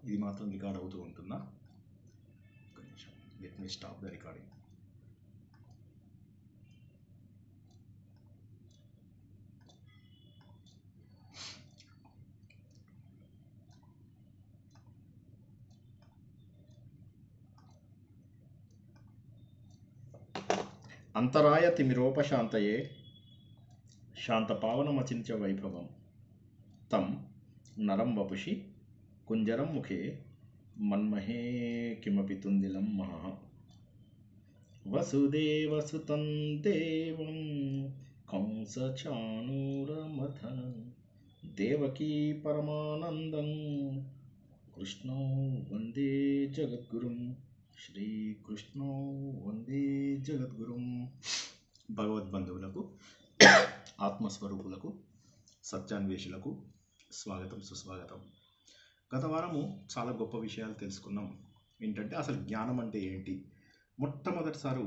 ఇది మాత్రం రికార్డ్ అవుతూ ఉంటుందా? ఒక నిమిషం, let me stop the recording. అంతరాయ తిమిరోపశాంతయే శాంతపావనమచింత్య వైభవం తం నరం వపుషి కుంజరం ముఖే మన్మహే కిమపి తుందిలం మహః. వసుదేవసుతం దేవం కంసచాణూరమథనం దేవకీ పరమానందం కృష్ణో వందే జగద్గురుం. శ్రీకృష్ణో వందే జగద్గురుం. భగవద్బంధువులకు, ఆత్మస్వరూపులకు, సత్యాన్వేషులకు స్వాగతం, సుస్వాగతం. గత వారము చాలా గొప్ప విషయాలు తెలుసుకున్నాం. ఏంటంటే అసలు జ్ఞానం అంటే ఏంటి. మొట్టమొదటిసారి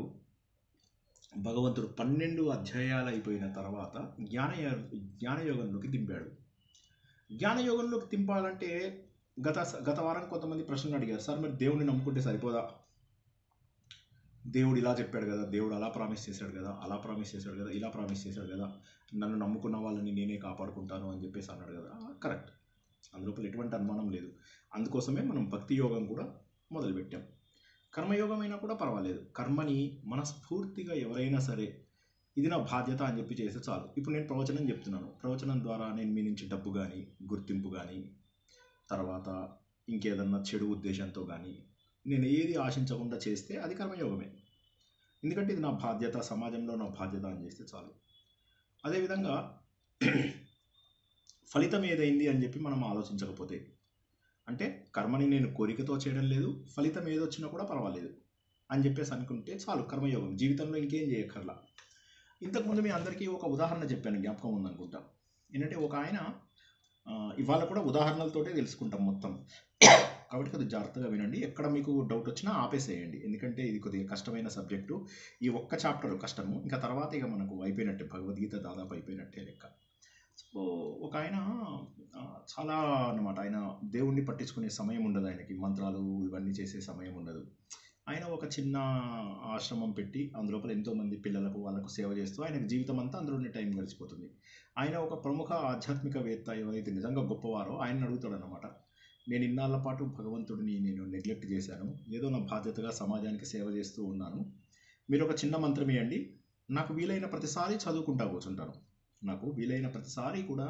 భగవంతుడు 12 అధ్యాయాలు అయిపోయిన తర్వాత జ్ఞానయోగంలోకి దింపాడు. జ్ఞానయోగంలోకి దింపాలంటే గత వారం కొంతమంది ప్రశ్నలు అడిగారు. సార్ మరి దేవుడిని నమ్ముకుంటే సరిపోదా? దేవుడు ఇలా చెప్పాడు కదా, దేవుడు అలా ప్రామిస్ చేశాడు కదా, అలా ప్రామిస్ చేశాడు కదా, ఇలా ప్రామిస్ చేశాడు కదా, నన్ను నమ్ముకున్న వాళ్ళని నేనే కాపాడుకుంటాను అని చెప్పేసి అన్నాడు కదా. కరెక్ట్, అందులోపల ఎటువంటి అనుమానం లేదు. అందుకోసమే మనం భక్తి యోగం కూడా మొదలుపెట్టాం. కర్మయోగం అయినా కూడా పర్వాలేదు. కర్మని మనస్ఫూర్తిగా ఎవరైనా సరే ఇది నా బాధ్యత అని చెప్పి చేస్తే చాలు. ఇప్పుడు నేను ప్రవచనం చెప్తున్నాను, ప్రవచనం ద్వారా నేను మీ నుంచి డబ్బు కానీ, గుర్తింపు కానీ, తర్వాత ఇంకేదన్నా చెడు ఉద్దేశంతో కానీ నేను ఏది ఆశించకుండా చేస్తే అది కర్మయోగమే. ఎందుకంటే ఇది నా బాధ్యత, సమాజంలో నా బాధ్యత అని చేస్తే చాలు. అదేవిధంగా ఫలితం ఏదైంది అని చెప్పి మనం ఆలోచించకపోతే, అంటే కర్మని నేను కోరికతో చేయడం లేదు, ఫలితం ఏదొచ్చినా కూడా పర్వాలేదు అని చెప్పేసి అనుకుంటే చాలు, కర్మయోగం. జీవితంలో ఇంకేం చేయక్కర్లా. ఇంతకుముందు మీ అందరికీ ఒక ఉదాహరణ చెప్పాను, జ్ఞాపకం ఉందనుకుంటా. ఏంటంటే ఒక ఆయన, ఇవాళ కూడా ఉదాహరణలతోటే తెలుసుకుంటాం మొత్తం, కాబట్టి కొద్దిగా జాగ్రత్తగా వినండి. ఎక్కడ మీకు డౌట్ వచ్చినా ఆపేసేయండి, ఎందుకంటే ఇది కొద్దిగా కష్టమైన సబ్జెక్టు. ఈ ఒక్క చాప్టర్ కష్టము, ఇంకా తర్వాత ఇక మనకు అయిపోయినట్టే, భగవద్గీత దాదాపు అయిపోయినట్టే లెక్క. సో ఒక ఆయన చాలా అన్నమాట, ఆయన దేవుణ్ణి పట్టించుకునే సమయం ఉండదు ఆయనకి, మంత్రాలు ఇవన్నీ చేసే సమయం ఉండదు. ఆయన ఒక చిన్న ఆశ్రమం పెట్టి అందులోపల ఎంతోమంది పిల్లలకు వాళ్ళకు సేవ చేస్తూ ఆయనకు జీవితం అంతా అందులోనే టైం గడిచిపోతుంది. ఆయన ఒక ప్రముఖ ఆధ్యాత్మికవేత్త ఎవరైతే నిజంగా గొప్పవారో ఆయన అడుగుతాడు అన్నమాట, నేను ఇన్నాళ్ళ పాటు భగవంతుడిని నేను నెగ్లెక్ట్ చేశాను, ఏదో నా బాధ్యతగా సమాజానికి సేవ చేస్తూ ఉన్నాను, మీరు ఒక చిన్న మంత్రం ఇవ్వండి, నాకు వీలైన ప్రతిసారి చదువుకుంటూ కూర్చుంటాను, నాకు వీలైన ప్రతిసారి కూడా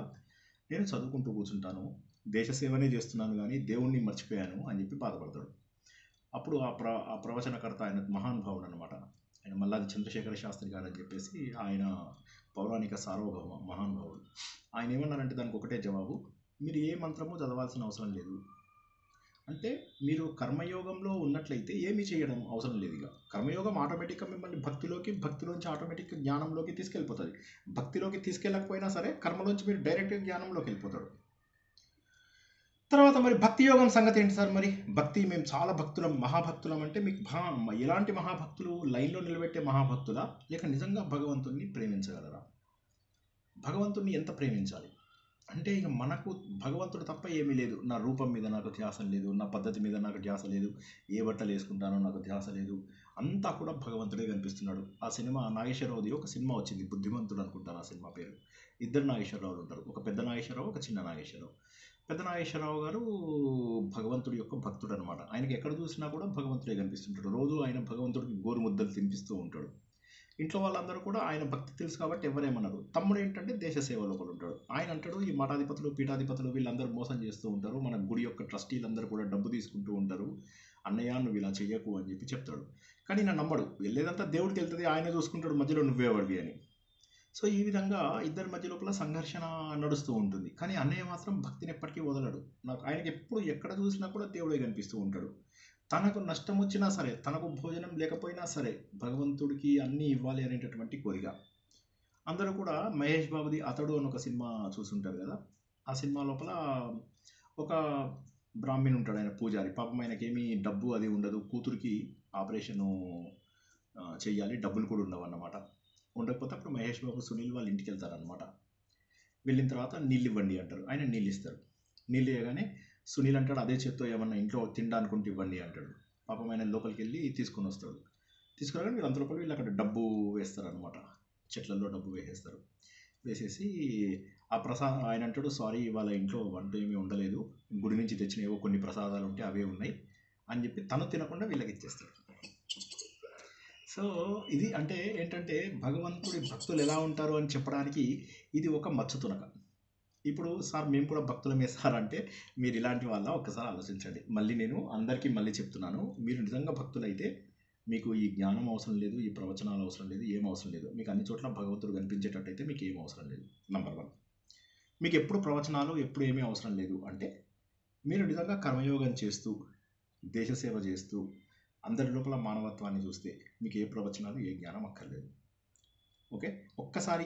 నేను చదువుకుంటూ కూర్చుంటాను, దేశ సేవనే చేస్తున్నాను కానీ దేవుణ్ణి మర్చిపోయాను అని చెప్పి బాధపడతాడు. అప్పుడు ఆ ప్రవచనకర్త, ఆయన మహానుభావుడు అనమాట, ఆయన మల్లాది చంద్రశేఖర శాస్త్రి గారు అని చెప్పేసి, ఆయన పౌరాణిక సార్వభౌమ మహానుభావుడు. ఆయన ఏమన్నారంటే దానికి ఒకటే జవాబు, మీరు ఏ మంత్రము చదవాల్సిన అవసరం లేదు. అంటే మీరు కర్మయోగంలో ఉన్నట్లయితే ఏమీ చేయడం అవసరం లేదు. ఇక కర్మయోగం ఆటోమేటిక్గా మిమ్మల్ని భక్తిలోంచి ఆటోమేటిక్గా జ్ఞానంలోకి తీసుకెళ్ళిపోతుంది. భక్తిలోకి తీసుకెళ్ళకపోయినా సరే కర్మలోంచి మీరు డైరెక్ట్గా జ్ఞానంలోకి వెళ్ళిపోతాడు. తర్వాత మరి భక్తి యోగం సంగతి ఏంటి సార్? మరి భక్తి, మేము చాలా భక్తులం, మహాభక్తులం అంటే మీకు ఎలాంటి మహాభక్తులు? లైన్లో నిలబెట్టే మహాభక్తులా, లేక నిజంగా భగవంతుణ్ణి ప్రేమించగలరా? భగవంతుణ్ణి ఎంత ప్రేమించాలి అంటే, ఇక మనకు భగవంతుడు తప్ప ఏమీ లేదు. నా రూపం మీద నాకు ధ్యాస లేదు, నా పద్ధతి మీద నాకు ధ్యాస లేదు, ఏ బట్టలు వేసుకుంటానో నాకు ధ్యాస లేదు, అంతా కూడా భగవంతుడే కనిపిస్తున్నాడు. ఆ సినిమా నాగేశ్వరరావుది ఒక సినిమా వచ్చింది, బుద్ధిమంతుడు అనుకుంటాను ఆ సినిమా పేరు. ఇద్దరు నాగేశ్వరరావులు ఉంటారు, ఒక పెద్ద నాగేశ్వరరావు, ఒక చిన్న నాగేశ్వరరావు. పెద్ద నాగేశ్వరరావు గారు భగవంతుడి యొక్క భక్తుడు అనమాట. ఆయనకి ఎక్కడ చూసినా కూడా భగవంతుడే కనిపిస్తుంటాడు. రోజు ఆయన భగవంతుడికి గోరు ముద్దలు తినిపిస్తూ ఉంటాడు. ఇంట్లో వాళ్ళందరూ కూడా ఆయన భక్తి తెలుసు కాబట్టి ఎవరేమన్నారు. తమ్ముడు ఏంటంటే దేశ సేవలో కూడా ఉంటాడు. ఆయన అంటాడు, ఈ మఠాధిపతులు, పీఠాధిపతులు వీళ్ళందరూ మోసం చేస్తూ ఉంటారు, మన గుడి యొక్క ట్రస్టీలందరూ కూడా డబ్బు తీసుకుంటూ ఉంటారు, అన్నయ్య నువ్వు ఇలా చెయ్యకు అని చెప్పి చెప్తాడు. కానీ నా నమ్మడు, వెళ్ళేదంతా దేవుడికి వెళ్తుంది, ఆయన చూసుకుంటాడు, మధ్యలో నువ్వేవాడివి అని. సో ఈ విధంగా ఇద్దరి మధ్య లోపల సంఘర్షణ నడుస్తూ ఉంటుంది. కానీ అన్నయ్య మాత్రం భక్తిని ఎప్పటికీ వదలడు. ఆయనకి ఎప్పుడు ఎక్కడ చూసినా కూడా దేవుడే కనిపిస్తూ ఉంటాడు. తనకు నష్టం వచ్చినా సరే, తనకు భోజనం లేకపోయినా సరే, భగవంతుడికి అన్నీ ఇవ్వాలి అనేటటువంటి కోరిక. అందరూ కూడా మహేష్ బాబుది అతడు అని ఒక సినిమా చూసుంటారు కదా. ఆ సినిమా లోపల ఒక బ్రాహ్మణుడు ఉంటాడు, ఆయన పూజారి. పాపం ఆయనకి ఏమీ డబ్బు అది ఉండదు, కూతురికి ఆపరేషను చెయ్యాలి, డబ్బులు కూడా ఉండవు అన్నమాట. ఉండకపోతే అప్పుడు మహేష్ బాబు, సునీల్ వాళ్ళ ఇంటికి వెళ్తారనమాట. వెళ్ళిన తర్వాత నీళ్ళు ఇవ్వండి అంటారు, ఆయన నీళ్ళు ఇస్తారు. నీళ్ళు ఇవ్వగానే సునీల్ అంటాడు అదే చేత్తో ఏమన్నా ఇంట్లో తినడానికి ఉంటే ఇవ్వండి అంటాడు. పాపం ఆయన లోపలికి వెళ్ళి తీసుకొని వస్తాడు. తీసుకురాగానే వీళ్ళు అంత లోపల వీళ్ళు అక్కడ డబ్బు వేస్తారనమాట, చెట్లలో డబ్బు వేసేస్తారు. వేసేసి ఆ ఆయన అంటాడు సారీ ఇవాళ ఇంట్లో వంట ఏమీ ఉండలేదు, గుడి నుంచి తెచ్చిన ఏవో కొన్ని ప్రసాదాలు ఉంటే అవే ఉన్నాయి అని చెప్పి తను తినకుండా వీళ్ళకి ఇచ్చేస్తాడు. సో ఇది అంటే ఏంటంటే భగవంతుడి భక్తులు ఎలా ఉంటారు అని చెప్పడానికి ఇది ఒక మచ్చు తునక. ఇప్పుడు సార్ మేము కూడా భక్తులమే సార్ అంటే మీరు ఇలాంటి వాళ్ళ ఒక్కసారి ఆలోచించండి. మళ్ళీ నేను అందరికీ మళ్ళీ చెప్తున్నాను, మీరు నిజంగా భక్తులైతే మీకు ఈ జ్ఞానం అవసరం లేదు, ఈ ప్రవచనాలు అవసరం లేదు, ఏం అవసరం లేదు. మీకు అన్ని చోట్ల భగవంతుడు కనిపించేటట్టయితే మీకు ఏం అవసరం లేదు. నంబర్ 1, మీకు ఎప్పుడు ప్రవచనాలు ఎప్పుడు ఏమీ అవసరం లేదు అంటే మీరు నిజంగా కర్మయోగం చేస్తూ దేశసేవ చేస్తూ అందరి లోపల మానవత్వాన్ని చూస్తే మీకు ఏ ప్రవచనాలు ఏ జ్ఞానం అక్కర్లేదు. ఓకే, ఒక్కసారి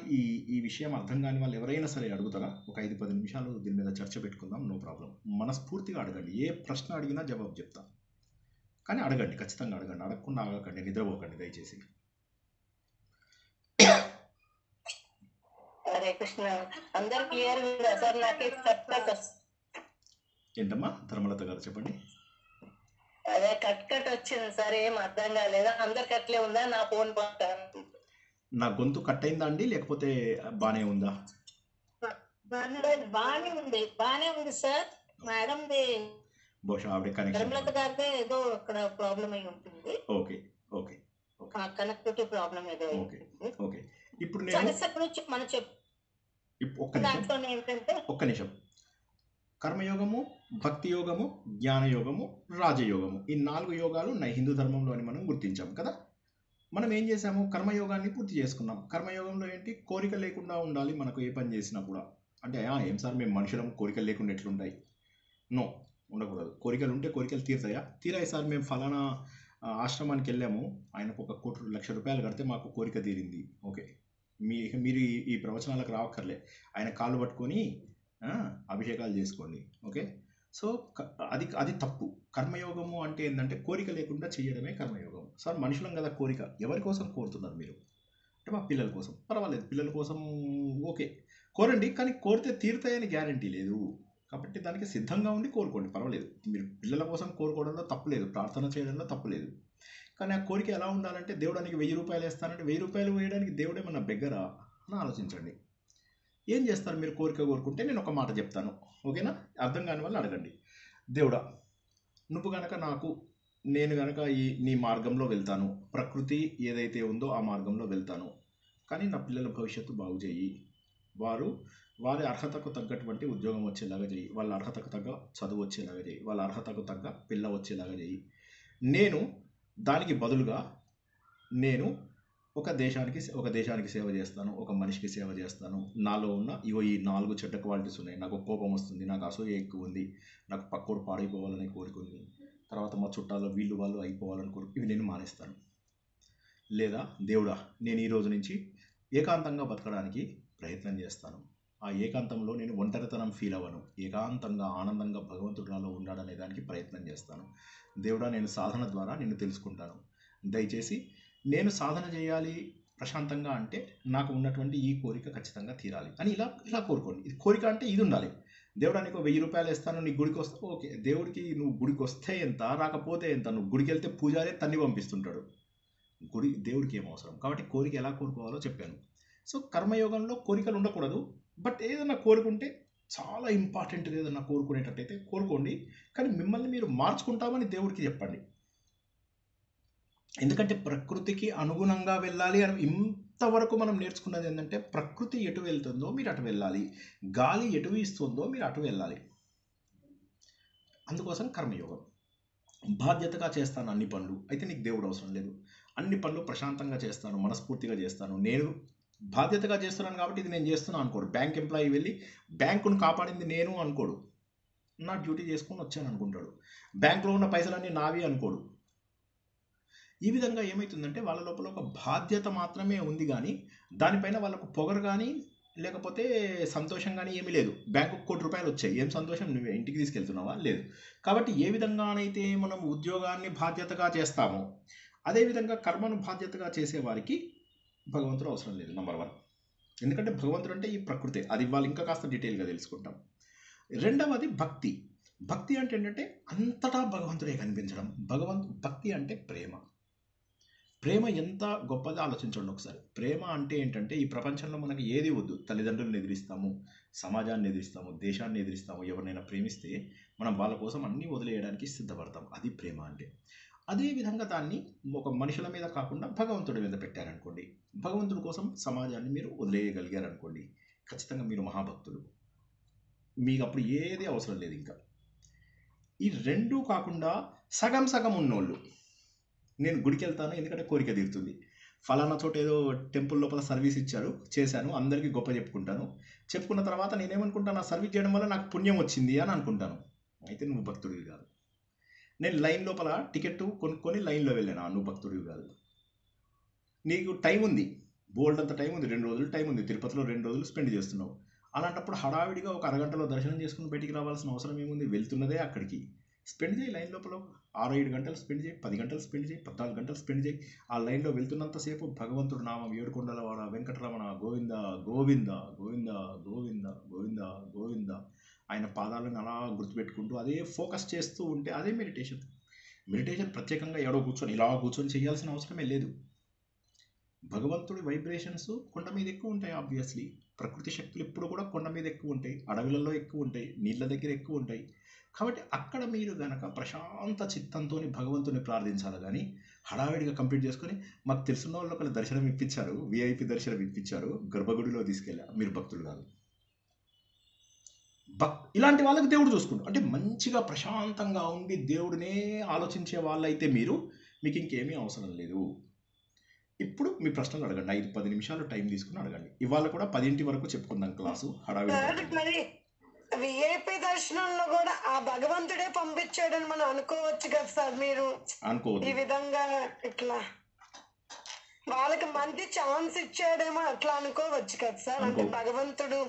ఈ విషయం అర్థం కాని వాళ్ళు ఎవరైనా సరే అడుగుతారా? ఒక 5-10 నిమిషాలు దీని మీద చర్చ పెట్టుకుందాం, నో ప్రాబ్లం. మనస్ఫూర్తిగా అడగండి, ఏ ప్రశ్న అడిగినా జవాబు చెప్తా. కానీ అడగండి, ఖచ్చితంగా అడగండి, అడగకుండా ఆగకండి, నిద్రపోకండి దయచేసి. హరే కృష్ణ. అందరు క్లియర్ ఉందా సార్? నాకు ఏంటమ్మా ధర్మలత గారు చెప్పండి. అదే కట్ వచ్చింది సార్, ఏం అర్థం కాలేదా? అందరికి అట్లే ఉందా? నా ఫోన్ నా గొంతు కట్ అయిందా అండి లేకపోతే బానే ఉందా? బానే ఉంది సార్. మేడం బహుశా ఆవిడ కనెక్షన్ ధర్మలత గారిదే ఏదో అక్కడ ప్రాబ్లం అయి ఉంటుంది. ఓకే ఓకే కనెక్టివిటీ ప్రాబ్లం ఏదో. ఓకే ఓకే ఇప్పుడు నేను మనం ఒక్క నిమిషం. కర్మయోగము, భక్తి యోగము, జ్ఞానయోగము, రాజయోగము, ఈ 4 యోగాలు హిందూ ధర్మంలో అని మనం గుర్తించాం కదా. మనం ఏం చేసాము? కర్మయోగాన్ని పూర్తి చేసుకున్నాం. కర్మయోగంలో ఏంటి? కోరిక లేకుండా ఉండాలి మనకు ఏ పని చేసినా కూడా. అంటే ఏం సార్ మేము మనుషులం, కోరికలు లేకుండా ఎట్లుంటాయి? నో, ఉండకూడదు. కోరికలు ఉంటే కోరికలు తీరుతాయా? తీరాయి సార్. మేము ఫలానా ఆశ్రమానికి వెళ్ళాము, ఆయనకు 1,00,00,000 రూపాయలు కడితే మాకు కోరిక తీరింది. ఓకే, మీరు ఈ ప్రవచనాలకు రావక్కర్లే, ఆయన కాళ్ళు పట్టుకొని అభిషేకాలు చేసుకోండి. ఓకే, సో అది తప్పు. కర్మయోగము అంటే ఏంటంటే కోరిక లేకుండా చేయడమే కర్మయోగం. సార్ మనుషులం కదా, కోరిక ఎవరి కోసం కోరుతున్నారు మీరు? అంటే మా పిల్లల కోసం. పర్వాలేదు, పిల్లల కోసం ఓకే కోరండి, కానీ కోరితే తీరుతాయని గ్యారంటీ లేదు. కాబట్టి దానికి సిద్ధంగా ఉండి కోరుకోండి, పర్వాలేదు. మీరు పిల్లల కోసం కోరుకోవడంలో తప్పులేదు, ప్రార్థన చేయడంలో తప్పులేదు. కానీ ఆ కోరిక ఎలా ఉండాలంటే దేవుడానికి 1000 రూపాయలు వేస్తానంటే 1000 రూపాయలు వేయడానికి దేవుడేమన్నా బెగ్గరా అని ఆలోచించండి. ఏం చేస్తారు మీరు కోరిక కోరుకుంటే? నేను ఒక మాట చెప్తాను, ఓకేనా? అర్థం కాని వాళ్ళు అడగండి. దేవుడా, నువ్వు గనక నేను గనక నీ మార్గంలో వెళ్తాను, ప్రకృతి ఏదైతే ఉందో ఆ మార్గంలో వెళ్తాను, కానీ నా పిల్లల భవిష్యత్తు బాగు చేయి, వారి అర్హతకు తగ్గటువంటి ఉద్యోగం వచ్చేలాగా చేయి, వాళ్ళ అర్హతకు తగ్గ చదువు వచ్చేలాగా చేయి, వాళ్ళ అర్హతకు తగ్గ పిల్ల వచ్చేలాగా చేయి. నేను దానికి బదులుగా నేను ఒక దేశానికి సేవ చేస్తాను, ఒక మనిషికి సేవ చేస్తాను. నాలో ఉన్న ఈ 4 చెడ్డ క్వాలిటీస్ ఉన్నాయి. నాకు కోపం వస్తుంది, నాకు అసూయ ఎక్కువ ఉంది, నాకు పక్కోడు పాడైపోవాలని కోరుకుంది, తర్వాత మా చుట్టాల్లో వీళ్ళు వాళ్ళు అయిపోవాలని ఇవి నేను మానేస్తాను. లేదా దేవుడా, నేను ఈ రోజు నుంచి ఏకాంతంగా బతకడానికి ప్రయత్నం చేస్తాను. ఆ ఏకాంతంలో నేను ఒంటరితనం ఫీల్ అవ్వను, ఏకాంతంగా ఆనందంగా భగవంతుడు నాలో ఉండాలనే దానికి ప్రయత్నం చేస్తాను. దేవుడా, నేను సాధన ద్వారా నిన్ను తెలుసుకుంటాను. దయచేసి నేను సాధన చేయాలి ప్రశాంతంగా అంటే నాకు ఉన్నటువంటి ఈ కోరిక ఖచ్చితంగా తీరాలి అని ఇలా కోరుకోండి. ఇది కోరిక అంటే ఇది ఉండాలి. దేవుడా, నీకు 1000 రూపాయలు ఇస్తాను, నీ గుడికి వస్తా. ఓకే, దేవుడికి నువ్వు గుడికి వస్తే ఎంత, రాకపోతే ఎంత? నువ్వు గుడికి వెళ్తే పూజారే తన్ని పంపిస్తుంటాడు, దేవుడికి ఏం అవసరం? కాబట్టి కోరిక ఎలా కోరుకోవాలో చెప్పాను. సో కర్మయోగంలో కోరికలు ఉండకూడదు. బట్ ఏదైనా కోరుకుంటే చాలా ఇంపార్టెంట్, ఏదైనా కోరుకునేటట్టయితే కోరుకోండి, కానీ మిమ్మల్ని మీరు మార్చుకుంటామని దేవుడికి చెప్పండి. ఎందుకంటే ప్రకృతికి అనుగుణంగా వెళ్ళాలి అని ఇంతవరకు మనం నేర్చుకున్నది ఏంటంటే ప్రకృతి ఎటు వెళ్తుందో మీరు అటు వెళ్ళాలి, గాలి ఎటు వీస్తుందో మీరు అటు వెళ్ళాలి. అందుకోసం కర్మయోగం. బాధ్యతగా చేస్తాను అన్ని పనులు, అయితే నీకు దేవుడు అవసరం లేదు. అన్ని పనులు ప్రశాంతంగా చేస్తాను, మనస్ఫూర్తిగా చేస్తాను, నేను బాధ్యతగా చేస్తున్నాను కాబట్టి ఇది నేను చేస్తున్నాను అనుకోడు. బ్యాంక్ ఎంప్లాయీ వెళ్ళి బ్యాంకును కాపాడింది నేను అనుకోడు, నా డ్యూటీ చేసుకొని వచ్చాను అనుకుంటాడు. బ్యాంకులో ఉన్న పైసలన్నీ నావి అనుకోడు. ఈ విధంగా ఏమవుతుందంటే వాళ్ళ లోపల ఒక బాధ్యత మాత్రమే ఉంది, కానీ దానిపైన వాళ్ళకు పొగరు కానీ లేకపోతే సంతోషం కానీ ఏమీ లేదు. బ్యాంకు 1 కోటి రూపాయలు వచ్చాయి, ఏం సంతోషం? నువ్వు ఇంటికి తీసుకెళ్తున్నావా? లేదు. కాబట్టి ఏ విధంగానైతే మనం ఉద్యోగాన్ని బాధ్యతగా చేస్తామో అదేవిధంగా కర్మను బాధ్యతగా చేసేవారికి భగవంతుడు అవసరం లేదు. నంబర్ 1. ఎందుకంటే భగవంతుడు అంటే ఈ ప్రకృతి, అది వాళ్ళు ఇంకా కాస్త డీటెయిల్గా తెలుసుకుంటాం. రెండవది భక్తి. భక్తి అంటే ఏంటంటే అంతటా భగవంతుడే కనిపించడం. భక్తి అంటే ప్రేమ. ప్రేమ ఎంత గొప్పదో ఆలోచించండి ఒకసారి. ప్రేమ అంటే ఏంటంటే ఈ ప్రపంచంలో మనకి ఏది వద్దు. తల్లిదండ్రులను ఎదిరిస్తాము, సమాజాన్ని ఎదిరిస్తాము, దేశాన్ని ఎదిరిస్తాము. ఎవరినైనా ప్రేమిస్తే మనం వాళ్ళ కోసం అన్నీ వదిలేయడానికి సిద్ధపడతాం. అది ప్రేమ అంటే. అదే విధంగా దాన్ని ఒక మనుషుల మీద కాకుండా భగవంతుడి మీద పెట్టారనుకోండి, భగవంతుడి కోసం సమాజాన్ని మీరు వదిలేయగలిగారనుకోండి, ఖచ్చితంగా మీరు మహాభక్తులు. మీకు అప్పుడు ఏది అవసరం లేదు ఇంకా. ఈ రెండూ కాకుండా సగం సగం ఉన్నోళ్ళు, నేను గుడికి వెళ్తాను ఎందుకంటే కోరిక తీరుతుంది, ఫలానా చోట ఏదో టెంపుల్ లోపల సర్వీస్ ఇచ్చారు, చేశాను, అందరికీ గొప్ప చెప్పుకున్న తర్వాత నేనేమనుకుంటాను, ఆ సర్వీస్ చేయడం వల్ల నాకు పుణ్యం వచ్చింది అని అనుకుంటాను. అయితే నువ్వు భక్తుడివి కాదు. నేను లైన్ లోపల టికెట్ కొనుక్కొని లైన్లో వెళ్ళాను, నువ్వు భక్తుడివి కాదు. నీకు టైం ఉంది, బోల్డ్ అంత టైం ఉంది, 2 రోజులు టైం ఉంది, తిరుపతిలో 2 రోజులు స్పెండ్ చేస్తున్నావు. అలాంటప్పుడు హడావిడిగా ఒక అరగంటలో దర్శనం చేసుకుని బయటికి రావాల్సిన అవసరం ఏముంది? వెళ్తున్నదే అక్కడికి. స్పెండ్ చేయి లైన్ లోపల, 6-7 గంటలు స్పెండ్ చేయి, 10 గంటలు స్పెండ్ చేయి, 14 గంటలు స్పెండ్ చేయి. ఆ లైన్లో వెళ్తున్నంతసేపు భగవంతుడు నామం, ఏడుకొండలవాడ వెంకటరమణ గోవింద గోవింద గోవింద గోవింద గోవింద గోవింద, ఆయన పాదాలను అలా గుర్తుపెట్టుకుంటూ అదే ఫోకస్ చేస్తూ ఉంటే అదే మెడిటేషన్. మెడిటేషన్ ప్రత్యేకంగా ఎవడో కూర్చొని ఇలా కూర్చొని చేయాల్సిన అవసరమే లేదు. భగవంతుడి వైబ్రేషన్స్ కొండ మీద ఎక్కువ ఉంటాయి. ఆబ్వియస్లీ ప్రకృతి శక్తులు ఎప్పుడు కూడా కొండ మీద ఎక్కువ ఉంటాయి, అడవులలో ఎక్కువ ఉంటాయి, నీళ్ళ దగ్గర ఎక్కువ ఉంటాయి. కాబట్టి అక్కడ మీరు గనక ప్రశాంత చిత్తంతో భగవంతుని ప్రార్థించాలి. కానీ హడావిడిగా కంప్లీట్ చేసుకొని, మాకు తెలుసున్న వాళ్ళు ఒకళ్ళు దర్శనం ఇప్పించారు, విఐపి దర్శనం ఇప్పించారు, గర్భగుడిలో తీసుకెళ్ళా, మీరు భక్తులు కాదు. ఇలాంటి వాళ్ళకి దేవుడు చూసుకుంటాడు. అంటే మంచిగా ప్రశాంతంగా ఉండి దేవుడినే ఆలోచించే వాళ్ళైతే మీకు ఇంకేమీ అవసరం లేదు. ఇప్పుడు మీ ప్రశ్నలు అడగండి, 5-10 నిమిషాలు టైం తీసుకుని అడగండి. ఇవాళ కూడా 10 వరకు చెప్పుకుందాం క్లాసు. మరి విఐపి దర్శనంలో కూడా ఆ భగవంతుడే పంపించాడని మనం అనుకోవచ్చు కదా సార్? మీరు అనుకోవచ్చు ఈ విధంగా, ఇట్లా వాళ్ళకి మంచి ఛాన్స్ ఇచ్చాడేమో అట్లా అనుకోవచ్చు కదా సార్? అంటే భగవంతుడు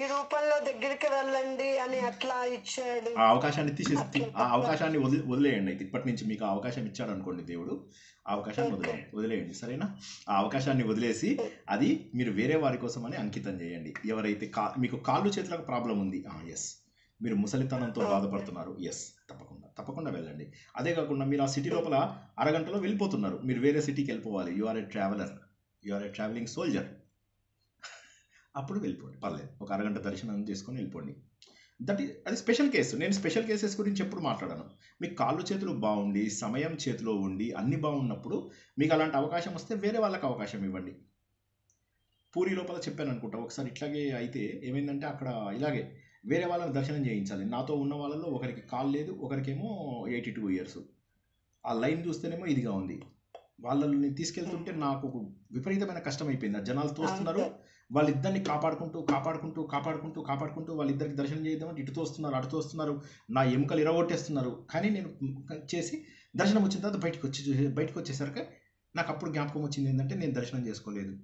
ఈ రూపంలో దగ్గరికి వెళ్ళండి అని అట్లా ఇచ్చాడు. ఆ అవకాశాన్ని తీసేసి ఆ అవకాశాన్ని వదిలేయండి. అయితే ఇప్పటి నుంచి మీకు ఆ అవకాశం ఇచ్చాడు అనుకోండి దేవుడు, ఆ అవకాశాన్ని వదిలేయండి, సరేనా? ఆ అవకాశాన్ని వదిలేసి అది మీరు వేరే వారి కోసం అని అంకితం చేయండి. ఎవరైతే మీకు కాళ్ళు చేతులకు ప్రాబ్లం ఉంది, ఎస్, మీరు ముసలితనంతో బాధపడుతున్నారు, ఎస్, తప్పకుండా వెళ్ళండి. అదే కాకుండా మీరు ఆ సిటీ లోపల అరగంటలో వెళ్ళిపోతున్నారు, మీరు వేరే సిటీకి వెళ్ళిపోవాలి, you are a traveller, you are a travelling soldier, అప్పుడు వెళ్ళిపోండి, పర్లేదు. ఒక అరగంట దర్శనం చేసుకొని వెళ్ళిపోండి. అది స్పెషల్ కేసు. నేను స్పెషల్ కేసెస్ గురించి ఎప్పుడు మాట్లాడాను. మీకు కాళ్ళు చేతులు బాగుండి, సమయం చేతిలో ఉండి, అన్ని బాగున్నప్పుడు మీకు అలాంటి అవకాశం వస్తే వేరే వాళ్ళకి అవకాశం ఇవ్వండి. పూరి లోపల చెప్పాను అనుకుంటా ఒకసారి, ఇట్లాగే అయితే ఏమైందంటే అక్కడ ఇలాగే వేరే వాళ్ళని దర్శనం చేయించాలి. నాతో ఉన్న వాళ్ళలో ఒకరికి కాలు లేదు, ఒకరికేమో 82 ఇయర్స్. ఆ లైన్ చూస్తేనేమో ఇదిగా ఉంది. వాళ్ళని తీసుకెళ్తుంటే నాకు విపరీతమైన కష్టం అయిపోయింది. ఆ జనాలు తోస్తున్నారు, వాళ్ళిద్దరిని కాపాడుకుంటూ వాళ్ళిద్దరికి దర్శనం చేద్దామని ఇటు తోస్తున్నారు, అటు తోస్తున్నారు, నా ఎముకలు ఇరగొట్టేస్తున్నారు. కానీ నేను చేసి దర్శనం వచ్చిన తర్వాత బయటకు వచ్చేసరికి నాకు అప్పుడు జ్ఞాపకం వచ్చింది ఏంటంటే నేను దర్శనం చేసుకోలేదు.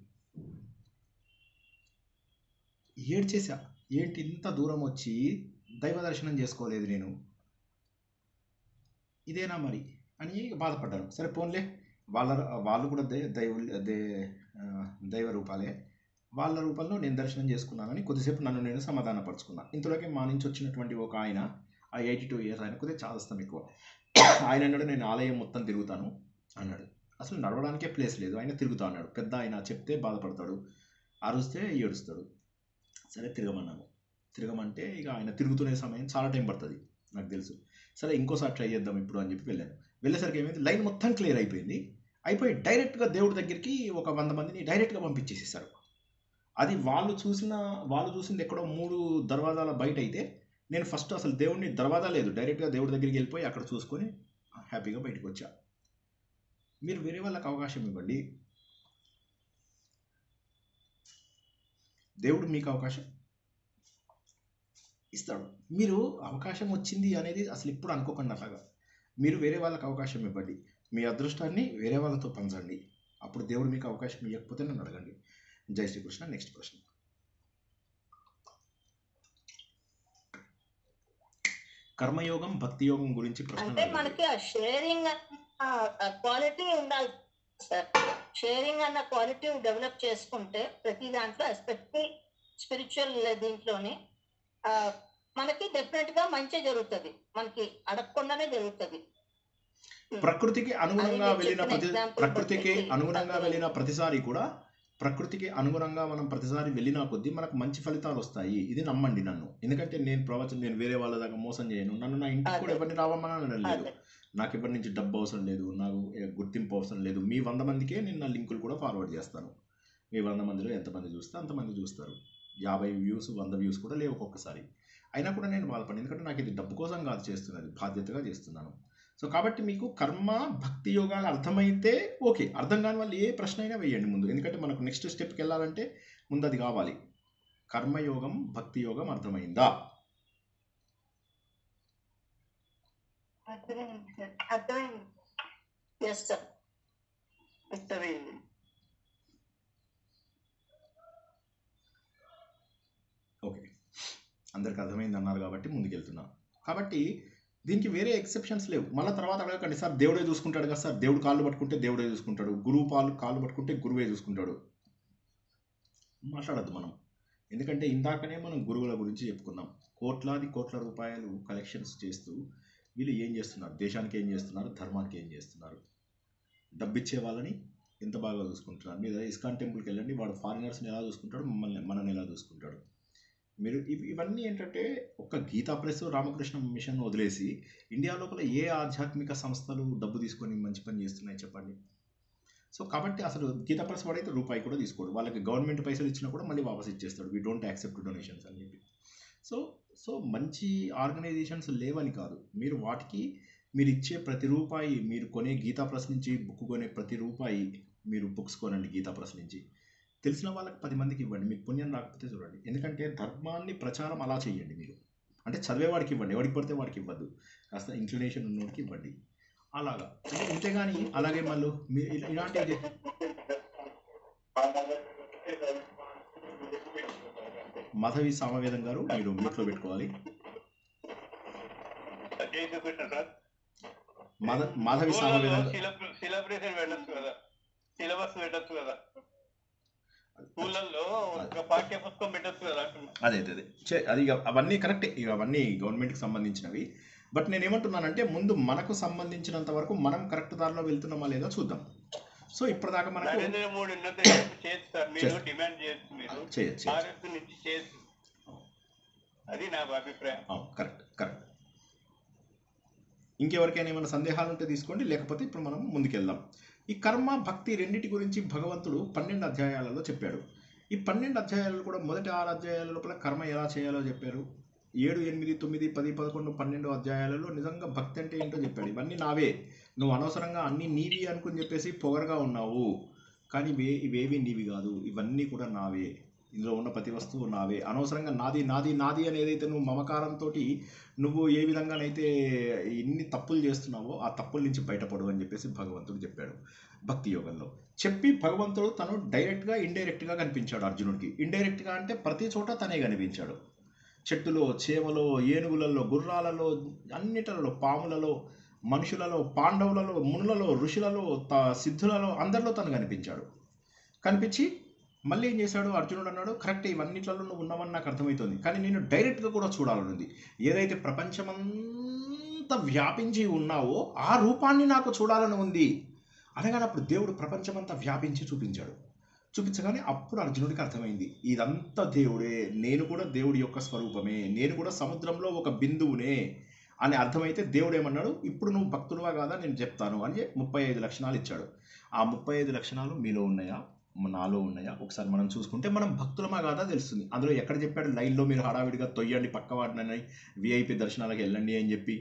ఏడ్చేసా, ఏంటి ఇంత దూరం వచ్చి దైవ దర్శనం చేసుకోలేదు నేను, ఇదేనా మరి అని బాధపడ్డాను. సరే పోన్లే, వాళ్ళు కూడా దైవ రూపాలే, వాళ్ళ రూపంలో నేను దర్శనం చేసుకున్నానని కొద్దిసేపు నన్ను నేను సమాధానపరుచుకున్నాను. ఇంతలోకి మా నుంచి వచ్చినటువంటి ఒక ఆయన, ఆ 82 ఇయర్స్ ఆయన, కొద్దిగా చాదస్తం ఎక్కువ, ఆయన అన్నాడు నేను ఆలయం మొత్తం తిరుగుతాను అన్నాడు. అసలు నడవడానికే ప్లేస్ లేదు, ఆయన తిరుగుతా అన్నాడు. పెద్ద ఆయన చెప్తే బాధపడతాడు, అరుస్తే ఏడుస్తాడు. సరే తిరగమంటే ఇక ఆయన తిరుగుతునే సమయం చాలా టైం పడుతుంది నాకు తెలుసు. సరే ఇంకోసారి ట్రై చేద్దాం ఇప్పుడు అని చెప్పి వెళ్ళేసరికి ఏమైంది, లైన్ మొత్తం క్లియర్ అయిపోయి డైరెక్ట్గా దేవుడి దగ్గరికి ఒక 100 మందిని డైరెక్ట్గా పంపించేసేసారు. అది వాళ్ళు చూసింది ఎక్కడో 3 దర్వాజాల బయట అయితే, నేను ఫస్ట్ అసలు దేవుడిని దర్వాజా లేదు, డైరెక్ట్గా దేవుడి దగ్గరికి వెళ్ళిపోయి అక్కడ చూసుకొని హ్యాపీగా బయటకు వచ్చా. మీరు వేరే వాళ్ళకి అవకాశం ఇవ్వండి, దేవుడు మీకు అవకాశం ఇస్తాడు. మీరు అవకాశం వచ్చింది అనేది అసలు ఇప్పుడు అనుకోకండి. అలాగా మీరు వేరే వాళ్ళకి అవకాశం ఇవ్వండి, మీ అదృష్టాన్ని వేరే వాళ్ళతో పంచండి. అప్పుడు దేవుడు మీకు అవకాశం ఇవ్వకపోతే నన్ను అడగండి. జై శ్రీకృష్ణ. నెక్స్ట్ ప్రశ్న, కర్మయోగం భక్తి యోగం గురించి ప్రశ్న. అంటే మనకి ఆ షేరింగ్ క్వాలిటీ ఉండాలి సార్. షేరింగ్ అన్న క్వాలిటీ డెవలప్ చేసుకుంటే ప్రతి దాంట్లో, ఎస్పెషల్లీ స్పిరిచువల్ దీంట్లోని మనకి డెఫినెట్ గా మంచి జరుగుతుంది, మనకి అడగకుండానే జరుగుతుంది. ప్రకృతికి అనుగుణంగా వెళ్ళిన ప్రతిసారి కూడా ప్రకృతికి అనుగుణంగా మనం ప్రతిసారి వెళ్ళినా కొద్దీ మనకు మంచి ఫలితాలు వస్తాయి. ఇది నమ్మండి నన్ను. ఎందుకంటే నేను వేరే వాళ్ళ దాకా మోసం చేయను. నన్ను నా ఇంటికి కూడా ఎవరిని రావమని లేదు. నాకు ఎవరి నుంచి డబ్బు అవసరం లేదు, నాకు గుర్తింపు అవసరం లేదు. మీ 100 మందికే నేను నా లింకులు కూడా ఫార్వర్డ్ చేస్తాను. మీ 100 మందిలో ఎంతమంది చూస్తే అంతమంది చూస్తారు. 50 వ్యూస్ 100 వ్యూస్ కూడా లేవు ఒక్కొక్కసారి. అయినా కూడా నేను బాధపడి, ఎందుకంటే నాకు ఇది డబ్బు కోసం కాదు చేస్తున్నది, బాధ్యతగా చేస్తున్నాను. సో కాబట్టి మీకు కర్మ భక్తి యోగాలు అర్థమైతే ఓకే. అర్థం కాని వాళ్ళు ఏ ప్రశ్న అయినా వేయండి ముందు. ఎందుకంటే మనకు నెక్స్ట్ స్టెప్కి వెళ్ళాలంటే ముందు అది కావాలి. కర్మయోగం భక్తి యోగం అర్థమైందా? ఓకే, అందరికి అర్థమైంది అన్నారు కాబట్టి ముందుకెళ్తున్నా. కాబట్టి దీనికి వేరే ఎక్సెప్షన్స్ లేవు. మళ్ళీ తర్వాత అడగకండి సార్ దేవుడే చూసుకుంటాడు కదా సార్, దేవుడు కాళ్ళు పట్టుకుంటే దేవుడే చూసుకుంటాడు, గురువు కాళ్ళు పట్టుకుంటే గురువే చూసుకుంటాడు. మాట్లాడద్దు మనం. ఎందుకంటే ఇందాకనే మనం గురువుల గురించి చెప్పుకున్నాం. కోట్ల రూపాయలు కలెక్షన్స్ చేస్తూ వీళ్ళు ఏం చేస్తున్నారు, దేశానికి ఏం చేస్తున్నారు, ధర్మానికి ఏం చేస్తున్నారు, డబ్బిచ్చే వాళ్ళని ఎంత బాగా చూసుకుంటున్నారు. మీరు ఇస్కాన్ టెంపుల్కి వెళ్ళండి, వాడు ఫారినర్స్ని ఎలా చూసుకుంటాడు, మనల్ని ఎలా చూసుకుంటాడు. మీరు ఇవన్నీ ఏంటంటే ఒక గీతా ప్రెస్ రామకృష్ణ మిషన్ వదిలేసి ఇండియా లోపల ఏ ఆధ్యాత్మిక సంస్థలు డబ్బు తీసుకొని మంచి పని చేస్తున్నాయి చెప్పండి. సో కాబట్టి అసలు గీతా ప్రెస్ వాడైతే రూపాయి కూడా తీసుకోడు. వాళ్ళకి గవర్నమెంట్ పైసలు ఇచ్చినా కూడా మళ్ళీ వాపస్ ఇచ్చేస్తాడు, వీ డోంట్ యాక్సెప్ట్ డొనేషన్స్ అని చెప్పి. సో మంచి ఆర్గనైజేషన్స్ లేవని కాదు, మీరు వాటికి మీరు ఇచ్చే ప్రతి రూపాయి, మీరు కొనే గీతా ప్రెస్ నుంచి బుక్ కొనే ప్రతి రూపాయి మీరు బుక్స్ కొనండి గీతా ప్రెస్ నుంచి. తెలిసిన వాళ్ళకి 10 మందికి ఇవ్వండి, మీకు పుణ్యం రాకపోతే చూడండి. ఎందుకంటే ధర్మాన్ని ప్రచారం అలా చేయండి మీరు. అంటే చదివేవాడికి ఇవ్వండి, ఎవరికి పడితే వాడికి ఇవ్వద్దు, కాస్త ఇంక్లినేషన్ ఉన్నోడికి ఇవ్వండి అలాగా. అంతేగాని అలాగే మళ్ళీ మీరు ఇలాంటి మాధవి సామవేదం గారు మీరు మ్యూట్లో పెట్టుకోవాలి. మాధవి సామవేదం అదే అది అవన్నీ కరెక్టే, అవన్నీ గవర్నమెంట్కి సంబంధించినవి. బట్ నేను ఏమంటున్నానంటే ముందు మనకు సంబంధించినంత వరకు మనం కరెక్ట్ దారిలో వెళ్తున్నామా లేదా చూద్దాం. సో ఇప్పటిదాకా మనకు కరెక్ట్. ఇంకెవరికైనా ఏమైనా సందేహాలు ఉంటే తీసుకోండి, లేకపోతే ఇప్పుడు మనం ముందుకెళ్దాం. ఈ కర్మ భక్తి రెండింటి గురించి భగవంతుడు 12 అధ్యాయాలలో చెప్పాడు. ఈ 12 అధ్యాయాలలో కూడా మొదటి 6 అధ్యాయాల లోపల కర్మ ఎలా చేయాలో చెప్పారు. 7, 8, 9, 10, 11, 12 అధ్యాయాలలో నిజంగా భక్తి అంటే ఏంటో చెప్పాడు. ఇవన్నీ నావే, నువ్వు అనవసరంగా అన్నీ నీవి అనుకుని చెప్పేసి పొగరగా ఉన్నావు, కానీ ఇవేవి నీవి కాదు, ఇవన్నీ కూడా నావే. ఇందులో ఉన్న ప్రతి వస్తువు నావే. అనవసరంగా నాది అని ఏదైతే నువ్వు మమకారంతో నువ్వు ఏ విధంగానైతే ఇన్ని తప్పులు చేస్తున్నావో ఆ తప్పుల నుంచి బయటపడు అని చెప్పేసి భగవంతుడు చెప్పాడు భక్తి యోగంలో. చెప్పి భగవంతుడు తను డైరెక్ట్గా ఇండైరెక్ట్గా కనిపించాడు అర్జునుడికి. ఇండైరెక్ట్గా అంటే ప్రతి చోట తనే కనిపించాడు. చెట్టులో, చేమలో, ఏనుగులలో, గుర్రాలలో, అన్నిటిలో, పాములలో, మనుషులలో, పాండవులలో, మునులలో, ఋషులలో, సిద్ధులలో, అందరిలో తను కనిపించాడు. కనిపించి మళ్ళీ ఏం చేశాడు, అర్జునుడు అన్నాడు కరెక్ట్, ఇవన్నిట్లలో నువ్వు ఉన్నావని నాకు అర్థమవుతుంది, కానీ నేను డైరెక్ట్గా కూడా చూడాలనుంది. ఏదైతే ప్రపంచమంతా వ్యాపించి ఉన్నావో ఆ రూపాన్ని నాకు చూడాలని ఉంది అనగానే అప్పుడు దేవుడు ప్రపంచమంతా వ్యాపించి చూపించగానే అప్పుడు అర్జునుడికి అర్థమైంది ఇదంతా దేవుడే, నేను కూడా దేవుడి యొక్క స్వరూపమే, నేను కూడా సముద్రంలో ఒక బిందువునే అని అర్థమైతే దేవుడు ఏమన్నాడు, ఇప్పుడు నువ్వు భక్తుడువా కాదా నేను చెప్తాను అని 35 లక్షణాలు ఇచ్చాడు. ఆ 35 లక్షణాలు మీలో ఉన్నాయా, నాలో ఉన్నాయా ఒకసారి మనం చూసుకుంటే మనం భక్తులమా కాదా తెలుస్తుంది. అందులో ఎక్కడ చెప్పాడు, లైన్లో మీరు హడావిడిగా తొయ్యండి పక్కవాడినని, విఐపి దర్శనాలకు వెళ్ళండి అని చెప్పి,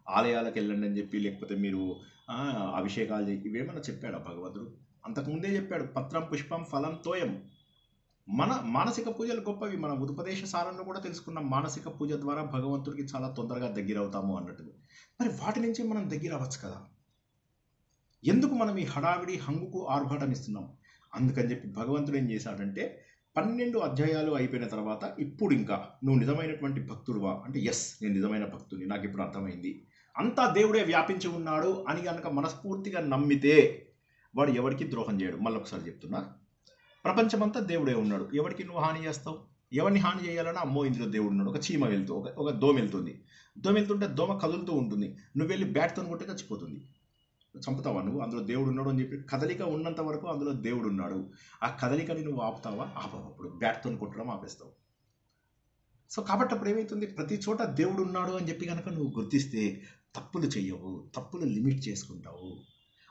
ఆలయాలకు వెళ్ళండి అని చెప్పి, లేకపోతే మీరు అభిషేకాలు చేయి, ఇవేమన్నా చెప్పాడా భగవంతుడు? అంతకుముందే చెప్పాడు పత్రం పుష్పం ఫలం తోయం. మన మానసిక పూజలు గొప్పవి. మన ఉపదేశ సారంలో కూడా తెలుసుకున్న మానసిక పూజ ద్వారా భగవంతుడికి చాలా తొందరగా దగ్గర అవుతాము అన్నట్టు. మరి వాటి నుంచి మనం దగ్గర అవ్వచ్చు కదా, ఎందుకు మనం ఈ హడావిడి హంగుకు ఆర్భాటం ఇస్తున్నాం? అందుకని చెప్పి భగవంతుడు ఏం చేశాడంటే 12 అధ్యాయాలు అయిపోయిన తర్వాత ఇప్పుడు ఇంకా నువ్వు నిజమైనటువంటి భక్తుడువా అంటే ఎస్ నేను నిజమైన భక్తుని, నాకు ఇప్పుడు అర్థమైంది, అంతా దేవుడే వ్యాపించి ఉన్నాడు అని కనుక మనస్ఫూర్తిగా నమ్మితే వాడు ఎవరికి ద్రోహం చేయడు. మళ్ళీ ఒకసారి చెప్తున్నా, ప్రపంచమంతా దేవుడే ఉన్నాడు, ఎవరికి నువ్వు హాని చేస్తావు? ఎవరిని హాని చేయాలన్నా అమ్మో ఇందులో దేవుడు ఉన్నాడు. ఒక చీమ వెళ్తూ ఒక దోమ వెళ్తుంది, దోమ వెళ్తుంటే దోమ కదులుతూ ఉంటుంది, నువ్వు వెళ్ళి బ్యాట్తో కొట్టే చచ్చిపోతుంది. చంపుతావా నువ్వు? అందులో దేవుడు ఉన్నాడు అని చెప్పి కదలిక ఉన్నంత వరకు అందులో దేవుడు ఉన్నాడు. ఆ కదలికని నువ్వు ఆపుతావా? ఆపవు. అప్పుడు బ్యాట్తో కొట్టడం ఆపేస్తావు. సో కాబట్టి అప్పుడు ఏమవుతుంది, ప్రతి చోట దేవుడు ఉన్నాడు అని చెప్పి కనుక నువ్వు గుర్తిస్తే తప్పులు చెయ్యవు, తప్పులు లిమిట్ చేసుకుంటావు.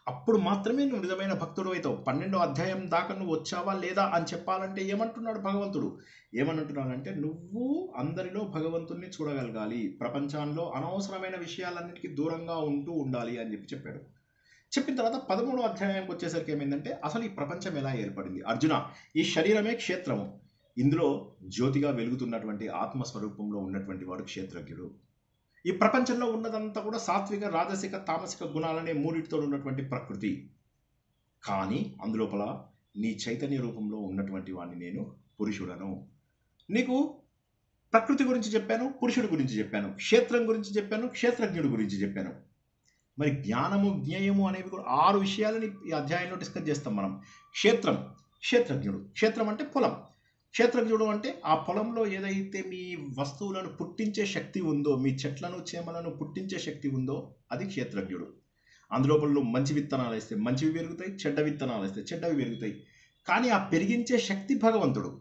అప్పుడు మాత్రమే నువ్వు నిజమైన భక్తుడు అవుతావు. 12వ అధ్యాయం దాకా నువ్వు వచ్చావా లేదా అని చెప్పాలంటే ఏమంటున్నాడు భగవంతుడు? ఏమనంటున్నాడంటే నువ్వు అందరిలో భగవంతుణ్ణి చూడగలగాలి, ప్రపంచంలో అనవసరమైన విషయాలన్నిటికీ దూరంగా ఉంటూ ఉండాలి అని చెప్పి చెప్పాడు. చెప్పిన తర్వాత 13వ అధ్యాయానికి వచ్చేసరికి ఏమైందంటే అసలు ఈ ప్రపంచం ఎలా ఏర్పడింది? అర్జున, ఈ శరీరమే క్షేత్రము, ఇందులో జ్యోతిగా వెలుగుతున్నటువంటి ఆత్మస్వరూపంలో ఉన్నటువంటి వాడు క్షేత్రజ్ఞుడు. ఈ ప్రపంచంలో ఉన్నదంతా కూడా సాత్విక, రాజసిక, తామసిక గుణాలనే మూడిటితో ఉన్నటువంటి ప్రకృతి. కానీ అందులోపల నీ చైతన్య రూపంలో ఉన్నటువంటి వాడిని నేను పురుషుడను. నీకు ప్రకృతి గురించి చెప్పాను, పురుషుడి గురించి చెప్పాను, క్షేత్రం గురించి చెప్పాను, క్షేత్రజ్ఞుడి గురించి చెప్పాను. మరి జ్ఞానము, జ్ఞేయము అనేవి కూడా 6 విషయాలని ఈ అధ్యాయంలో డిస్కస్ చేస్తాం మనం. క్షేత్రం, క్షేత్రజ్ఞుడు. క్షేత్రం అంటే పొలం. క్షేత్రజ్ఞుడు అంటే ఆ పొలంలో ఏదైతే మీ వస్తువులను పుట్టించే శక్తి ఉందో, మీ చెట్లను చేమలను పుట్టించే శక్తి ఉందో అది క్షేత్రజ్ఞుడు. అందులోపల మంచి విత్తనాలు వేస్తే మంచివి పెరుగుతాయి, చెడ్డ విత్తనాలు వేస్తే చెడ్డవి పెరుగుతాయి. కానీ ఆ పెరిగించే శక్తి భగవంతుడు.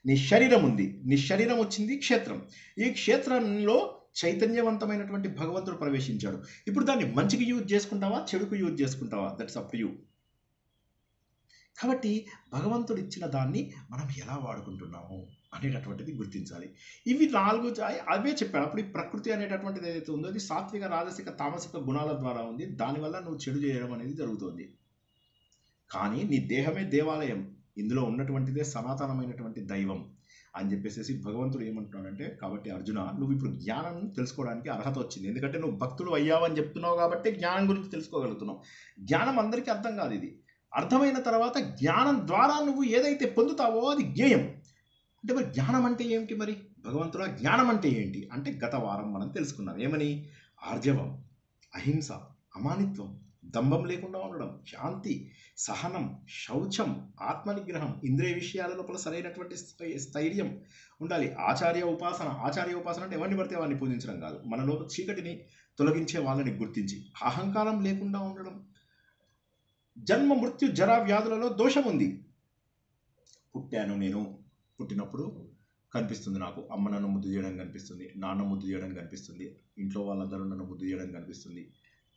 నీ శరీరం ఉంది, నీ శరీరం వచ్చింది క్షేత్రం. ఈ క్షేత్రంలో చైతన్యవంతమైనటువంటి భగవంతుడు ప్రవేశించాడు. ఇప్పుడు దాన్ని మంచికి యూజ్ చేసుకుంటావా, చెడుకు యూజ్ చేసుకుంటావా? That's up to you. కాబట్టి భగవంతుడు ఇచ్చిన దాన్ని మనం ఎలా వాడుకుంటున్నాము అనేటటువంటిది గుర్తించాలి. ఇవి 4 అవే చెప్పాడు. అప్పుడు ఈ ప్రకృతి అనేటటువంటిది ఏదైతే ఉందో అది సాత్విక, రాజసిక, తామసిక గుణాల ద్వారా ఉంది. దానివల్ల నువ్వు చెడు చేయడం అనేది జరుగుతుంది. కానీ నీ దేహమే దేవాలయం, ఇందులో ఉన్నటువంటిదే సనాతనమైనటువంటి దైవం అని చెప్పేసి భగవంతుడు ఏమంటున్నాడంటే, కాబట్టి అర్జున, నువ్వు ఇప్పుడు జ్ఞానం తెలుసుకోవడానికి అర్హత వచ్చింది. ఎందుకంటే నువ్వు భక్తుడు అయ్యావని చెప్తున్నావు కాబట్టి జ్ఞానం గురించి తెలుసుకోగలుగుతున్నావు. జ్ఞానం అందరికీ అర్థం కాదు. ఇది అర్థమైన తర్వాత జ్ఞానం ద్వారా నువ్వు ఏదైతే పొందుతావో అది జ్ఞేయం. అంటే మరి జ్ఞానం అంటే ఏమిటి? మరి భగవంతుడా జ్ఞానం అంటే ఏంటి అంటే గత వారం మనం తెలుసుకున్నాం. ఏమని? ఆర్జవం, అహింస, అమానిత్వం, దంభం లేకుండా ఉండడం, శాంతి, సహనం, శౌచం, ఆత్మనిగ్రహం, ఇంద్రియ విషయాల లోపల సరైనటువంటి స్థైర్యం ఉండాలి. ఆచార్య ఉపాసన. ఆచార్య ఉపాసన అంటే ఎవరిని పడితే వారిని పూజించడం కాదు, మనలో చీకటిని తొలగించే వాళ్ళని గుర్తించి అహంకారం లేకుండా ఉండడం. జన్మ, మృత్యు, జరా, వ్యాధులలో దోషం ఉంది. పుట్టాను నేను, పుట్టినప్పుడు కనిపిస్తుంది నాకు అమ్మ నన్ను ముద్దు చేయడం కనిపిస్తుంది, నాన్న ముద్దు చేయడం కనిపిస్తుంది, ఇంట్లో వాళ్ళందరూ నన్ను ముద్దు చేయడం కనిపిస్తుంది,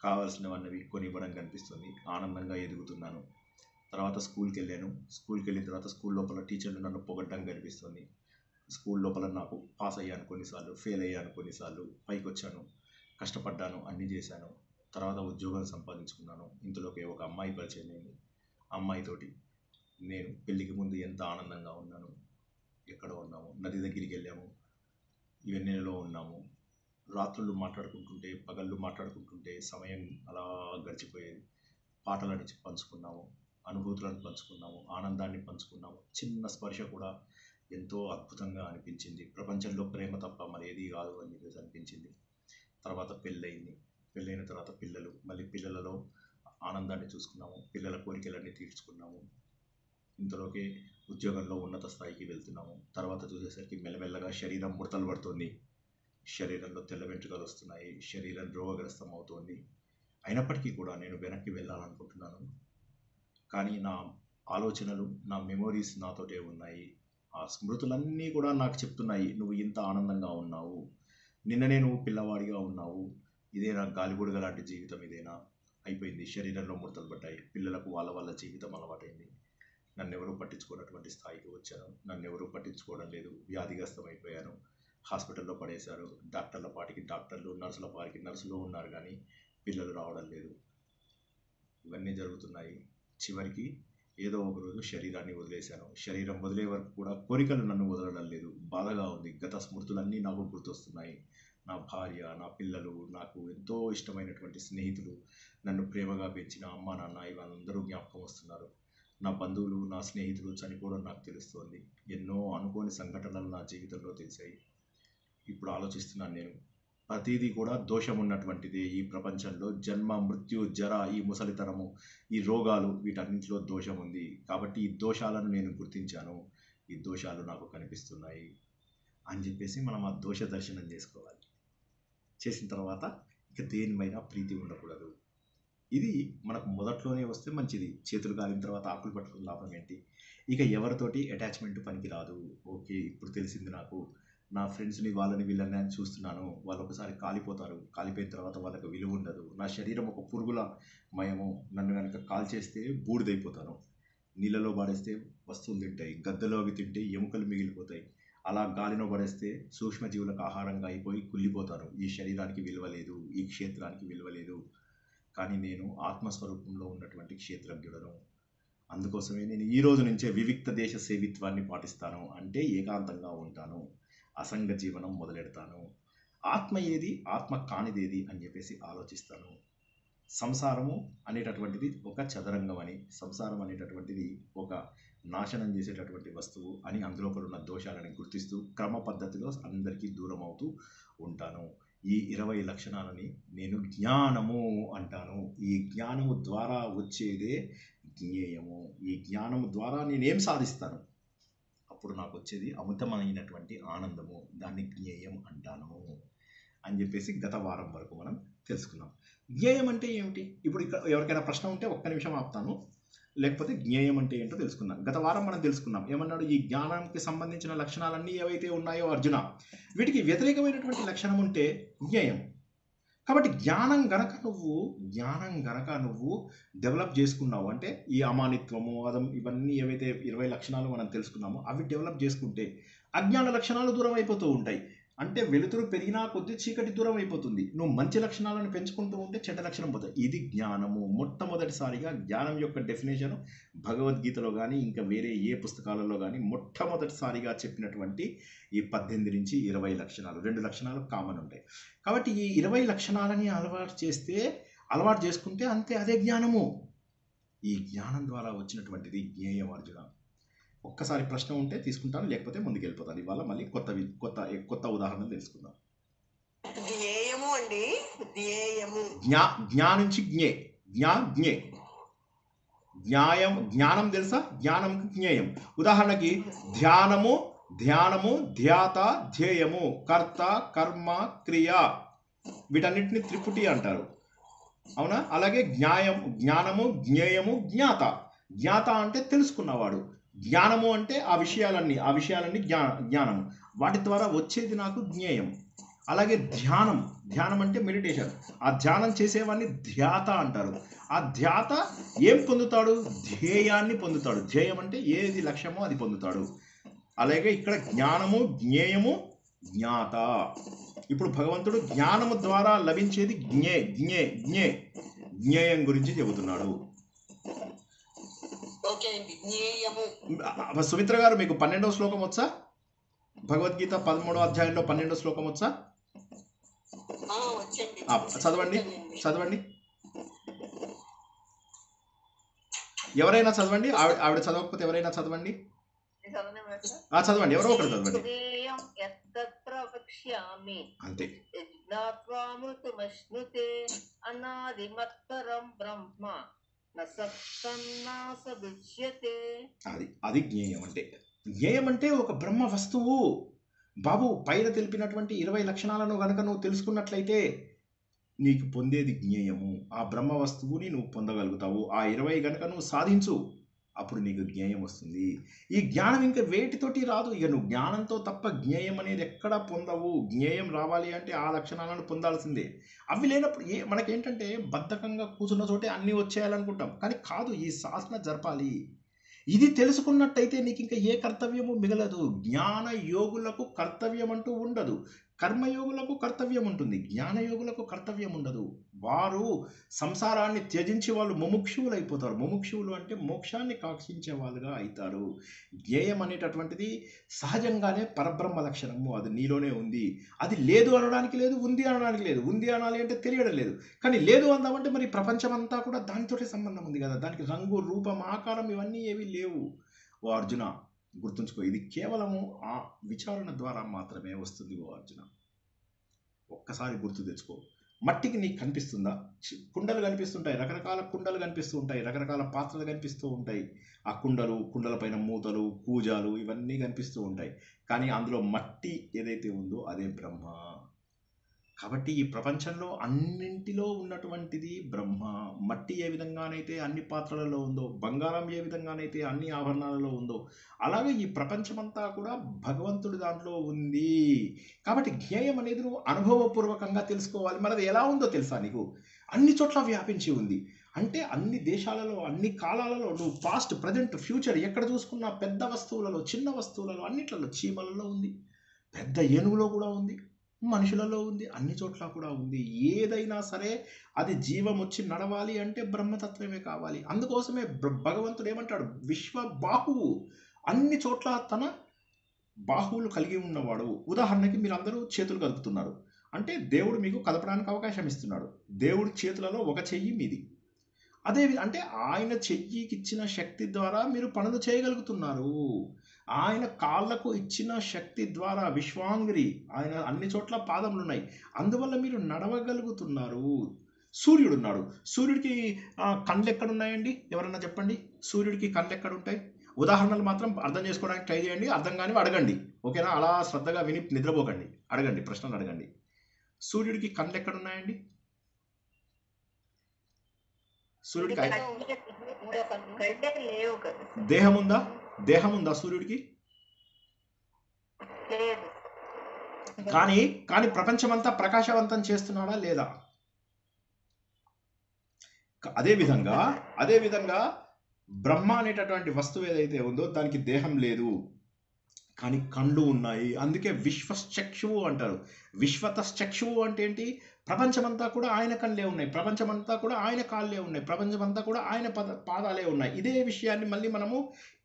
కావాల్సినవన్నవి కొనివ్వడం కనిపిస్తుంది, ఆనందంగా ఎదుగుతున్నాను. తర్వాత స్కూల్కి వెళ్ళాను. స్కూల్కి వెళ్ళిన తర్వాత స్కూల్ లోపల టీచర్లు నన్ను పొగడ్డం కనిపిస్తుంది. స్కూల్ లోపల నాకు పాస్ అయ్యాను కొన్నిసార్లు, ఫెయిల్ అయ్యాను కొన్నిసార్లు, పైకి వచ్చాను, కష్టపడ్డాను, అన్నీ చేశాను. తర్వాత ఉద్యోగం సంపాదించుకున్నాను. ఇంతలోకి ఒక అమ్మాయి పరిచయం అయింది. అమ్మాయితోటి నేను పెళ్ళికి ముందు ఎంత ఆనందంగా ఉన్నాను. ఎక్కడ ఉన్నాము, నది దగ్గరికి వెళ్ళాము, ఇవన్నీలో ఉన్నాము, రాత్రులు మాట్లాడుకుంటుంటే, పగళ్ళు మాట్లాడుకుంటుంటే సమయం అలా గడిచిపోయేది. పాటలని పంచుకున్నాము, అనుభూతులను పంచుకున్నాము, ఆనందాన్ని పంచుకున్నాము. చిన్న స్పర్శ కూడా ఎంతో అద్భుతంగా అనిపించింది. ప్రపంచంలో ప్రేమ తప్ప మరేది కాదు అని చెప్పేసి అనిపించింది. తర్వాత పెళ్ళయింది. పెళ్ళైన తర్వాత పిల్లలు, మళ్ళీ పిల్లలలో ఆనందాన్ని చూసుకున్నాము, పిల్లల కోరికలన్నీ తీర్చుకున్నాము. ఇంతలోకి ఉద్యోగంలో ఉన్నత స్థాయికి వెళ్తున్నాము. తర్వాత చూసేసరికి మెల్లమెల్లగా శరీరం ముడతలు పడుతుంది, శరీరంలో తెల్ల వెంట్రుకలు వస్తున్నాయి, శరీరం రోగగ్రస్తం అవుతోంది. అయినప్పటికీ కూడా నేను వెనక్కి వెళ్ళాలనుకుంటున్నాను. కానీ నా ఆలోచనలు, నా మెమొరీస్ నాతోటే ఉన్నాయి. ఆ స్మృతులన్నీ కూడా నాకు చెప్తున్నాయి, నువ్వు ఇంత ఆనందంగా ఉన్నావు, నిన్ననే నువ్వు పిల్లవాడిగా ఉన్నావు, ఇదేనా గాలిబుడగ లాంటి జీవితం, ఇదేనా? అయిపోయింది. శరీరంలో ముడతలు పడ్డాయి. పిల్లలకు వాళ్ళ జీవితం అలవాటైంది. నన్నెవరూ పట్టించుకున్నటువంటి స్థాయికి వచ్చాను. నన్నెవరూ పట్టించుకోవడం లేదు. వ్యాధిగ్రస్తం అయిపోయాను. హాస్పిటల్లో పడేశారు. డాక్టర్ల పాటికి డాక్టర్లు, నర్సుల పాటికి నర్సులు ఉన్నారు, కానీ పిల్లలు రావడం లేదు. ఇవన్నీ జరుగుతున్నాయి. చివరికి ఏదో ఒక రోజు శరీరాన్ని వదిలేశాను. శరీరం వదిలే వరకు కూడా కోరికలు నన్ను వదలడం లేదు. బాధగా ఉంది. గత స్మృతులన్నీ నాకు గుర్తొస్తున్నాయి. నా భార్య, నా పిల్లలు, నాకు ఎంతో ఇష్టమైనటువంటి స్నేహితులు, నన్ను ప్రేమగా పెంచిన అమ్మ, నాన్న, ఇవన్నీ జ్ఞాపకం వస్తున్నారు. నా బంధువులు, నా స్నేహితులు చనిపోవడం నాకు తెలుస్తోంది. ఎన్నో అనుకోని సంఘటనలు నా జీవితంలో తెలిసాయి. ఇప్పుడు ఆలోచిస్తున్నాను నేను, ప్రతిదీ కూడా దోషం ఉన్నటువంటిది ఈ ప్రపంచంలో. జన్మ, మృత్యు, జర, ఈ ముసలితనము, ఈ రోగాలు, వీటన్నింటిలో దోషం ఉంది. కాబట్టి ఈ దోషాలను నేను గుర్తించాను. ఈ దోషాలు నాకు కనిపిస్తున్నాయి అని చెప్పేసి మనం ఆ దోష దర్శనం చేసుకోవాలి. చేసిన తర్వాత ఇక దేనిపైన ప్రీతి ఉండకూడదు. ఇది మనకు మొదట్లోనే వస్తే మంచిది. చేతులు కాలిన తర్వాత ఆకులు పట్టుకుని లాభం ఏంటి? ఇక ఎవరితోటి అటాచ్మెంట్ పనికి రాదు. ఓకే, ఇప్పుడు తెలిసింది నాకు. నా ఫ్రెండ్స్ని వాళ్ళని వీళ్ళని అని చూస్తున్నాను, వాళ్ళు ఒకసారి కాలిపోతారు, కాలిపోయిన తర్వాత వాళ్ళకి విలువ ఉండదు. నా శరీరం ఒక పురుగుల మయము, నన్ను కనుక కాల్ చేస్తే బూడిదైపోతాను, నీళ్ళలో పడేస్తే వస్తువులు తింటాయి, గద్దలో అవి తింటే ఎముకలు మిగిలిపోతాయి, అలా గాలిలో పడేస్తే సూక్ష్మజీవులకు ఆహారంగా అయిపోయి కుళ్ళిపోతాను. ఈ శరీరానికి విలువ లేదు, ఈ క్షేత్రానికి విలువ లేదు. కానీ నేను ఆత్మస్వరూపంలో ఉన్నటువంటి క్షేత్రజ్ఞుడను. అందుకోసమే నేను ఈ రోజు నుంచే వివిక్త దేశ సేవిత్వాన్ని పాటిస్తాను. అంటే ఏకాంతంగా ఉంటాను, అసంగ జీవనం మొదలెడతాను. ఆత్మ ఏది, ఆత్మ కానిదేది అని చెప్పేసి ఆలోచిస్తాను. సంసారము అనేటటువంటిది ఒక చదరంగం అని, సంసారం అనేటటువంటిది ఒక నాశనం చేసేటటువంటి వస్తువు అని, అందులో ఉన్న దోషాలని గుర్తిస్తూ క్రమ పద్ధతిలో అందరికీ దూరం అవుతూ ఉంటాను. ఈ 20 లక్షణాలని నేను జ్ఞానము అంటాను. ఈ జ్ఞానము ద్వారా వచ్చేదే జ్ఞేయము. ఈ జ్ఞానము ద్వారా నేనేం సాధిస్తాను? అప్పుడు నాకు వచ్చేది అమితమైనటువంటి ఆనందము. దాన్ని జ్ఞేయం అంటాను అని చెప్పేసి గత వారం వరకు మనం తెలుసుకున్నాం. జ్ఞేయం అంటే ఏమిటి? ఇప్పుడు ఇక్కడ ఎవరికైనా ప్రశ్న ఉంటే ఒక్క నిమిషం ఆపుతాను, లేకపోతే జ్ఞేయం అంటే ఏంటో తెలుసుకుందాం. గత వారం మనం తెలుసుకున్నాం. ఏమన్నాడు? ఈ జ్ఞానానికి సంబంధించిన లక్షణాలన్నీ ఏవైతే ఉన్నాయో అర్జున, వీటికి వ్యతిరేకమైనటువంటి లక్షణం ఉంటే జ్ఞేయం. కాబట్టి జ్ఞానం గనక నువ్వు డెవలప్ చేసుకున్నావు అంటే, ఈ అమానిత్వము, అదం, ఇవన్నీ ఏవైతే 20 లక్షణాలు మనం తెలుసుకున్నామో అవి డెవలప్ చేసుకుంటే అజ్ఞాన లక్షణాలు దూరం అయిపోతూ ఉంటాయి. అంటే వెలుతురు పెరిగినా కొద్దీ చీకటి దూరం అయిపోతుంది. నువ్వు మంచి లక్షణాలను పెంచుకుంటూ ఉంటే చెడ్డ లక్షణం పోతుంది. ఇది జ్ఞానము. మొట్టమొదటిసారిగా జ్ఞానం యొక్క డెఫినేషన్ భగవద్గీతలో కానీ ఇంకా వేరే ఏ పుస్తకాలలో కానీ మొట్టమొదటిసారిగా చెప్పినటువంటి ఈ 18 నుంచి 20 లక్షణాలు, 2 లక్షణాలు కామన్ ఉంటాయి. కాబట్టి ఈ 20 లక్షణాలని అలవాటు చేసుకుంటే అంతే, అదే జ్ఞానము. ఈ జ్ఞానం ద్వారా వచ్చినటువంటిది జ్ఞేయం అర్జున. ఒక్కసారి ప్రశ్న ఉంటే తీసుకుంటాను, లేకపోతే ముందుకు వెళ్ళిపోతాను. ఇవాళ మళ్ళీ కొత్త ఉదాహరణలు తెలుసుకుందాం. ధ్యేయము అండి, ధ్యేయము. జ్ఞా నుంచి జ్ఞే, జ్ఞే. జ్ఞానం తెలుసా? జ్ఞానంకి జ్ఞేయం. ఉదాహరణకి ధ్యానము, ధ్యాత, ధ్యేయము, కర్త, కర్మ, క్రియ, వీటన్నిటిని త్రిపుటి అంటారు. అవునా? అలాగే జ్ఞానము, జ్ఞేయము, జ్ఞాత అంటే తెలుసుకున్నవాడు. జ్ఞానము అంటే ఆ విషయాలన్నీ జ్ఞానము, వాటి ద్వారా వచ్చేది నాకు జ్ఞేయం. అలాగే ధ్యానం అంటే మెడిటేషన్. ఆ ధ్యానం చేసేవాడిని ధ్యాత అంటారు. ఆ ధ్యాత ఏం పొందుతాడు? ధ్యేయాన్ని పొందుతాడు. ధ్యేయం అంటే ఏది లక్ష్యమో అది పొందుతాడు. అలాగే ఇక్కడ జ్ఞానము, జ్ఞేయము, జ్ఞాత. ఇప్పుడు భగవంతుడు జ్ఞానము ద్వారా లభించేది జ్ఞేయం గురించి చెబుతున్నాడు. సుమిత్ర గారు, మీకు 12వ శ్లోకం వచ్చా? భగవద్గీత 13వ అధ్యాయంలో 12వ శ్లోకం వచ్చా? చదవండి. ఎవరైనా చదవండి. ఆవిడ చదవకపోతే ఎవరైనా చదవండి. చదవండి, ఎవరో ఒకరు చదవండి. అంతే. అది జ్ఞేయం అంటే. జ్ఞేయం అంటే ఒక బ్రహ్మ వస్తువు. బాబు, పైన తెలిపినటువంటి 20 లక్షణాలను గనక నువ్వు తెలుసుకున్నట్లయితే నీకు పొందేది జ్ఞేయము. ఆ బ్రహ్మ వస్తువుని నువ్వు పొందగలుగుతావు. ఆ 20 గనక నువ్వు సాధించు, అప్పుడు నీకు జ్ఞేయం వస్తుంది. ఈ జ్ఞానం ఇంకా వేటితోటి రాదు. ఇక నువ్వు జ్ఞానంతో తప్ప జ్ఞేయం అనేది ఎక్కడా పొందవు. జ్ఞేయం రావాలి అంటే ఆ లక్షణాలను పొందాల్సిందే. అవి లేనప్పుడు మనకేంటంటే బద్ధకంగా కూర్చున్న చోటే అన్నీ వచ్చేయాలనుకుంటాం. కానీ కాదు, ఈ సాధన జరపాలి. ఇది తెలుసుకున్నట్టయితే నీకు ఇంకా ఏ కర్తవ్యము మిగలదు. జ్ఞాన యోగులకు కర్తవ్యం అంటూ ఉండదు. కర్మయోగులకు కర్తవ్యం ఉంటుంది, జ్ఞానయోగులకు కర్తవ్యం ఉండదు. వారు సంసారాన్ని త్యజించి వాళ్ళు ముముక్షువులు అయిపోతారు. ముముక్షువులు అంటే మోక్షాన్ని కాక్షించే వాళ్ళుగా అవుతారు. జ్ఞేయం అనేటటువంటిది సహజంగానే పరబ్రహ్మ లక్షణము. అది నీలోనే ఉంది. అది లేదు అనడానికి లేదు, ఉంది అనడానికి లేదు. ఉంది అనాలి అంటే తెలియడం లేదు. కానీ లేదు అందామంటే మరి ప్రపంచం అంతా కూడా దానితోటే సంబంధం ఉంది కదా. దానికి రంగు, రూపం, ఆకారం ఇవన్నీ ఏవి లేవు. ఓ అర్జున, గుర్తుంచుకో, ఇది కేవలము ఆ విచారణ ద్వారా మాత్రమే వస్తుంది. ఓ అర్జున, ఒక్కసారి గుర్తు తెచ్చుకో. మట్టికి నీకు కనిపిస్తుందా? కుండలు కనిపిస్తుంటాయి, రకరకాల కుండలు కనిపిస్తూ ఉంటాయి, రకరకాల పాత్రలు కనిపిస్తూ ఉంటాయి. ఆ కుండలపైన మూతలు, కూజాలు ఇవన్నీ కనిపిస్తూ ఉంటాయి. కానీ అందులో మట్టి ఏదైతే ఉందో అదే బ్రహ్మ. కాబట్టి ఈ ప్రపంచంలో అన్నింటిలో ఉన్నటువంటిది బ్రహ్మ. మట్టి ఏ విధంగానైతే అన్ని పాత్రలలో ఉందో, బంగారం ఏ విధంగానైతే అన్ని ఆభరణాలలో ఉందో, అలాగే ఈ ప్రపంచమంతా కూడా భగవంతుడి దాంట్లో ఉంది. కాబట్టి జ్ఞేయం అనేది నువ్వు అనుభవపూర్వకంగా తెలుసుకోవాలి. మనది ఎలా ఉందో తెలుసా నీకు? అన్ని చోట్ల వ్యాపించి ఉంది. అంటే అన్ని దేశాలలో, అన్ని కాలాలలో, నువ్వు పాస్ట్, ప్రజెంట్, ఫ్యూచర్ ఎక్కడ చూసుకున్నా పెద్ద వస్తువులలో, చిన్న వస్తువులలో, అన్నిట్లలో, చీమలలో ఉంది, పెద్ద ఏనుగులో కూడా ఉంది, మనుషులలో ఉంది, అన్ని చోట్ల కూడా ఉంది. ఏదైనా సరే అది జీవం వచ్చి నడవాలి అంటే బ్రహ్మతత్వమే కావాలి. అందుకోసమే భగవంతుడు ఏమంటాడు? విశ్వ బాహువు, అన్ని చోట్ల తన బాహువులు కలిగి ఉన్నవాడు. ఉదాహరణకి మీరు అందరూ చేతులు కలుపుతున్నారు అంటే దేవుడు మీకు కలపడానికి అవకాశం ఇస్తున్నాడు. దేవుడి చేతులలో ఒక చెయ్యి మీది. అదే అంటే ఆయన చెయ్యికి ఇచ్చిన శక్తి ద్వారా మీరు పనులు చేయగలుగుతున్నారు. ఆయన కాళ్ళకు ఇచ్చిన శక్తి ద్వారా విశ్వాంగిరి, ఆయన అన్ని చోట్ల పాదములు ఉన్నాయి, అందువల్ల మీరు నడవగలుగుతున్నారు. సూర్యుడు ఉన్నాడు, సూర్యుడికి కళ్ళు ఎక్కడున్నాయండి? ఎవరన్నా చెప్పండి, సూర్యుడికి కళ్ళు ఎక్కడుంటాయి? ఉదాహరణలు మాత్రం అర్థం చేసుకోవడానికి ట్రై చేయండి, అర్థం కాని అడగండి, ఓకేనా? అలా శ్రద్ధగా విని నిద్రపోకండి, అడగండి, ప్రశ్నలు అడగండి. సూర్యుడికి కళ్ళు ఎక్కడున్నాయండి? సూర్యుడికి దేహం ఉందా? దేహం ఉందా సూర్యుడికి? కానీ ప్రపంచమంతా ప్రకాశవంతం చేస్తున్నాడా లేదా? అదే విధంగా బ్రహ్మ అనేటటువంటి వస్తువు ఏదైతే ఉందో దానికి దేహం లేదు, కానీ కళ్ళు ఉన్నాయి. అందుకే విశ్వశ్చక్షువు అంటారు. విశ్వతశ్చక్షువు అంటే ఏంటి? ప్రపంచమంతా కూడా ఆయన కళ్ళే ఉన్నాయి, ప్రపంచమంతా కూడా ఆయన కాళ్ళే ఉన్నాయి, ప్రపంచమంతా కూడా ఆయన పాదాలే ఉన్నాయి. ఇదే విషయాన్ని మళ్ళీ మనము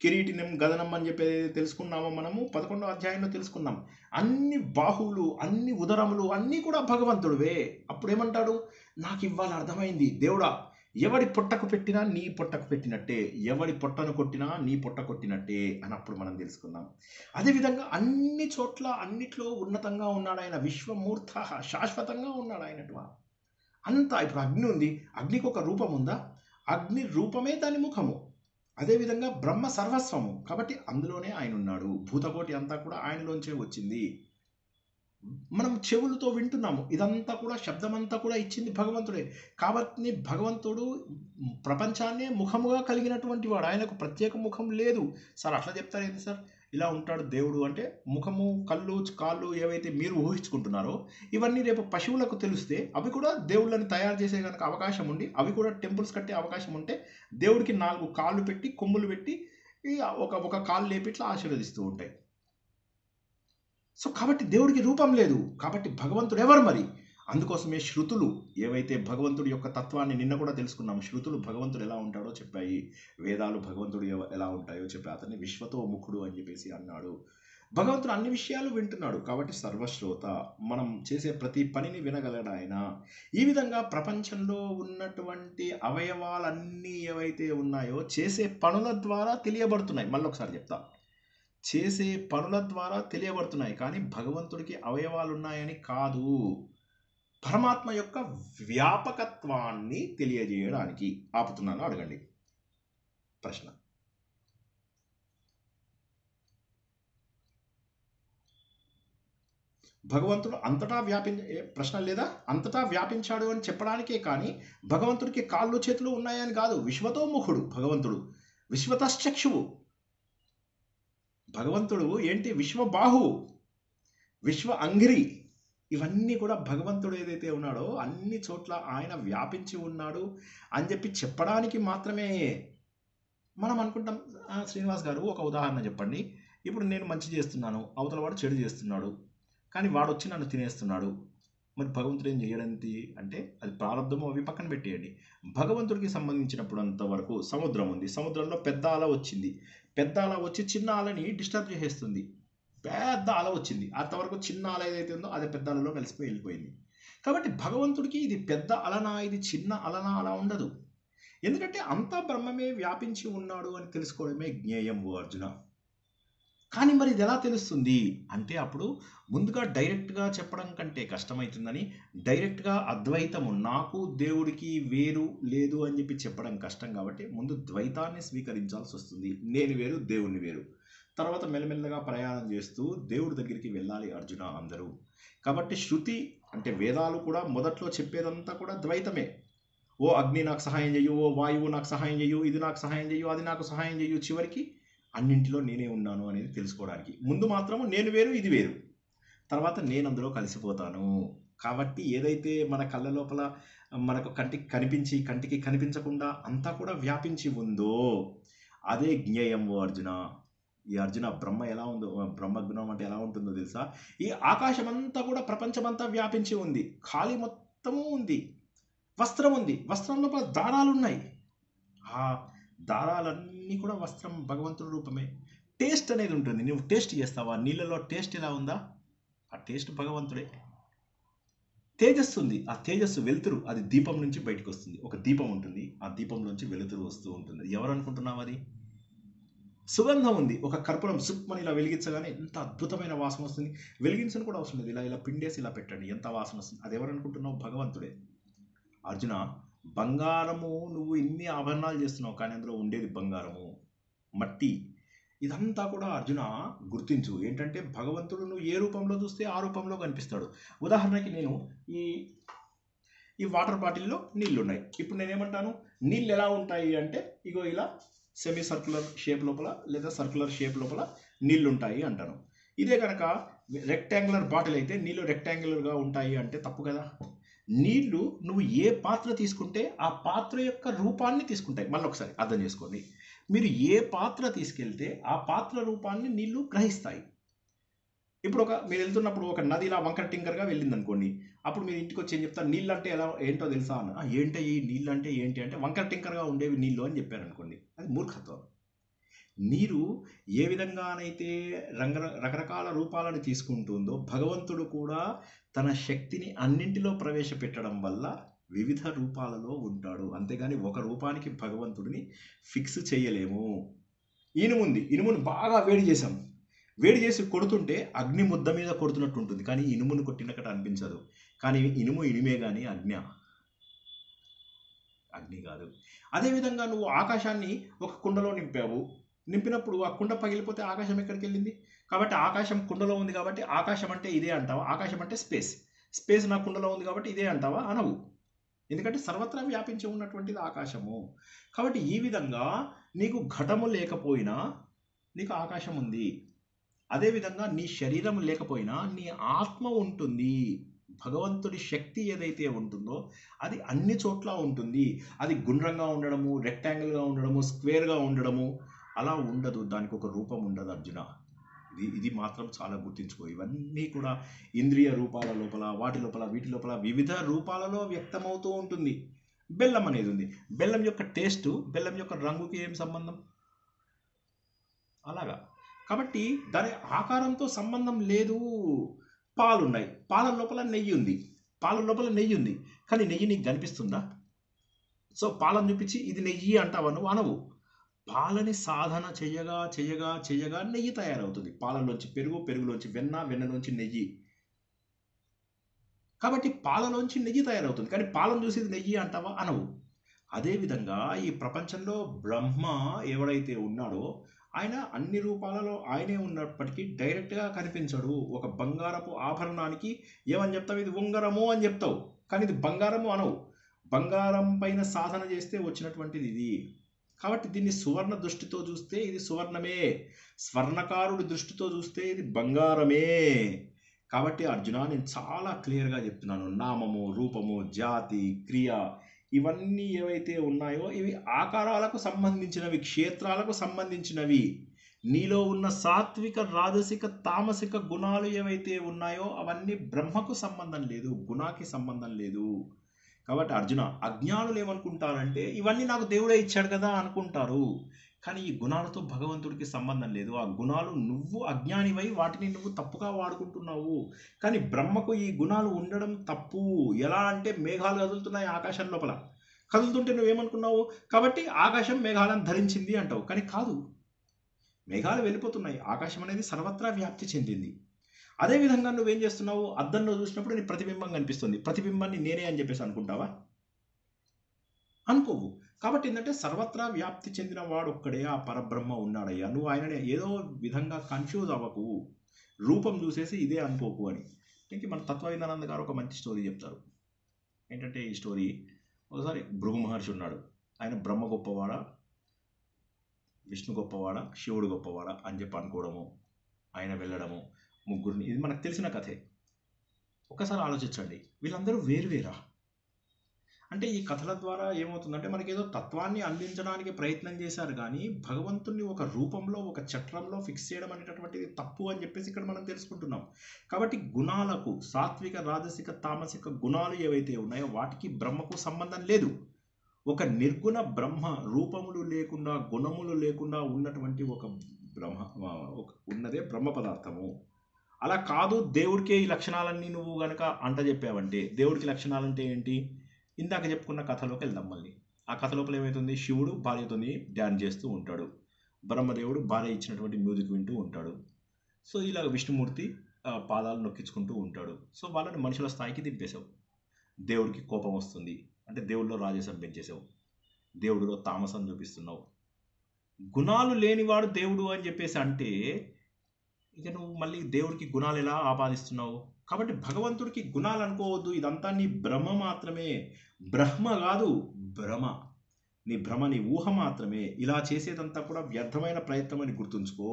కిరీటినం గదనం అని చెప్పి తెలుసుకున్నామో మనము 11వ అధ్యాయంలో తెలుసుకున్నాం. అన్ని బాహువులు, అన్ని ఉదరములు అన్నీ కూడా భగవంతుడివే. అప్పుడు ఏమంటాడు? నాకు ఇవాళ అర్థమైంది దేవుడా, ఎవడి పొట్టకు పెట్టినా నీ పొట్టకు పెట్టినట్టే, ఎవడి పొట్టను కొట్టినా నీ పొట్ట కొట్టినట్టే అని అప్పుడు మనం తెలుసుకుందాం. అదేవిధంగా అన్ని చోట్ల అన్నిట్లో ఉన్నతంగా ఉన్నాడు ఆయన. విశ్వమూర్త, శాశ్వతంగా ఉన్నాడు ఆయనటు అంతా. ఇప్పుడు అగ్ని ఉంది, అగ్నికి ఒక రూపం ఉందా? అగ్ని రూపమే దాని ముఖము. అదేవిధంగా బ్రహ్మ సర్వస్వము, కాబట్టి అందులోనే ఆయన ఉన్నాడు. భూతకోటి అంతా కూడా ఆయనలోంచే వచ్చింది. మనం చెవులతో వింటున్నాము, ఇదంతా కూడా శబ్దమంతా కూడా ఇచ్చింది భగవంతుడే. కాబట్టి భగవంతుడు ప్రపంచాన్నే ముఖముగా కలిగినటువంటి వాడు. ఆయనకు ప్రత్యేక ముఖం లేదు. సార్ అట్లా చెప్తారేంటి సార్? ఇలా ఉంటాడు దేవుడు అంటే ముఖము, కళ్ళు, కాళ్ళు ఏవైతే మీరు ఊహించుకుంటున్నారో ఇవన్నీ రేపు పశువులకు తెలిస్తే అవి కూడా దేవుళ్ళని తయారు చేసే కనుక అవకాశం ఉండి అవి కూడా టెంపుల్స్ కట్టే అవకాశం ఉంటే దేవుడికి 4 కాళ్ళు పెట్టి, కొమ్ములు పెట్టి ఒక కాళ్ళు లేపి ఇట్లా ఆశీర్వదిస్తూ ఉంటాయి. సో కాబట్టి దేవుడికి రూపం లేదు. కాబట్టి భగవంతుడు ఎవరు మరి? అందుకోసమే శృతులు ఏవైతే భగవంతుడి యొక్క తత్వాన్ని నిన్న కూడా తెలుసుకున్నాం. శృతులు భగవంతుడు ఎలా ఉంటాడో చెప్పాయి, వేదాలు భగవంతుడు ఎలా ఉంటాయో చెప్పాయి. అతన్ని విశ్వతో ముఖుడు అని చెప్పేసి అన్నాడు. భగవంతుడు అన్ని విషయాలు వింటున్నాడు కాబట్టి సర్వశ్రోత. మనం చేసే ప్రతి పనిని వినగలడు ఆయన. ఈ విధంగా ప్రపంచంలో ఉన్నటువంటి అవయవాలన్నీ ఏవైతే ఉన్నాయో చేసే పనుల ద్వారా తెలియబడుతున్నాయి. మళ్ళీ ఒకసారి చెప్తా, చేసే పనుల ద్వారా తెలియబడుతున్నాయి, కానీ భగవంతుడికి అవయవాలు ఉన్నాయని కాదు. పరమాత్మ యొక్క వ్యాపకత్వాన్ని తెలియజేయడానికి. ఆపుతున్నాను, అడగండి ప్రశ్న. భగవంతుడు అంతటా ప్రశ్న లేదా? అంతటా వ్యాపించాడు అని చెప్పడానికే, కానీ భగవంతుడికి కాళ్ళు చేతులు ఉన్నాయని కాదు. విశ్వతోముఖుడు భగవంతుడు, విశ్వతశ్చక్షువు. భగవంతుడు ఏంటి? విశ్వబాహు, విశ్వ అంగిరి. ఇవన్నీ కూడా భగవంతుడు ఏదైతే ఉన్నాడో అన్ని చోట్ల ఆయన వ్యాపించి ఉన్నాడు అని చెప్పి చెప్పడానికి మాత్రమే. మనం అనుకుంటాం, శ్రీనివాస్ గారు ఒక ఉదాహరణ చెప్పండి. ఇప్పుడు నేను మంచి చేస్తున్నాను, అవతల వాడు చెడు చేస్తున్నాడు, కానీ వాడు వచ్చి నన్ను తినేస్తున్నాడు. మరి భగవంతుడు ఏం చేయడానికి అంటే అది ప్రారంభము, అవి పక్కన పెట్టేయండి. భగవంతుడికి సంబంధించినప్పుడు అంతవరకు సముద్రం ఉంది, సముద్రంలో పెద్ద అల వచ్చింది, పెద్ద అల వచ్చి చిన్న అలని డిస్టర్బ్ చేసేస్తుంది. పెద్ద అల వచ్చింది, అంతవరకు చిన్న అల ఏదైతే ఉందో అదే పెద్ద అలలో కలిసిపోయి వెళ్ళిపోయింది. కాబట్టి భగవంతుడికి ఇది పెద్ద అలనా, ఇది చిన్న అలనా, అలా ఉండదు. ఎందుకంటే అంతా బ్రహ్మమే వ్యాపించి ఉన్నాడు అని తెలుసుకోవడమే జ్ఞేయం. ఓ అర్జున, కానీ మరి ఇది ఎలా తెలుస్తుంది అంటే అప్పుడు ముందుగా డైరెక్ట్గా చెప్పడం కంటే కష్టమవుతుందని డైరెక్ట్గా అద్వైతము నాకు దేవుడికి వేరు లేదు అని చెప్పి చెప్పడం కష్టం కాబట్టి ముందు ద్వైతాన్ని స్వీకరించాల్సి వస్తుంది. నేను వేరు దేవుణ్ణి వేరు. తర్వాత మెల్లమెల్లగా ప్రయాణం చేస్తూ దేవుడి దగ్గరికి వెళ్ళాలి అర్జున అందరూ. కాబట్టి శృతి అంటే వేదాలు కూడా మొదట్లో చెప్పేదంతా కూడా ద్వైతమే. ఓ అగ్ని నాకు సహాయం చెయ్యు, ఓ వాయువు నాకు సహాయం చెయ్యు, ఇది నాకు సహాయం చెయ్యు, అది నాకు సహాయం చెయ్యు, చివరికి అన్నింటిలో నేనే ఉన్నాను అనేది తెలుసుకోవడానికి. ముందు మాత్రము నేను వేరు ఇది వేరు, తర్వాత నేను అందులో కలిసిపోతాను. కాబట్టి ఏదైతే మన కళ్ళ లోపల మనకు కంటికి కనిపించి కంటికి కనిపించకుండా అంతా కూడా వ్యాపించి ఉందో అదే జ్ఞేయం. ఓ అర్జున, ఈ అర్జున బ్రహ్మ ఎలా ఉందో, బ్రహ్మజ్ఞానం అంటే ఎలా ఉంటుందో తెలుసా? ఈ ఆకాశం అంతా కూడా ప్రపంచమంతా వ్యాపించి ఉంది. ఖాళీ మొత్తము ఉంది. వస్త్రం ఉంది, వస్త్రం లోపల దారాలు ఉన్నాయి. ఆ దారాలన్నీ కూడా వస్త్రం భగవంతుడి రూపమే. టేస్ట్ అనేది ఉంటుంది. నువ్వు టేస్ట్ చేస్తావా? నీళ్ళలో టేస్ట్ ఎలా ఉందా? ఆ టేస్ట్ భగవంతుడే. తేజస్సు ఉంది, ఆ తేజస్సు వెలుతురు అది దీపం నుంచి బయటకు వస్తుంది. ఒక దీపం ఉంటుంది, ఆ దీపంలోంచి వెలుతురు వస్తూ ఉంటుంది. ఎవరు అనుకుంటున్నావు? అది సుగంధం ఉంది. ఒక కర్పూరం సుక్మని ఇలా వెలిగించగానే ఎంత అద్భుతమైన వాసన వస్తుంది. వెలిగించని కూడా అవసరం లేదు, ఇలా ఇలా పిండేసి ఇలా పెట్టండి, ఎంత వాసన వస్తుంది. అది ఎవరు అనుకుంటున్నావు? భగవంతుడే. అర్జున, బంగారము నువ్వు ఇన్ని ఆభరణాలు చేస్తున్నావు, కానీ అందులో ఉండేది బంగారము, మట్టి. ఇదంతా కూడా అర్జున గుర్తించు. ఏంటంటే భగవంతుడు నువ్వు ఏ రూపంలో చూస్తే ఆ రూపంలో కనిపిస్తాడు. ఉదాహరణకి నేను ఈ వాటర్ బాటిల్లో నీళ్ళు ఉన్నాయి. ఇప్పుడు నేనేమంటాను, నీళ్ళు ఎలా ఉంటాయి అంటే ఇగో ఇలా సెమీ సర్క్యులర్ షేప్ లోపల లేదా సర్క్యులర్ షేప్ లోపల నీళ్ళు ఉంటాయి అంటాను. ఇదే కనుక రెక్టాంగులర్ బాటిల్ అయితే నీళ్ళు రెక్టాంగులర్గా ఉంటాయి అంటే తప్పు కదా. నీళ్లు నువ్వు ఏ పాత్ర తీసుకుంటే ఆ పాత్ర యొక్క రూపాన్ని తీసుకుంటాయి. మళ్ళీ ఒకసారి అర్థం చేసుకోండి. మీరు ఏ పాత్ర తీసుకెళ్తే ఆ పాత్ర రూపాన్ని నీళ్లు గ్రహిస్తాయి. ఇప్పుడు మీరు వెళ్తున్నప్పుడు ఒక నది ఇలా వంకర టింకర్గా వెళ్ళింది అనుకోండి, అప్పుడు మీరు ఇంటికి వచ్చి ఏం చెప్తారు? నీళ్ళు అంటే ఎలా ఏంటో తెలుసా అన్న. ఏంటి ఈ నీళ్ళు అంటే ఏంటి అంటే వంకర టింకర్గా ఉండేవి నీళ్ళు అని చెప్పారు అనుకోండి, అది మూర్ఖత్వం. నీరు ఏ విధంగానైతే రకరకాల రూపాలను తీసుకుంటుందో భగవంతుడు కూడా తన శక్తిని అన్నింటిలో ప్రవేశపెట్టడం వల్ల వివిధ రూపాలలో ఉంటాడు. అంతేగాని ఒక రూపానికి భగవంతుడిని ఫిక్స్ చేయలేము. ఇనుముంది, ఇనుమును బాగా వేడి చేసాం, వేడి చేసి కొడుతుంటే అగ్ని ముద్ద మీద కొడుతున్నట్టు ఉంటుంది, కానీ ఇనుమును కొట్టినట్టు అనిపించదు. కానీ ఇనుము ఇనుమే, కానీ అగ్ని కాదు. అదేవిధంగా నువ్వు ఆకాశాన్ని ఒక కుండలో నింపినప్పుడు ఆ కుండ పగిలిపోతే ఆకాశం ఎక్కడికి వెళ్ళింది? కాబట్టి ఆకాశం కుండలో ఉంది కాబట్టి ఆకాశం అంటే ఇదే అంటావా? ఆకాశం అంటే స్పేస్ నా కుండలో ఉంది కాబట్టి ఇదే అంటావా? అనవు. ఎందుకంటే సర్వత్రా వ్యాపించి ఉన్నటువంటిది ఆకాశము. కాబట్టి ఈ విధంగా నీకు ఘటము లేకపోయినా నీకు ఆకాశం ఉంది. అదేవిధంగా నీ శరీరం లేకపోయినా నీ ఆత్మ ఉంటుంది. భగవంతుడి శక్తి ఏదైతే ఉంటుందో అది అన్ని చోట్ల ఉంటుంది. అది గుండ్రంగా ఉండడము, రెక్టాంగిల్గా ఉండడము, స్క్వేర్గా ఉండడము అలా ఉండదు. దానికి ఒక రూపం ఉండదు అర్జున. ఇది మాత్రం చాలా గుర్తించుకో. ఇవన్నీ కూడా ఇంద్రియ రూపాల లోపల, వీటి లోపల వివిధ రూపాలలో వ్యక్తమవుతూ ఉంటుంది. బెల్లం అనేది ఉంది. బెల్లం యొక్క టేస్ట్, బెల్లం యొక్క రంగుకి ఏం సంబంధం? అలాగా. కాబట్టి దాని ఆకారంతో సంబంధం లేదు. పాలు ఉన్నాయి, పాల లోపల నెయ్యి ఉంది, కానీ నెయ్యి నీకు కనిపిస్తుందా? సో పాలను చూపించి ఇది నెయ్యి అంటావా? నువ్వు అనవు. పాలని సాధన చేయగా నెయ్యి తయారవుతుంది. పాలలోంచి పెరుగు, పెరుగులోంచి వెన్న, వెన్నలోంచి నెయ్యి. కాబట్టి పాలలోంచి నెయ్యి తయారవుతుంది, కానీ పాలను చూసి నెయ్యి అంటావా? అనవు. అదేవిధంగా ఈ ప్రపంచంలో బ్రహ్మ ఎవడైతే ఉన్నాడో ఆయన అన్ని రూపాలలో ఆయనే ఉన్నప్పటికీ డైరెక్ట్గా కనిపించడు. ఒక బంగారపు ఆభరణానికి ఏమని చెప్తావు? ఇది ఉంగరము అని చెప్తావు, కానీ ఇది బంగారము అనవు. బంగారం పైన సాధన చేస్తే వచ్చినటువంటిది ఇది. కాబట్టి దీన్ని సువర్ణ దృష్టితో చూస్తే ఇది సువర్ణమే, స్వర్ణకారుడి దృష్టితో చూస్తే ఇది బంగారమే. కాబట్టి అర్జున, నేను చాలా క్లియర్గా చెప్తున్నాను. నామము, రూపము, జాతి, క్రియ ఇవన్నీ ఏవైతే ఉన్నాయో ఇవి ఆకారాలకు సంబంధించినవి, క్షేత్రాలకు సంబంధించినవి. నీలో ఉన్న సాత్విక, రాజసిక, తామసిక గుణాలు ఏవైతే ఉన్నాయో అవన్నీ బ్రహ్మకు సంబంధం లేదు, గుణాకి సంబంధం లేదు. కాబట్టి అర్జున, అజ్ఞానులు ఏమనుకుంటారంటే ఇవన్నీ నాకు దేవుడే ఇచ్చాడు కదా అనుకుంటారు, కానీ ఈ గుణాలతో భగవంతుడికి సంబంధం లేదు. ఆ గుణాలు నువ్వు అజ్ఞానివై వాటిని నువ్వు తప్పుగా వాడుకుంటున్నావు. కానీ బ్రహ్మకు ఈ గుణాలు ఉండడం తప్పు. ఎలా అంటే మేఘాలు కదులుతున్నాయి ఆకాశం లోపల, కదులుతుంటే నువ్వేమనుకున్నావు? కాబట్టి ఆకాశం మేఘాలను ధరించింది అంటావు, కానీ కాదు. మేఘాలు వెళ్ళిపోతున్నాయి, ఆకాశం అనేది సర్వత్రా వ్యాప్తి చెందింది. అదేవిధంగా నువ్వేం చేస్తున్నావు, అద్దంలో చూసినప్పుడు నీ ప్రతిబింబం కనిపిస్తుంది, ప్రతిబింబాన్ని నేనే అని చెప్పేసి అనుకుంటావా? అనుకోవు. కాబట్టి ఏంటంటే సర్వత్రా వ్యాప్తి చెందిన వాడు ఒక్కడే ఆ పరబ్రహ్మ ఉన్నాడయ్యా. నువ్వు ఆయననే ఏదో విధంగా కన్ఫ్యూజ్ అవ్వకు, రూపం చూసేసి ఇదే అనుకోకు అని. ఇంక మన తత్వవిధానంద గారు ఒక మంచి స్టోరీ చెప్తారు. ఏంటంటే ఈ స్టోరీ, ఒకసారి భృగు మహర్షి ఉన్నాడు. ఆయన బ్రహ్మ గొప్పవాడా, విష్ణు గొప్పవాడా, శివుడు గొప్పవాడా అని చెప్పి అనుకోవడము, ఆయన వెళ్ళడము, ముగ్గురిని, ఇది మనకు తెలిసిన కథే. ఒక్కసారి ఆలోచించండి, వీళ్ళందరూ వేరువేరా? అంటే ఈ కథల ద్వారా ఏమవుతుందంటే మనకి ఏదో తత్వాన్ని అందించడానికి ప్రయత్నం చేశారు, కానీ భగవంతుణ్ణి ఒక రూపంలో, ఒక చట్రంలో ఫిక్స్ చేయడం అనేటటువంటిది తప్పు అని చెప్పేసి ఇక్కడ మనం తెలుసుకుంటున్నాం. కాబట్టి గుణాలకు, సాత్విక, రాజసిక, తామసిక గుణాలు ఏవైతే ఉన్నాయో వాటికి బ్రహ్మకు సంబంధం లేదు. ఒక నిర్గుణ బ్రహ్మ, రూపములు లేకుండా, గుణములు లేకుండా ఉన్నటువంటి ఒక బ్రహ్మ ఉన్నదే బ్రహ్మ పదార్థము. అలా కాదు, దేవుడికే ఈ లక్షణాలన్నీ నువ్వు గనక అంట చెప్పావంటే, దేవుడికి లక్షణాలంటే ఏంటి? ఇందాక చెప్పుకున్న కథలోకి వెళ్దాం మళ్ళీ. ఆ కథ లోపల ఏమవుతుంది, శివుడు భార్యతోని ధ్యానం చేస్తూ ఉంటాడు, బ్రహ్మదేవుడు భార్య ఇచ్చినటువంటి మ్యూజిక్ వింటూ ఉంటాడు. సో ఇలా విష్ణుమూర్తి పాదాలు నొక్కించుకుంటూ ఉంటాడు. సో వాళ్ళని మనుషుల స్థాయికి దింపేశావు. దేవుడికి కోపం వస్తుంది, అంటే దేవుడిలో రాజసం పెంచేసావు, దేవుడిలో తామసం చూపిస్తున్నావు. గుణాలు లేనివాడు దేవుడు అని చెప్పేసి అంటే ఇక నువ్వు మళ్ళీ దేవుడికి గుణాలు ఎలా ఆపాదిస్తున్నావు? కాబట్టి భగవంతుడికి గుణాలు అనుకోవద్దు, ఇదంతా నీ భ్రమ మాత్రమే. బ్రహ్మ కాదు, భ్రమ. నీ భ్రమ, నీ ఊహ మాత్రమే. ఇలా చేసేదంతా కూడా వ్యర్థమైన ప్రయత్నం అని గుర్తుంచుకో.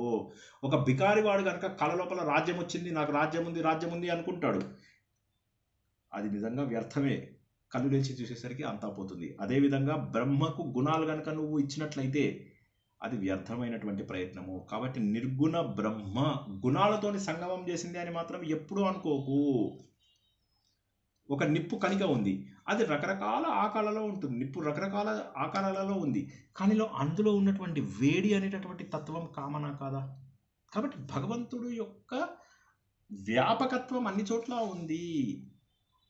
ఒక బికారివాడు కనుక కళ లోపల రాజ్యం వచ్చింది, నాకు రాజ్యం ఉంది, రాజ్యం ఉంది అనుకుంటాడు, అది నిజంగా వ్యర్థమే. కళ్ళు లేచి చూసేసరికి అంతా పోతుంది. అదేవిధంగా బ్రహ్మకు గుణాలు కనుక నువ్వు ఇచ్చినట్లయితే అది వ్యర్థమైనటువంటి ప్రయత్నము. కాబట్టి నిర్గుణ బ్రహ్మ గుణాలతోని సంగమం చేసింది అని మాత్రం ఎప్పుడూ అనుకోకు. ఒక నిప్పు కణిక ఉంది, అది రకరకాల ఆకారాలలో ఉంటుంది, నిప్పు రకరకాల ఆకారాలలో ఉంది, కానీ అందులో ఉన్నటువంటి వేడి అనేటటువంటి తత్వం కామనా కాదా? కాబట్టి భగవంతుడు యొక్క వ్యాపకత్వం అన్ని చోట్ల ఉంది.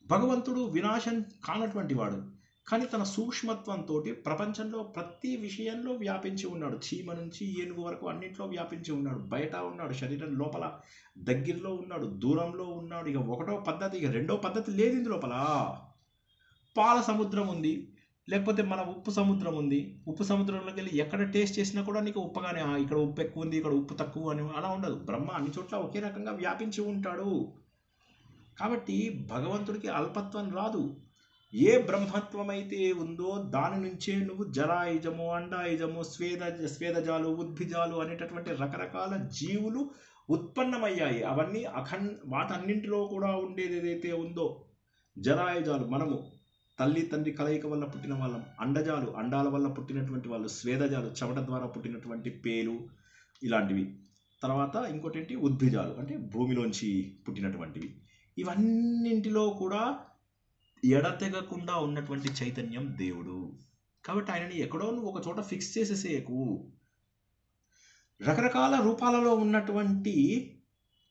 భగవంతుడు వినాశం కానటువంటి వాడు, కానీ తన సూక్ష్మత్వంతో ప్రపంచంలో ప్రతి విషయంలో వ్యాపించి ఉన్నాడు. చీమ నుంచి ఏనుగు వరకు అన్నింటిలో వ్యాపించి ఉన్నాడు. బయట ఉన్నాడు, శరీరం లోపల, దగ్గరలో ఉన్నాడు, దూరంలో ఉన్నాడు. ఇక ఒకటో పద్ధతి, ఇక రెండో పద్ధతి లేదు ఇందు లోపల. పాల సముద్రం ఉంది, లేకపోతే మన ఉప్పు సముద్రం ఉంది. ఉప్పు సముద్రంలోకి వెళ్ళి ఎక్కడ టేస్ట్ చేసినా కూడా నీకు ఉప్పగానే, ఇక్కడ ఉప్పు ఎక్కువ ఉంది, ఇక్కడ ఉప్పు తక్కువ అని అలా ఉండదు. బ్రహ్మ అన్ని చోట్ల ఒకే రకంగా వ్యాపించి ఉంటాడు. కాబట్టి భగవంతుడికి అల్పత్వం రాదు. ఏ బ్రహ్మత్వం అయితే ఉందో దాని నుంచే నువ్వు జరాయుజము, అండాయుజము, స్వేదజాలు, ఉద్భిజాలు అనేటటువంటి రకరకాల జీవులు ఉత్పన్నమయ్యాయి. అవన్నీ వాటన్నింటిలో కూడా ఉండేది ఏదైతే ఉందో జరాయుజాలు, మనము తల్లి తండ్రి కలయిక వల్ల పుట్టిన వాళ్ళం. అండజాలు, అండాల వల్ల పుట్టినటువంటి వాళ్ళు. స్వేదజాలు, చెమట ద్వారా పుట్టినటువంటి పేలు ఇలాంటివి. తర్వాత ఇంకోటి ఏంటి, ఉద్భిజాలు, అంటే భూమిలోంచి పుట్టినటువంటివి. ఇవన్నింటిలో కూడా ఎడతెగకుండా ఉన్నటువంటి చైతన్యం దేవుడు. కాబట్టి ఆయనని ఎక్కడో నువ్వు ఒక చోట ఫిక్స్ చేసేసేయకు. రకరకాల రూపాలలో ఉన్నటువంటి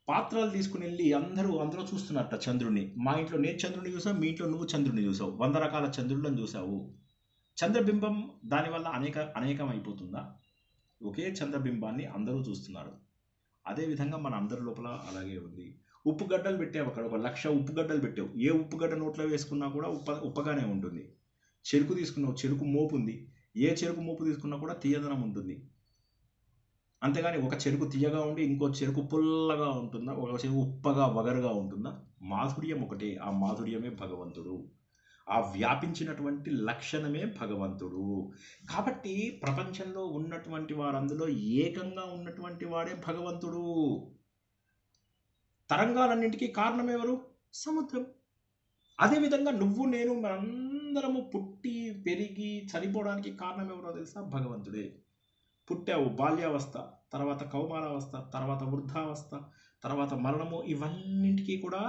పాత్రలు తీసుకుని వెళ్ళి అందులో చూస్తున్నట్ట చంద్రుడిని. మా ఇంట్లో నేను చంద్రుడిని చూసావు, మీ ఇంట్లో నువ్వు చంద్రుడిని చూసావు, 100 రకాల చంద్రులను చూసావు. చంద్రబింబం దానివల్ల అనేకం అయిపోతుందా? ఒకే చంద్రబింబాన్ని అందరూ చూస్తున్నారు. అదేవిధంగా మన అందరి లోపల అలాగే ఉంది. ఉప్పు గడ్డలు పెట్టావు, అక్కడ 1,00,000 ఉప్పు గడ్డలు పెట్టావు. ఏ ఉప్పు గడ్డ నోట్లో వేసుకున్నా కూడా ఉప్పగానే ఉంటుంది. చెరుకు తీసుకున్నావు, చెరుకు మోపు ఉంది. ఏ చెరుకు మోపు తీసుకున్నా కూడా తీయదనం ఉంటుంది. అంతేగాని ఒక చెరుకు తీయగా ఉండి ఇంకో చెరుకు పుల్లగా ఉంటుందా? ఒక చెరుకు ఉప్పగా వగరుగా ఉంటుందా? మాధుర్యం ఒకటే. ఆ మాధుర్యమే భగవంతుడు. ఆ వ్యాపించినటువంటి లక్షణమే భగవంతుడు. కాబట్టి ప్రపంచంలో ఉన్నటువంటి వారందులో ఏకంగా ఉన్నటువంటి వాడే భగవంతుడు. తరంగాలన్నింటికీ కారణం ఎవరు? సముద్రం. అదేవిధంగా నువ్వు నేను మనందరము పుట్టి పెరిగి చనిపోవడానికి కారణం ఎవరో తెలుసా? భగవంతుడే. పుట్టావు, బాల్యావస్థ, తర్వాత కౌమారావస్థ, తర్వాత వృద్ధావస్థ, తర్వాత మరణము. ఇవన్నింటికీ కూడా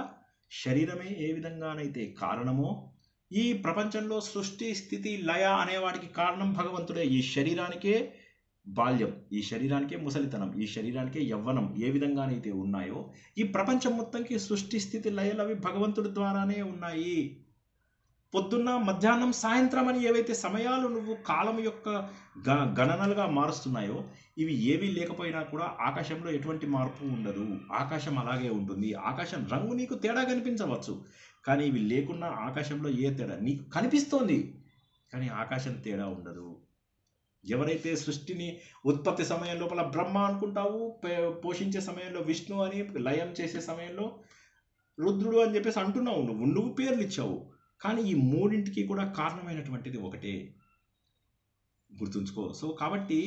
శరీరమే ఏ విధంగానైతే కారణమో, ఈ ప్రపంచంలో సృష్టి స్థితి లయ అనేవాటికి కారణం భగవంతుడే. ఈ శరీరానికే బాల్యం, ఈ శరీరానికే ముసలితనం, ఈ శరీరానికే యవ్వనం ఏ విధంగానైతే ఉన్నాయో, ఈ ప్రపంచం మొత్తంకి సృష్టి స్థితి లయలు అవి భగవంతుడి ద్వారానే ఉన్నాయి. పొద్దున్న మధ్యాహ్నం సాయంత్రం అని ఏవైతే సమయాలు నువ్వు కాలం యొక్క గణనలుగా మారుస్తున్నాయో ఇవి ఏవీ లేకపోయినా కూడా ఆకాశంలో ఎటువంటి మార్పు ఉండదు. ఆకాశం అలాగే ఉంటుంది. ఆకాశం రంగు నీకు తేడా కనిపించవచ్చు, కానీ ఇవి లేకున్నా ఆకాశంలో ఏ తేడా నీకు కనిపిస్తోంది, కానీ ఆకాశం తేడా ఉండదు. ఎవరైతే సృష్టిని ఉత్పత్తి సమయం లోపల బ్రహ్మ అనుకుంటావు, పోషించే సమయంలో విష్ణు అని, లయం చేసే సమయంలో రుద్రుడు అని చెప్పేసి అంటున్నావు, నువ్వు పేర్లు ఇచ్చావు, కానీ ఈ మూడింటికి కూడా కారణమైనటువంటిది ఒకటే, గుర్తుంచుకో. సో కాబట్టి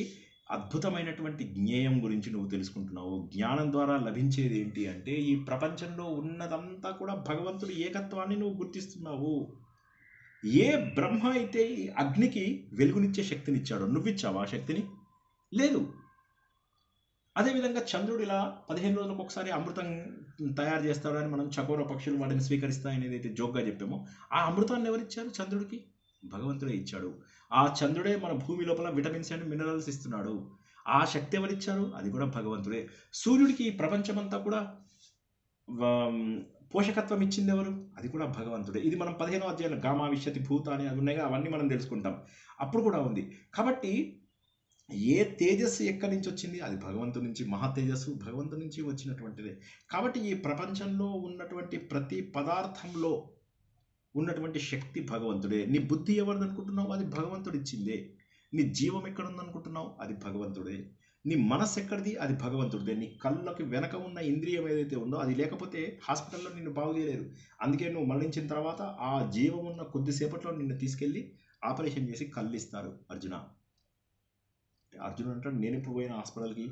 అద్భుతమైనటువంటి జ్ఞేయం గురించి నువ్వు తెలుసుకుంటున్నావు. జ్ఞానం ద్వారా లభించేది ఏంటి అంటే ఈ ప్రపంచంలో ఉన్నదంతా కూడా భగవంతుడి ఏకత్వాన్ని నువ్వు గుర్తిస్తున్నావు. ఏ బ్రహ్మ అయితే ఈ అగ్నికి వెలుగునిచ్చే శక్తినిచ్చాడో నువ్విచ్చావా ఆ శక్తిని? లేదు. అదేవిధంగా చంద్రుడు ఇలా 15 రోజులకు ఒకసారి అమృతం తయారు చేస్తాడని మనం చకోర పక్షులు వాటిని స్వీకరిస్తాయని ఏదైతే జోక్గా చెప్పామో ఆ అమృతాన్ని ఎవరిచ్చారు? చంద్రుడికి భగవంతుడే ఇచ్చాడు. ఆ చంద్రుడే మన భూమి లోపల విటమిన్స్ అండ్ మినరల్స్ ఇస్తున్నాడు. ఆ శక్తి ఎవరిచ్చారు? అది కూడా భగవంతుడే. సూర్యుడికి ఈ ప్రపంచమంతా కూడా పోషకత్వం ఇచ్చింది ఎవరు? అది కూడా భగవంతుడే. ఇది మనం 15వ అధ్యాయంలో గామా విశ్యతి భూత అని అవి ఉన్నాయిగా, అవన్నీ మనం తెలుసుకుంటాం. అప్పుడు కూడా ఉంది. కాబట్టి ఏ తేజస్సు ఎక్కడి నుంచి వచ్చింది? అది భగవంతుడి నుంచి. మహా తేజస్సు భగవంతుడి నుంచి వచ్చినటువంటిదే. కాబట్టి ఈ ప్రపంచంలో ఉన్నటువంటి ప్రతి పదార్థంలో ఉన్నటువంటి శక్తి భగవంతుడే. నీ బుద్ధి ఎవరిది అనుకుంటున్నావు? అది భగవంతుడు ఇచ్చిందే. నీ జీవం ఎక్కడుందనుకుంటున్నావు? అది భగవంతుడే. నీ మనస్సు ఎక్కడిది? అది భగవంతుడిదే. నీ కళ్ళకి వెనక ఉన్న ఇంద్రియం ఏదైతే ఉందో అది లేకపోతే హాస్పిటల్లో నిన్ను బాగు చేయలేరు. అందుకే నువ్వు మరణించిన తర్వాత ఆ జీవం ఉన్న కొద్దిసేపట్లో నిన్ను తీసుకెళ్ళి ఆపరేషన్ చేసి కళ్ళు ఇస్తారు. అర్జునుడు అంటాడు, నేను ఇప్పుడు పోయిన హాస్పిటల్కి,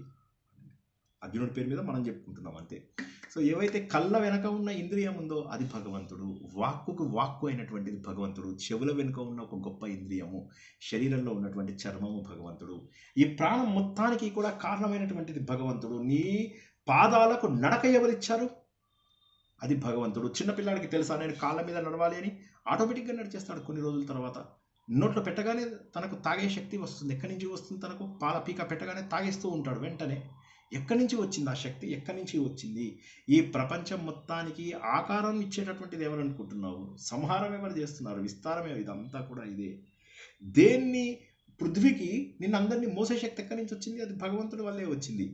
అర్జునుడి పేరు మీద మనం చెప్పుకుంటున్నాం అంతే. సో ఏవైతే కళ్ళ వెనక ఉన్న ఇంద్రియం ఉందో అది భగవంతుడు. వాక్కు అయినటువంటిది భగవంతుడు. చెవుల వెనుక ఉన్న ఒక గొప్ప ఇంద్రియము, శరీరంలో ఉన్నటువంటి చర్మము భగవంతుడు. ఈ ప్రాణం మొత్తానికి కూడా కారణమైనటువంటిది భగవంతుడు. నీ పాదాలకు నడక ఎవరిచ్చారు? అది భగవంతుడు. చిన్నపిల్లాడికి తెలుసా నేను కాళ్ళ మీద నడవాలి అని? ఆటోమేటిక్గా నడిచేస్తాడు. కొన్ని రోజుల తర్వాత నోట్లో పెట్టగానే తనకు తాగే శక్తి వస్తుంది. ఎక్కడి నుంచి వస్తుంది? తనకు పాల పీక పెట్టగానే తాగేస్తూ ఉంటాడు వెంటనే. ఎక్కడి నుంచి వచ్చింది ఆ శక్తి? ఎక్కడి నుంచి వచ్చింది? ఈ ప్రపంచం మొత్తానికి ఆకారం ఇచ్చేటటువంటిది ఎవరు అనుకుంటున్నావు? సంహారం ఎవరు చేస్తున్నారు? విస్తారమే. ఇదంతా కూడా ఇదే. దేన్ని పృథ్వీకి నిన్నందరినీ మోసే శక్తి ఎక్కడి నుంచి వచ్చింది? అది భగవంతుడి వల్లే వచ్చింది.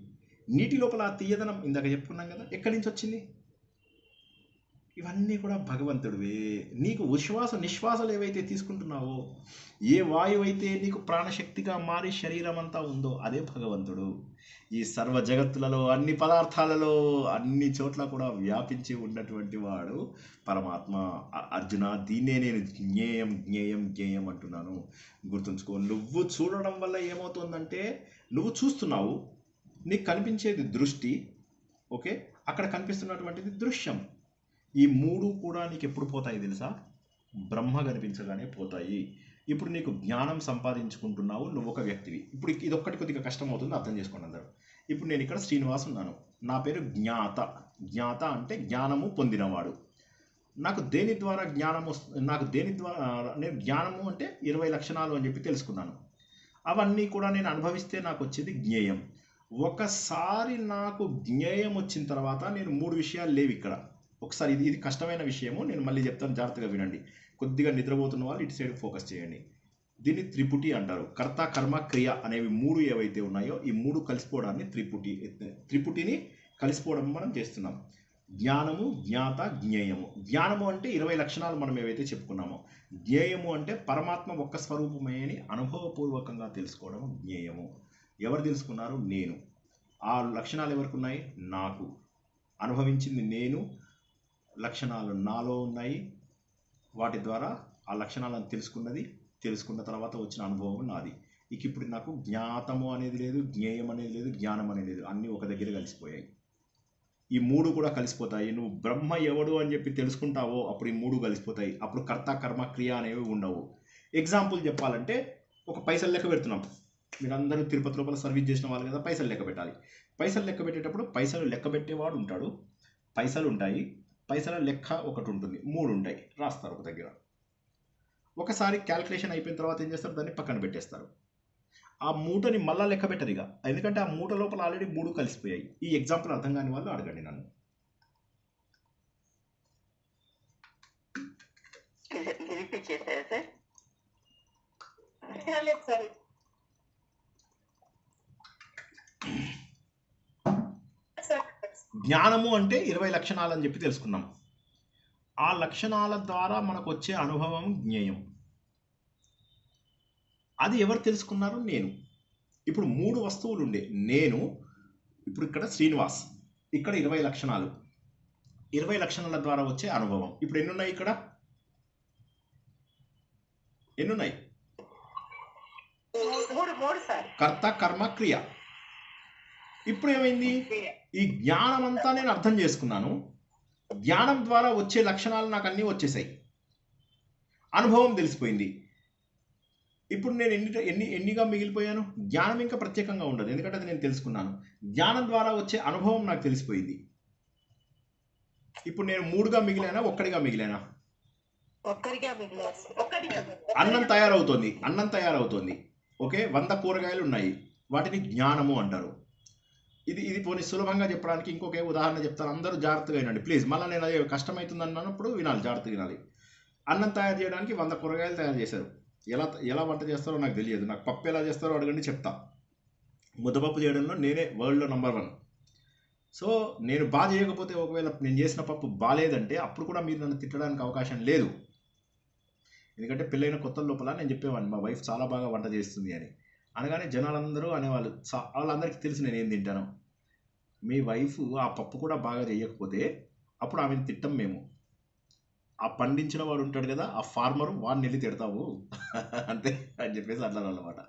నీటి లోపల ఆ తీయదనం ఇందాక చెప్పుకున్నాం కదా, ఎక్కడి నుంచి వచ్చింది? ఇవన్నీ కూడా భగవంతుడివే. నీకు ఉశ్వాస నిశ్వాసాలు ఏవైతే తీసుకుంటున్నావో, ఏ వాయువు అయితే నీకు ప్రాణశక్తిగా మారి శరీరం అంతా ఉందో అదే భగవంతుడు. ఈ సర్వ జగత్తులలో, అన్ని పదార్థాలలో, అన్ని చోట్ల కూడా వ్యాపించి ఉన్నటువంటి వాడు పరమాత్మ. అర్జున, దీన్నే నేను జ్ఞేయం జ్ఞేయం జ్ఞేయం అంటున్నాను. గుర్తుంచుకో. నువ్వు చూడడం వల్ల ఏమవుతుందంటే నువ్వు చూస్తున్నావు, నీకు కనిపించేది దృష్టి, ఓకే, అక్కడ కనిపిస్తున్నటువంటిది దృశ్యం. ఈ మూడు కూడా నీకు ఎప్పుడు పోతాయి తెలుసా? బ్రహ్మ కనిపించగానే పోతాయి. ఇప్పుడు నీకు జ్ఞానం సంపాదించుకుంటున్నావు, నువ్వు ఒక వ్యక్తివి. ఇప్పుడు ఇదొక్కటి కొద్దిగా కష్టం అవుతుంది, అర్థం చేసుకోండి అందరూ. ఇప్పుడు నేను ఇక్కడ శ్రీనివాస్ ఉన్నాను, నా పేరు జ్ఞాత. జ్ఞాత అంటే జ్ఞానము పొందినవాడు. నాకు దేని ద్వారా జ్ఞానము నేను జ్ఞానము అంటే 20 లక్షణాలు అని చెప్పి తెలుసుకున్నాను. అవన్నీ కూడా నేను అనుభవిస్తే నాకు వచ్చేది జ్ఞేయం. ఒకసారి నాకు జ్ఞేయం వచ్చిన తర్వాత నేను 3 విషయాలు లేవు ఇక్కడ. ఒకసారి ఇది కష్టమైన విషయము, నేను మళ్ళీ చెప్తాను, జాగ్రత్తగా వినండి. కొద్దిగా నిద్రపోతున్న వాళ్ళు ఇటు సైడ్ ఫోకస్ చేయండి. దీన్ని త్రిపుటి అంటారు. కర్త, కర్మ, క్రియ అనేవి 3 ఏవైతే ఉన్నాయో ఈ 3 కలిసిపోవడాన్ని త్రిపుటిని కలిసిపోవడం మనం చేస్తున్నాం. జ్ఞానము, జ్ఞాత, జ్ఞేయము. జ్ఞానము అంటే 20 లక్షణాలు మనం ఏవైతే చెప్పుకున్నామో. జ్ఞేయము అంటే పరమాత్మ ఒక్క స్వరూపమే అని అనుభవపూర్వకంగా తెలుసుకోవడం జ్ఞేయము. ఎవరు తెలుసుకున్నారు? నేను. ఆ లక్షణాలు ఎవరికి ఉన్నాయి? నాకు. అనుభవించింది నేను, లక్షణాలు నాలో ఉన్నాయి. వాటి ద్వారా ఆ లక్షణాలను తెలుసుకున్న తర్వాత వచ్చిన అనుభవం నాది. ఇప్పుడు నాకు జ్ఞాతము అనేది లేదు, జ్ఞేయం అనేది లేదు, జ్ఞానం అనేది లేదు. అన్నీ ఒక దగ్గర కలిసిపోయాయి. ఈ 3 కూడా కలిసిపోతాయి. నువ్వు బ్రహ్మ ఎవడు అని చెప్పి తెలుసుకుంటావో అప్పుడు ఈ 3 కలిసిపోతాయి. అప్పుడు కర్త, కర్మ, క్రియ అనేవి ఉండవు. ఎగ్జాంపుల్ చెప్పాలంటే ఒక పైసలు లెక్క పెడుతున్నాం. మీరందరూ తిరుపతి లోపల సర్వీస్ చేసిన వాళ్ళు కదా, పైసలు లెక్క పెట్టాలి. పైసలు లెక్క పెట్టేటప్పుడు పైసలు లెక్క పెట్టేవాడు ఉంటాడు, పైసలు ఉంటాయి, పైసల లెక్క ఒకటి ఉంటుంది, 3 ఉంటాయి, రాస్తారు ఒక దగ్గర. ఒకసారి క్యాల్కులేషన్ అయిపోయిన తర్వాత ఏం చేస్తారు? దాన్ని పక్కన పెట్టేస్తారు. ఆ మూటని మళ్ళీ లెక్క పెట్టరు ఇక, ఎందుకంటే ఆ మూట లోపల ఆల్రెడీ 3 కలిసిపోయాయి. ఈ ఎగ్జాంపుల్ అర్థం కాని వాళ్ళు అడగండి నన్ను. రిపీట్ చేశారా సార్? సార్ జ్ఞానము అంటే 20 లక్షణాలు అని చెప్పి తెలుసుకున్నాం. ఆ లక్షణాల ద్వారా మనకు వచ్చే అనుభవం జ్ఞేయం. అది ఎవరు తెలుసుకున్నారు? నేను. ఇప్పుడు 3 వస్తువులు ఉండే నేను, ఇప్పుడు ఇక్కడ శ్రీనివాస్, ఇక్కడ 20 లక్షణాలు, 20 లక్షణాల ద్వారా వచ్చే అనుభవం. ఇప్పుడు ఎన్నున్నాయి ఇక్కడ? ఎన్నున్నాయి? కర్త, కర్మ, క్రియ. ఇప్పుడు ఏమైంది? ఈ జ్ఞానం అంతా నేను అర్థం చేసుకున్నాను. జ్ఞానం ద్వారా వచ్చే లక్షణాలు నాకు అన్నీ వచ్చేసాయి, అనుభవం తెలిసిపోయింది. ఇప్పుడు నేను ఎన్నిగా మిగిలిపోయాను? జ్ఞానం ఇంకా ప్రత్యేకంగా ఉండదు, ఎందుకంటే అది నేను తెలుసుకున్నాను. జ్ఞానం ద్వారా వచ్చే అనుభవం నాకు తెలిసిపోయింది. ఇప్పుడు నేను 3గా మిగిలానా, 1గా మిగిలానా? అన్నం తయారవుతోంది. ఓకే, 100 కూరగాయలు ఉన్నాయి, వాటిని జ్ఞానము అంటారు. ఇది పోనీ సులభంగా చెప్పడానికి ఇంకొక ఉదాహరణ చెప్తాను, అందరూ జాగ్రత్తగా వినండి ప్లీజ్. మళ్ళీ నేను అదే కష్టమవుతుంది అన్నప్పుడు వినాలి, జాగ్రత్తగా వినాలి. అన్నం తయారు చేయడానికి 100 కూరగాయలు తయారు చేశారు. ఎలా వంట చేస్తారో నాకు తెలియదు, నాకు పప్పు ఎలా చేస్తారో అడగండి చెప్తా. ముద్దపప్పు చేయడంలో నేనే వరల్డ్లో నంబర్ 1. సో నేను బాగా చేయకపోతే, ఒకవేళ నేను చేసిన పప్పు బాగాలేదంటే అప్పుడు కూడా మీరు నన్ను తిట్టడానికి అవకాశం లేదు. ఎందుకంటే పెళ్ళైన కొత్త లోపల నేను చెప్పేవాడిని మా వైఫ్ చాలా బాగా వంట చేస్తుంది అని. అనగానే జనాలందరూ అనేవాళ్ళు, వాళ్ళందరికీ తెలుసు నేను ఏం తింటాను. మీ వైఫ్ ఆ పప్పు కూడా బాగా చేయకపోతే అప్పుడు ఆమెను తిట్టం మేము. ఆ పండించిన వాడు ఉంటాడు కదా, ఆ ఫార్మరు, వాడిని వెళ్ళి తిడతావు అంతే అని చెప్పేసి అన్నమాట.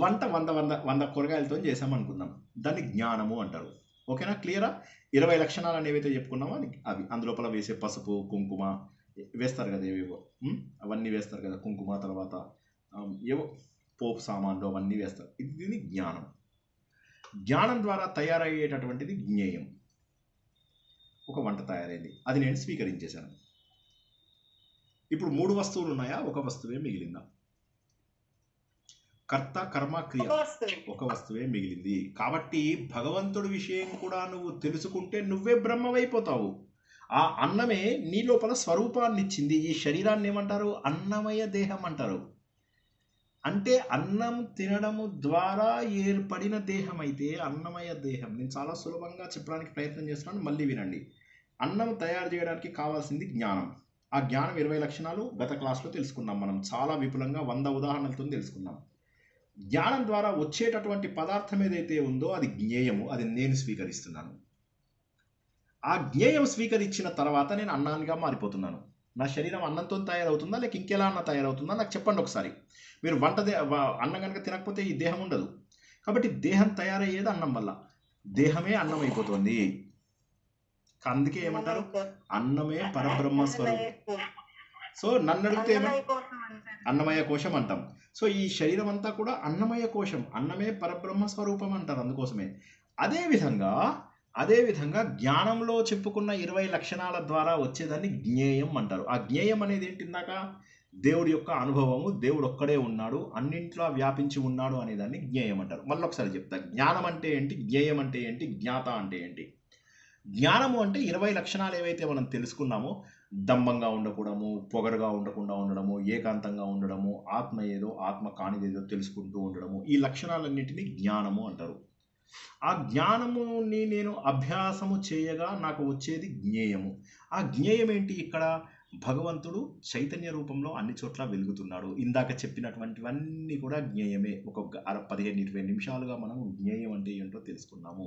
వంట 100 కూరగాయలతో చేసామనుకుందాం, దాన్ని జ్ఞానము అంటారు. ఓకేనా, క్లియరా? 20 లక్షణాలు అనేవైతే చెప్పుకున్నామో అవి అందులోపల వేసే పసుపు, కుంకుమ వేస్తారు కదా, ఏవేవో అవన్నీ వేస్తారు కదా, కుంకుమ, తర్వాత ఏవో పోపు సామాన్లు అవన్నీ వేస్తారు. ఇది జ్ఞానం. జ్ఞానం ద్వారా తయారయ్యేటటువంటిది జ్ఞేయం. ఒక వంట తయారైంది, అది నేను స్వీకరించేశాను. ఇప్పుడు 3 వస్తువులు ఉన్నాయా, ఒక వస్తువే మిగిలిందా? కర్త, కర్మ, క్రియ, ఒక వస్తువే మిగిలింది. కాబట్టి భగవంతుడి విషయం కూడా నువ్వు తెలుసుకుంటే నువ్వే బ్రహ్మమైపోతావు. ఆ అన్నమే నీ లోపల స్వరూపాన్ని ఇచ్చింది. ఈ శరీరాన్ని ఏమంటారు? అన్నమయ దేహం అంటారు. అంటే అన్నం తినడము ద్వారా ఏర్పడిన దేహం అయితే అన్నమయ దేహం. నేను చాలా సులభంగా చెప్పడానికి ప్రయత్నం చేస్తున్నాను, మళ్ళీ వినండి. అన్నం తయారు చేయడానికి కావాల్సింది జ్ఞానం. ఆ జ్ఞానం 20 లక్షణాలు గత క్లాస్లో తెలుసుకున్నాం మనం, చాలా విపులంగా 100 ఉదాహరణలతో తెలుసుకున్నాం. జ్ఞానం ద్వారా వచ్చేటటువంటి పదార్థం ఏదైతే ఉందో అది జ్ఞేయము, అది నేను స్వీకరిస్తున్నాను. ఆ జ్ఞేయం స్వీకరించిన తర్వాత నేను అన్నానిగా మారిపోతున్నాను. నా శరీరం అన్నంతో తయారవుతుందా లేక ఇంకెలా అన్న తయారవుతుందా నాకు చెప్పండి ఒకసారి. మీరు అన్నం కనుక తినకపోతే ఈ దేహం ఉండదు. కాబట్టి దేహం తయారయ్యేది అన్నం వల్ల, దేహమే అన్నం అయిపోతుంది. అందుకే ఏమంటారు? అన్నమే పరబ్రహ్మ స్వరూపం. సో నన్ను అడిగితే అన్నమయ కోశం అంటాం. సో ఈ శరీరం అంతా కూడా అన్నమయ కోశం, అన్నమే పరబ్రహ్మ స్వరూపం అంటారు. అందుకోసమే అదేవిధంగా జ్ఞానంలో చెప్పుకున్న 20 లక్షణాల ద్వారా వచ్చేదాన్ని జ్ఞేయం అంటారు. ఆ జ్ఞేయం అనేది ఏంటి? ఇందాక దేవుడి యొక్క అనుభవము, దేవుడు ఒక్కడే ఉన్నాడు, అన్నింట్లో వ్యాపించి ఉన్నాడు అనేదాన్ని జ్ఞేయం అంటారు. మళ్ళీ ఒకసారి చెప్తా, జ్ఞానం అంటే ఏంటి, జ్ఞేయం అంటే ఏంటి, జ్ఞాత అంటే ఏంటి. జ్ఞానము అంటే 20 లక్షణాలు ఏవైతే మనం తెలుసుకున్నామో, దంభంగా ఉండకూడము, పొగరుగా ఉండకుండా ఉండడము, ఏకాంతంగా ఉండడము, ఆత్మ ఏదో ఆత్మ కానిదేదో తెలుసుకుంటూ ఉండడము, ఈ లక్షణాలన్నింటినీ జ్ఞానము అంటారు. ఆ జ్ఞానముని నేను అభ్యాసము చేయగా నాకు వచ్చేది జ్ఞేయము. ఆ జ్ఞేయం ఏంటి? ఇక్కడ భగవంతుడు చైతన్య రూపంలో అన్ని చోట్ల వెలుగుతున్నాడు. ఇందాక చెప్పినటువంటివన్నీ కూడా జ్ఞేయమే. ఒక 15-20 నిమిషాలుగా మనం జ్ఞేయం అంటే ఏంటో తెలుసుకున్నాము.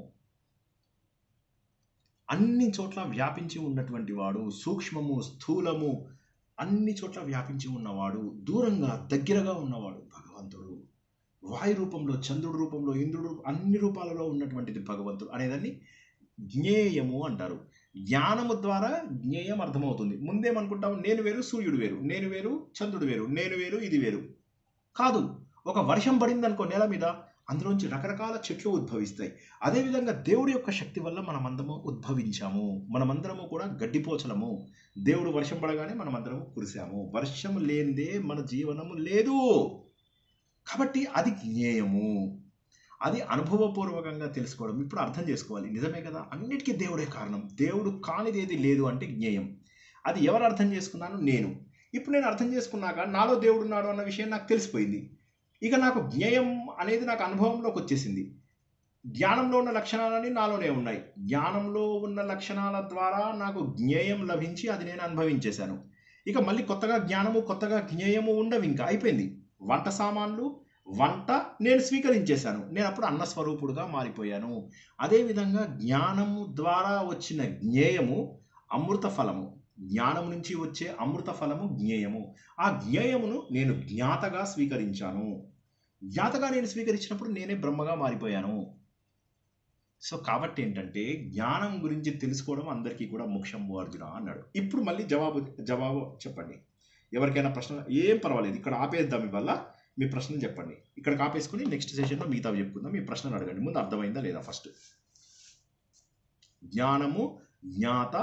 అన్ని చోట్ల వ్యాపించి ఉన్నటువంటి వాడు, సూక్ష్మము స్థూలము అన్ని చోట్ల వ్యాపించి ఉన్నవాడు, దూరంగా దగ్గరగా ఉన్నవాడు భగవంతుడు. వాయు రూపంలో, చంద్రుడి రూపంలో, ఇంద్రుడు, అన్ని రూపాలలో ఉన్నటువంటిది భగవంతుడు అనేదాన్ని జ్ఞేయము అంటారు. జ్ఞానము ద్వారా జ్ఞేయం అర్థమవుతుంది. ముందేమనుకుంటాము, నేను వేరు సూర్యుడు వేరు, నేను వేరు చంద్రుడు వేరు, నేను వేరు ఇది వేరు. కాదు, ఒక వర్షం పడింది అనుకో నేల మీద, అందులోంచి రకరకాల చెట్లు ఉద్భవిస్తాయి. అదేవిధంగా దేవుడి యొక్క శక్తి వల్ల మనమందరము ఉద్భవించాము. మనమందరము కూడా గడ్డిపోచలము. దేవుడు వర్షం పడగానే మనమందరము కురిసాము. వర్షం లేనిదే మన జీవనము లేదు. కాబట్టి అది జ్ఞేయము, అది అనుభవపూర్వకంగా తెలుసుకోవడం. ఇప్పుడు అర్థం చేసుకోవాలి, నిజమే కదా, అన్నిటికీ దేవుడే కారణం, దేవుడు కానిదేది లేదు అంటే జ్ఞేయం. అది ఎవరు అర్థం చేసుకున్నాను? నేను. ఇప్పుడు నేను అర్థం చేసుకున్నాక నాలో దేవుడు ఉన్నాడు అన్న విషయం నాకు తెలిసిపోయింది. ఇక నాకు జ్ఞేయం అనేది నాకు అనుభవంలోకి వచ్చేసింది. జ్ఞానంలో ఉన్న లక్షణాలన్నీ నాలోనే ఉన్నాయి. జ్ఞానంలో ఉన్న లక్షణాల ద్వారా నాకు జ్ఞేయం లభించి అది నేను అనుభవించేశాను. ఇక మళ్ళీ కొత్తగా జ్ఞానము కొత్తగా జ్ఞేయము ఉండవు, ఇంకా అయిపోయింది. వంట సామాన్లు వంట నేను స్వీకరించేశాను. నేను అప్పుడు అన్నస్వరూపుడుగా మారిపోయాను. అదేవిధంగా జ్ఞానము ద్వారా వచ్చిన జ్ఞేయము అమృత ఫలము. జ్ఞానం నుంచి వచ్చే అమృత ఫలము జ్ఞేయము. ఆ జ్ఞేయమును నేను జ్ఞాతగా స్వీకరించాను. జ్ఞాతగా నేను స్వీకరించినప్పుడు నేనే బ్రహ్మగా మారిపోయాను. సో కాబట్టి ఏంటంటే జ్ఞానం గురించి తెలుసుకోవడం అందరికీ కూడా మోక్షం అర్జున అన్నాడు. ఇప్పుడు మళ్ళీ జవాబు చెప్పండి. ఎవరికైనా ప్రశ్న ఏం పర్వాలేదు, ఇక్కడ ఆపేద్దాం. ఇవల్ల మీ ప్రశ్నలు చెప్పండి. ఇక్కడికి ఆపేసుకుని నెక్స్ట్ సెషన్లో మిగతావి చెప్పుకుందాం. మీ ప్రశ్నలు అడగండి. ముందు అర్థమైందా లేదా ఫస్ట్. జ్ఞానము, జ్ఞాత,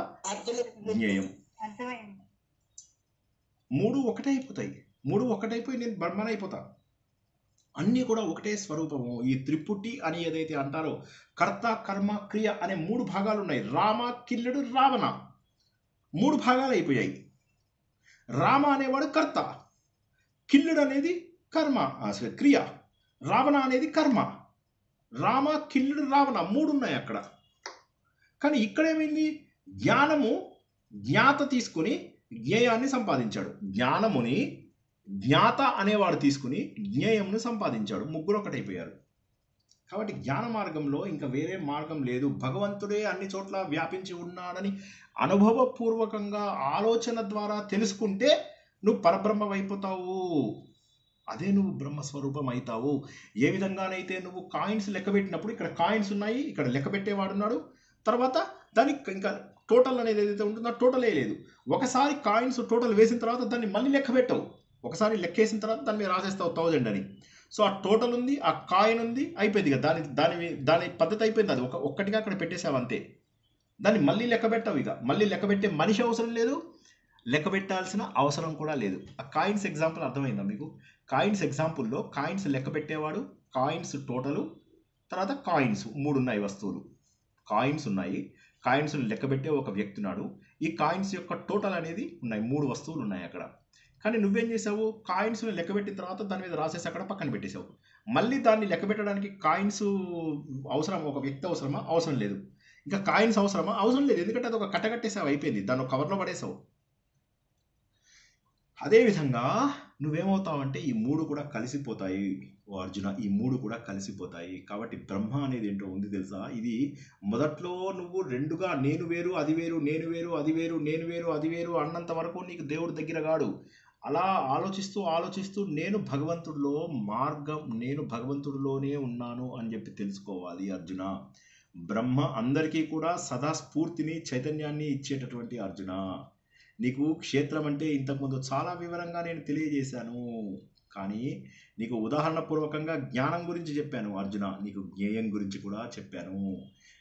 జ్ఞేయం మూడు ఒకటే అయిపోతాయి. మూడు ఒకటైపోయి నేను బ్రహ్మనైపోతా. అన్నీ కూడా ఒకటే స్వరూపము. ఈ త్రిపుటి అని ఏదైతే అంటారో, కర్త కర్మ క్రియ అనే 3 భాగాలు ఉన్నాయి. రామ, కిల్లుడు, రావణ 3 భాగాలు అయిపోయాయి. రామ అనేవాడు కర్త, కిల్లుడు అనేది కర్మ క్రియ, రావణ అనేది కర్మ. రామ, కిల్లుడు, రావణ 3 ఉన్నాయి అక్కడ. కానీ ఇక్కడేమైంది? జ్ఞానము జ్ఞాత తీసుకుని జ్ఞేయాన్ని సంపాదించాడు. జ్ఞానముని జ్ఞాత అనేవాడు తీసుకుని జ్ఞేయంను సంపాదించాడు. ముగ్గురు ఒకటైపోయారు. కాబట్టి జ్ఞాన మార్గంలో ఇంకా వేరే మార్గం లేదు. భగవంతుడే అన్ని చోట్ల వ్యాపించి ఉన్నాడని అనుభవపూర్వకంగా ఆలోచన ద్వారా తెలుసుకుంటే నువ్వు పరబ్రహ్మమైపోతావు. అదే నువ్వు బ్రహ్మస్వరూపం అవుతావు. ఏ విధంగానైతే నువ్వు కాయిన్స్ లెక్క పెట్టినప్పుడు ఇక్కడ కాయిన్స్ ఉన్నాయి, ఇక్కడ లెక్క పెట్టేవాడున్నాడు, తర్వాత దానికి ఇంకా టోటల్ అనేది ఏదైతే ఉంటుందో టోటలే లేదు. ఒకసారి కాయిన్స్ టోటల్ వేసిన తర్వాత దాన్ని మళ్ళీ లెక్క పెట్టవు. ఒకసారి లెక్కేసిన తర్వాత దాన్ని మీద రాసేస్తావు 1000 అని. సో ఆ టోటల్ ఉంది, ఆ కాయిన్ ఉంది, అయిపోయింది కదా. దాని పద్ధతి అయిపోయింది. అది ఒక్కటిగా అక్కడ పెట్టేసావు అంతే. దాన్ని మళ్ళీ లెక్క పెట్టావు. ఇక మళ్ళీ లెక్క పెట్టే మనిషి అవసరం లేదు, లెక్క పెట్టాల్సిన అవసరం కూడా లేదు. ఆ కాయిన్స్ ఎగ్జాంపుల్ అర్థమైందా మీకు? కాయిన్స్ ఎగ్జాంపుల్లో కాయిన్స్ లెక్క పెట్టేవాడు, కాయిన్స్ టోటలు, తర్వాత కాయిన్స్ 3 ఉన్నాయి వస్తువులు. కాయిన్స్ ఉన్నాయి, కాయిన్స్ను లెక్క పెట్టే ఒక వ్యక్తి ఉన్నాడు. ఈ కాయిన్స్ యొక్క టోటల్ అనేది ఉన్నాయి, 3 వస్తువులు ఉన్నాయి అక్కడ. కానీ నువ్వేం చేసావు? కాయిన్స్ని లెక్క పెట్టిన తర్వాత దాని మీద రాసేసి అక్కడ పక్కన పెట్టేశావు. మళ్ళీ దాన్ని లెక్క పెట్టడానికి కాయిన్స్ అవసరం, ఒక వ్యక్తి అవసరమా? అవసరం లేదు. ఇంకా కాయిన్స్ అవసరమా? అవసరం లేదు. ఎందుకంటే అది ఒక కట్టగట్టేసావు, అయిపోయింది. దాన్ని ఒక కవర్లో పడేసావు. అదేవిధంగా నువ్వేమవుతావంటే ఈ 3 కూడా కలిసిపోతాయి ఓ అర్జున. ఈ 3 కూడా కలిసిపోతాయి. కాబట్టి బ్రహ్మ అనేది ఏంటో ఉంది తెలుసా? ఇది మొదట్లో నువ్వు 2గా నేను వేరు అది వేరు, నేను వేరు అది వేరు, నేను వేరు అది వేరు అన్నంత వరకు నీకు దేవుడు దగ్గర కాడు. అలా ఆలోచిస్తూ ఆలోచిస్తూ నేను భగవంతుడిలోనే ఉన్నాను అని చెప్పి తెలుసుకోవాలి అర్జున. బ్రహ్మ అందరికీ కూడా సదా స్ఫూర్తిని, చైతన్యాన్ని ఇచ్చేటటువంటి అర్జున. నీకు క్షేత్రం అంటే ఇంతకుముందు చాలా వివరంగా నేను తెలియజేశాను. కానీ నీకు ఉదాహరణపూర్వకంగా జ్ఞానం గురించి చెప్పాను అర్జున. నీకు జ్ఞేయం గురించి కూడా చెప్పాను.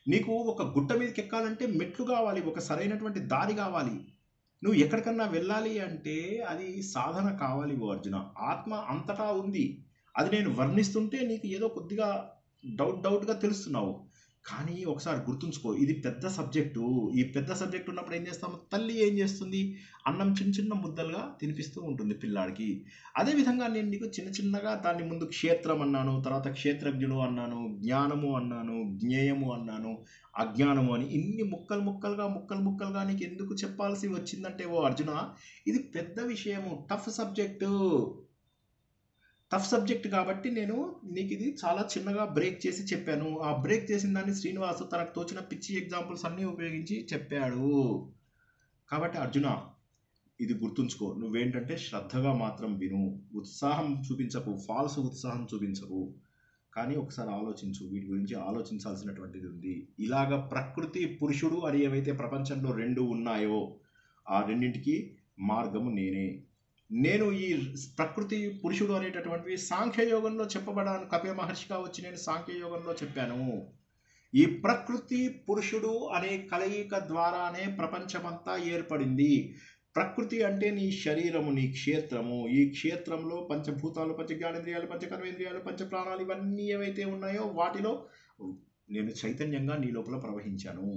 నీకు ఒక గుట్ట మీదకి ఎక్కాలంటే మెట్లు కావాలి, ఒక సరైనటువంటి దారి కావాలి. నువ్వు ఎక్కడికన్నా వెళ్ళాలి అంటే అది సాధన కావాలి ఓ అర్జున. ఆత్మ అంతటా ఉంది. అది నేను వర్ణిస్తుంటే నీకు ఏదో కొద్దిగా డౌట్గా తెలుస్తున్నావు. కానీ ఒకసారి గుర్తుంచుకో, ఇది పెద్ద సబ్జెక్టు. ఈ పెద్ద సబ్జెక్ట్ ఉన్నప్పుడు ఏం చేస్తాము? తల్లి ఏం చేస్తుంది? అన్నం చిన్న చిన్న ముద్దలుగా తినిపిస్తూ ఉంటుంది పిల్లాడికి. అదేవిధంగా నేను నీకు చిన్న చిన్నగా దాన్ని ముందు క్షేత్రం అన్నాను, తర్వాత క్షేత్రజ్ఞుడు అన్నాను, జ్ఞానము అన్నాను, జ్ఞేయము అన్నాను, అజ్ఞానము అని ఇన్ని ముక్కలు ముక్కలుగా నీకు ఎందుకు చెప్పాల్సి వచ్చిందంటే ఓ అర్జున, ఇది పెద్ద విషయము, టఫ్ సబ్జెక్ట్ కాబట్టి నేను నీకు ఇది చాలా చిన్నగా బ్రేక్ చేసి చెప్పాను. ఆ బ్రేక్ చేసిన దాన్ని శ్రీనివాసు తనకు తోచిన పిచ్చి ఎగ్జాంపుల్స్ అన్నీ ఉపయోగించి చెప్పాడు. కాబట్టి అర్జున ఇది గుర్తుంచుకో. నువ్వేంటంటే శ్రద్ధగా మాత్రం విను, ఉత్సాహం చూపించకు, ఫాల్స్ ఉత్సాహం చూపించకు. కానీ ఒకసారి ఆలోచించు, వీటి గురించి ఆలోచించాల్సినటువంటిది ఉంది. ఇలాగ ప్రకృతి పురుషుడు అని ఏవైతే ప్రపంచంలో 2 ఉన్నాయో ఆ రెండింటికి మార్గము నేనే. నేను ఈ ప్రకృతి పురుషుడు అనేటటువంటివి సాంఖ్యయోగంలో చెప్పబడాను. కపిల మహర్షిగా వచ్చి నేను సాంఖ్యయోగంలో చెప్పాను. ఈ ప్రకృతి పురుషుడు అనే కలయిక ద్వారానే ప్రపంచమంతా ఏర్పడింది. ప్రకృతి అంటే నీ శరీరము, నీ క్షేత్రము. ఈ క్షేత్రంలో పంచభూతాలు, పంచ జ్ఞానేంద్రియాలు, పంచ కర్మేంద్రియాలు, పంచ ప్రాణాలు ఇవన్నీ ఏవైతే ఉన్నాయో వాటిలో నేను చైతన్యంగా నీ లోపల ప్రవహించాను.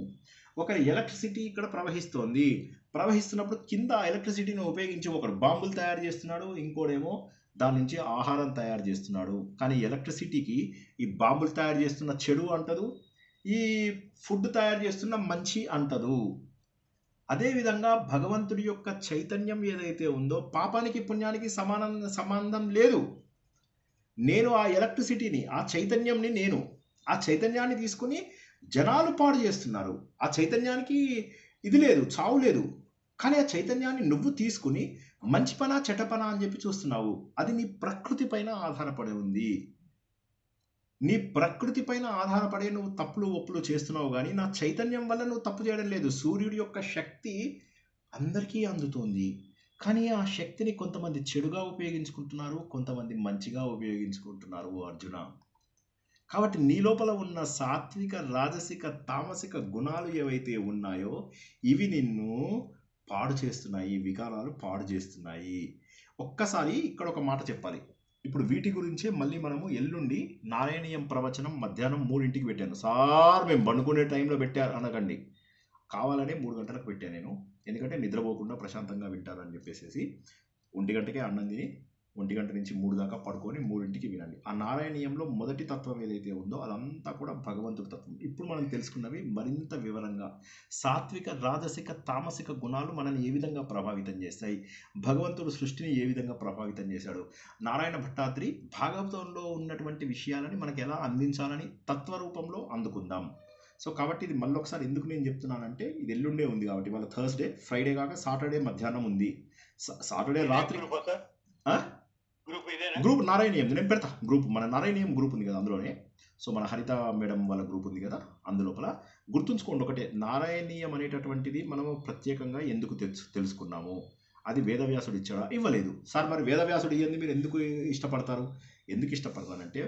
ఒక ఎలక్ట్రిసిటీ ఇక్కడ ప్రవహిస్తోంది. ప్రవహిస్తున్నప్పుడు కింద ఎలక్ట్రిసిటీని ఉపయోగించి ఒకడు బాంబులు తయారు చేస్తున్నాడు, ఇంకోడేమో దాని నుంచి ఆహారం తయారు చేస్తున్నాడు. కానీ ఎలక్ట్రిసిటీకి ఈ బాంబులు తయారు చేస్తున్న చెడు అంటదు, ఈ ఫుడ్ తయారు చేస్తున్న మంచి అంటదు. అదేవిధంగా భగవంతుడి యొక్క చైతన్యం ఏదైతే ఉందో పాపానికి పుణ్యానికి సంబంధం లేదు. నేను ఆ ఎలక్ట్రిసిటీని, ఆ చైతన్యంని, నేను ఆ చైతన్యాన్ని తీసుకుని జనాలు పాడు చేస్తున్నారు. ఆ చైతన్యానికి ఇది లేదు, చావు లేదు. కానీ ఆ చైతన్యాన్ని నువ్వు తీసుకుని మంచి పనా చెడ్డ పనా అని చెప్పి చూస్తున్నావు. అది నీ ప్రకృతి పైన ఆధారపడి ఉంది. నీ ప్రకృతి పైన ఆధారపడే నువ్వు తప్పులు ఒప్పులు చేస్తున్నావు, కానీ నా చైతన్యం వల్ల నువ్వు తప్పు చేయడం లేదు. సూర్యుడి యొక్క శక్తి అందరికీ అందుతుంది, కానీ ఆ శక్తిని కొంతమంది చెడుగా ఉపయోగించుకుంటున్నారు, కొంతమంది మంచిగా ఉపయోగించుకుంటున్నారు అర్జున. కాబట్టి నీ లోపల ఉన్న సాత్విక, రాజసిక, తామసిక గుణాలు ఏవైతే ఉన్నాయో ఇవి నిన్ను పాడు చేస్తున్నాయి, వికారాలు పాడు చేస్తున్నాయి. ఒక్కసారి ఇక్కడ ఒక మాట చెప్పాలి. ఇప్పుడు వీటి గురించే మళ్ళీ మనము ఎల్లుండి నారాయణీయం ప్రవచనం మధ్యాహ్నం 3 పెట్టాను. సార్ మేము పండుకునే టైంలో పెట్టారు అనకండి, కావాలనే 3 గంటలకు పెట్టాను నేను. ఎందుకంటే నిద్రపోకుండా ప్రశాంతంగా వింటారని చెప్పేసి 1 గంటకే అన్నం తిని 1 గంట నుంచి 3 దాకా పడుకొని 3ంటికి వినండి. ఆ నారాయణీయంలో మొదటి తత్వం ఏదైతే ఉందో అదంతా కూడా భగవంతుడి తత్వం. ఇప్పుడు మనం తెలుసుకున్నవి మరింత వివరంగా సాత్విక, రాజసిక, తామసిక గుణాలు మనల్ని ఏ విధంగా ప్రభావితం చేస్తాయి, భగవంతుడు సృష్టిని ఏ విధంగా ప్రభావితం చేశాడు, నారాయణ భట్టాద్రి భాగవతంలో ఉన్నటువంటి విషయాలని మనకు ఎలా అందించాలని తత్వరూపంలో అందుకుందాం. సో కాబట్టి ఇది మళ్ళీ ఒకసారి ఎందుకు నేను చెప్తున్నానంటే, ఇది ఎల్లుండే ఉంది కాబట్టి, ఇవాళ థర్స్డే, ఫ్రైడే కాక సాటర్డే మధ్యాహ్నం ఉంది. సాటర్డే రాత్రి గ్రూప్ నారాయణీయం నేను పెడతా. గ్రూప్ మన నారాయణీయం గ్రూప్ ఉంది కదా అందులోనే. సో మన హరిత మేడం వాళ్ళ గ్రూప్ ఉంది కదా అందులోపల. గుర్తుంచుకోండి ఒకటే, నారాయణీయం అనేటటువంటిది మనము ప్రత్యేకంగా ఎందుకు తెలుసుకున్నాము, అది వేదవ్యాసుడు ఇచ్చాడా, ఇవ్వలేదు. సార్ మరి వేదవ్యాసుడు ఇయ్యంది మీరు ఎందుకు ఇష్టపడతారు? ఎందుకు ఇష్టపడతానంటే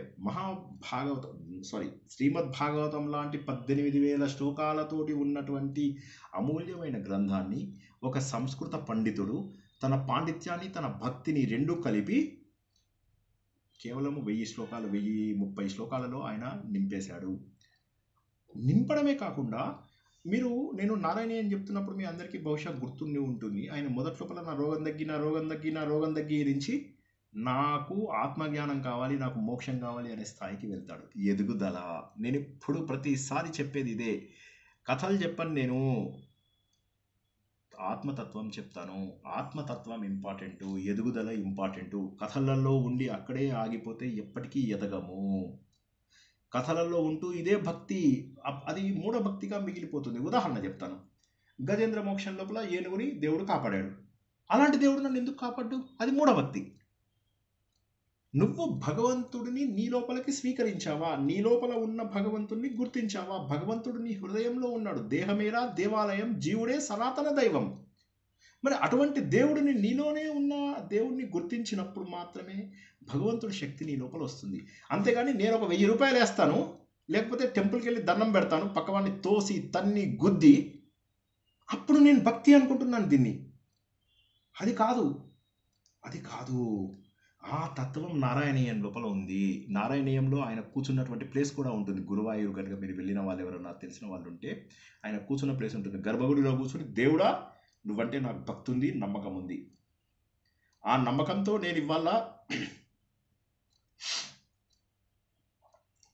శ్రీమద్ భాగవతం లాంటి 18,000 శ్లోకాలతోటి ఉన్నటువంటి అమూల్యమైన గ్రంథాన్ని ఒక సంస్కృత పండితుడు తన పాండిత్యాన్ని, తన భక్తిని రెండూ కలిపి కేవలం 1000 శ్లోకాలు, 1030 శ్లోకాలలో ఆయన నింపేశాడు. నింపడమే కాకుండా నేను నారాయణ అని చెప్తున్నప్పుడు మీ అందరికీ బహుశా గుర్తుండి ఉంటుంది, ఆయన మొదటి లోపల నా రోగం తగ్గి నుంచి నాకు ఆత్మజ్ఞానం కావాలి, నాకు మోక్షం కావాలి అనే స్థాయికి వెళ్తాడు. ఎదుగుదల. నేను ఇప్పుడు ప్రతిసారి చెప్పేది ఇదే. కథలు చెప్పను నేను, ఆత్మతత్వం చెప్తాను. ఆత్మతత్వం ఇంపార్టెంటు, ఎదుగుదల ఇంపార్టెంటు. కథలలో ఉండి అక్కడే ఆగిపోతే ఎప్పటికీ ఎదగము. కథలలో ఉంటూ ఇదే భక్తి, అది మూఢభక్తిగా మిగిలిపోతుంది. ఉదాహరణ చెప్తాను. గజేంద్ర మోక్షం లోపల ఏనుగుని దేవుడు కాపాడాడు. అలాంటి దేవుడు నన్ను ఎందుకు కాపాడు? అది మూఢభక్తి. నువ్వు భగవంతుడిని నీ లోపలికి స్వీకరించావా? నీ లోపల ఉన్న భగవంతుడిని గుర్తించావా? భగవంతుడు నీ హృదయంలో ఉన్నాడు. దేహమేరా దేవాలయం, జీవుడే సనాతన దైవం. మరి అటువంటి దేవుడిని, నీలోనే ఉన్న దేవుడిని గుర్తించినప్పుడు మాత్రమే భగవంతుడి శక్తి నీ లోపల వస్తుంది. అంతేగాని నేను ఒక 1000 రూపాయలు వేస్తాను, లేకపోతే టెంపుల్కి వెళ్ళి దండం పెడతాను, పక్కవాడిని తోసి తన్ని గుద్ది, అప్పుడు నేను భక్తి అనుకుంటున్నాను దీన్ని. అది కాదు. ఆ తత్వం నారాయణీయం లోపల ఉంది. నారాయణీయంలో ఆయన కూర్చున్నటువంటి ప్లేస్ కూడా ఉంటుంది. గురువాయూరు కనుక మీరు వెళ్ళిన వాళ్ళు ఎవరన్నా తెలిసిన వాళ్ళు ఉంటే ఆయన కూర్చున్న ప్లేస్ ఉంటుంది. గర్భగుడిలో కూర్చుని, దేవుడా నువ్వంటే నాకు భక్తి ఉంది, నమ్మకం ఉంది. ఆ నమ్మకంతో నేను ఇవాళ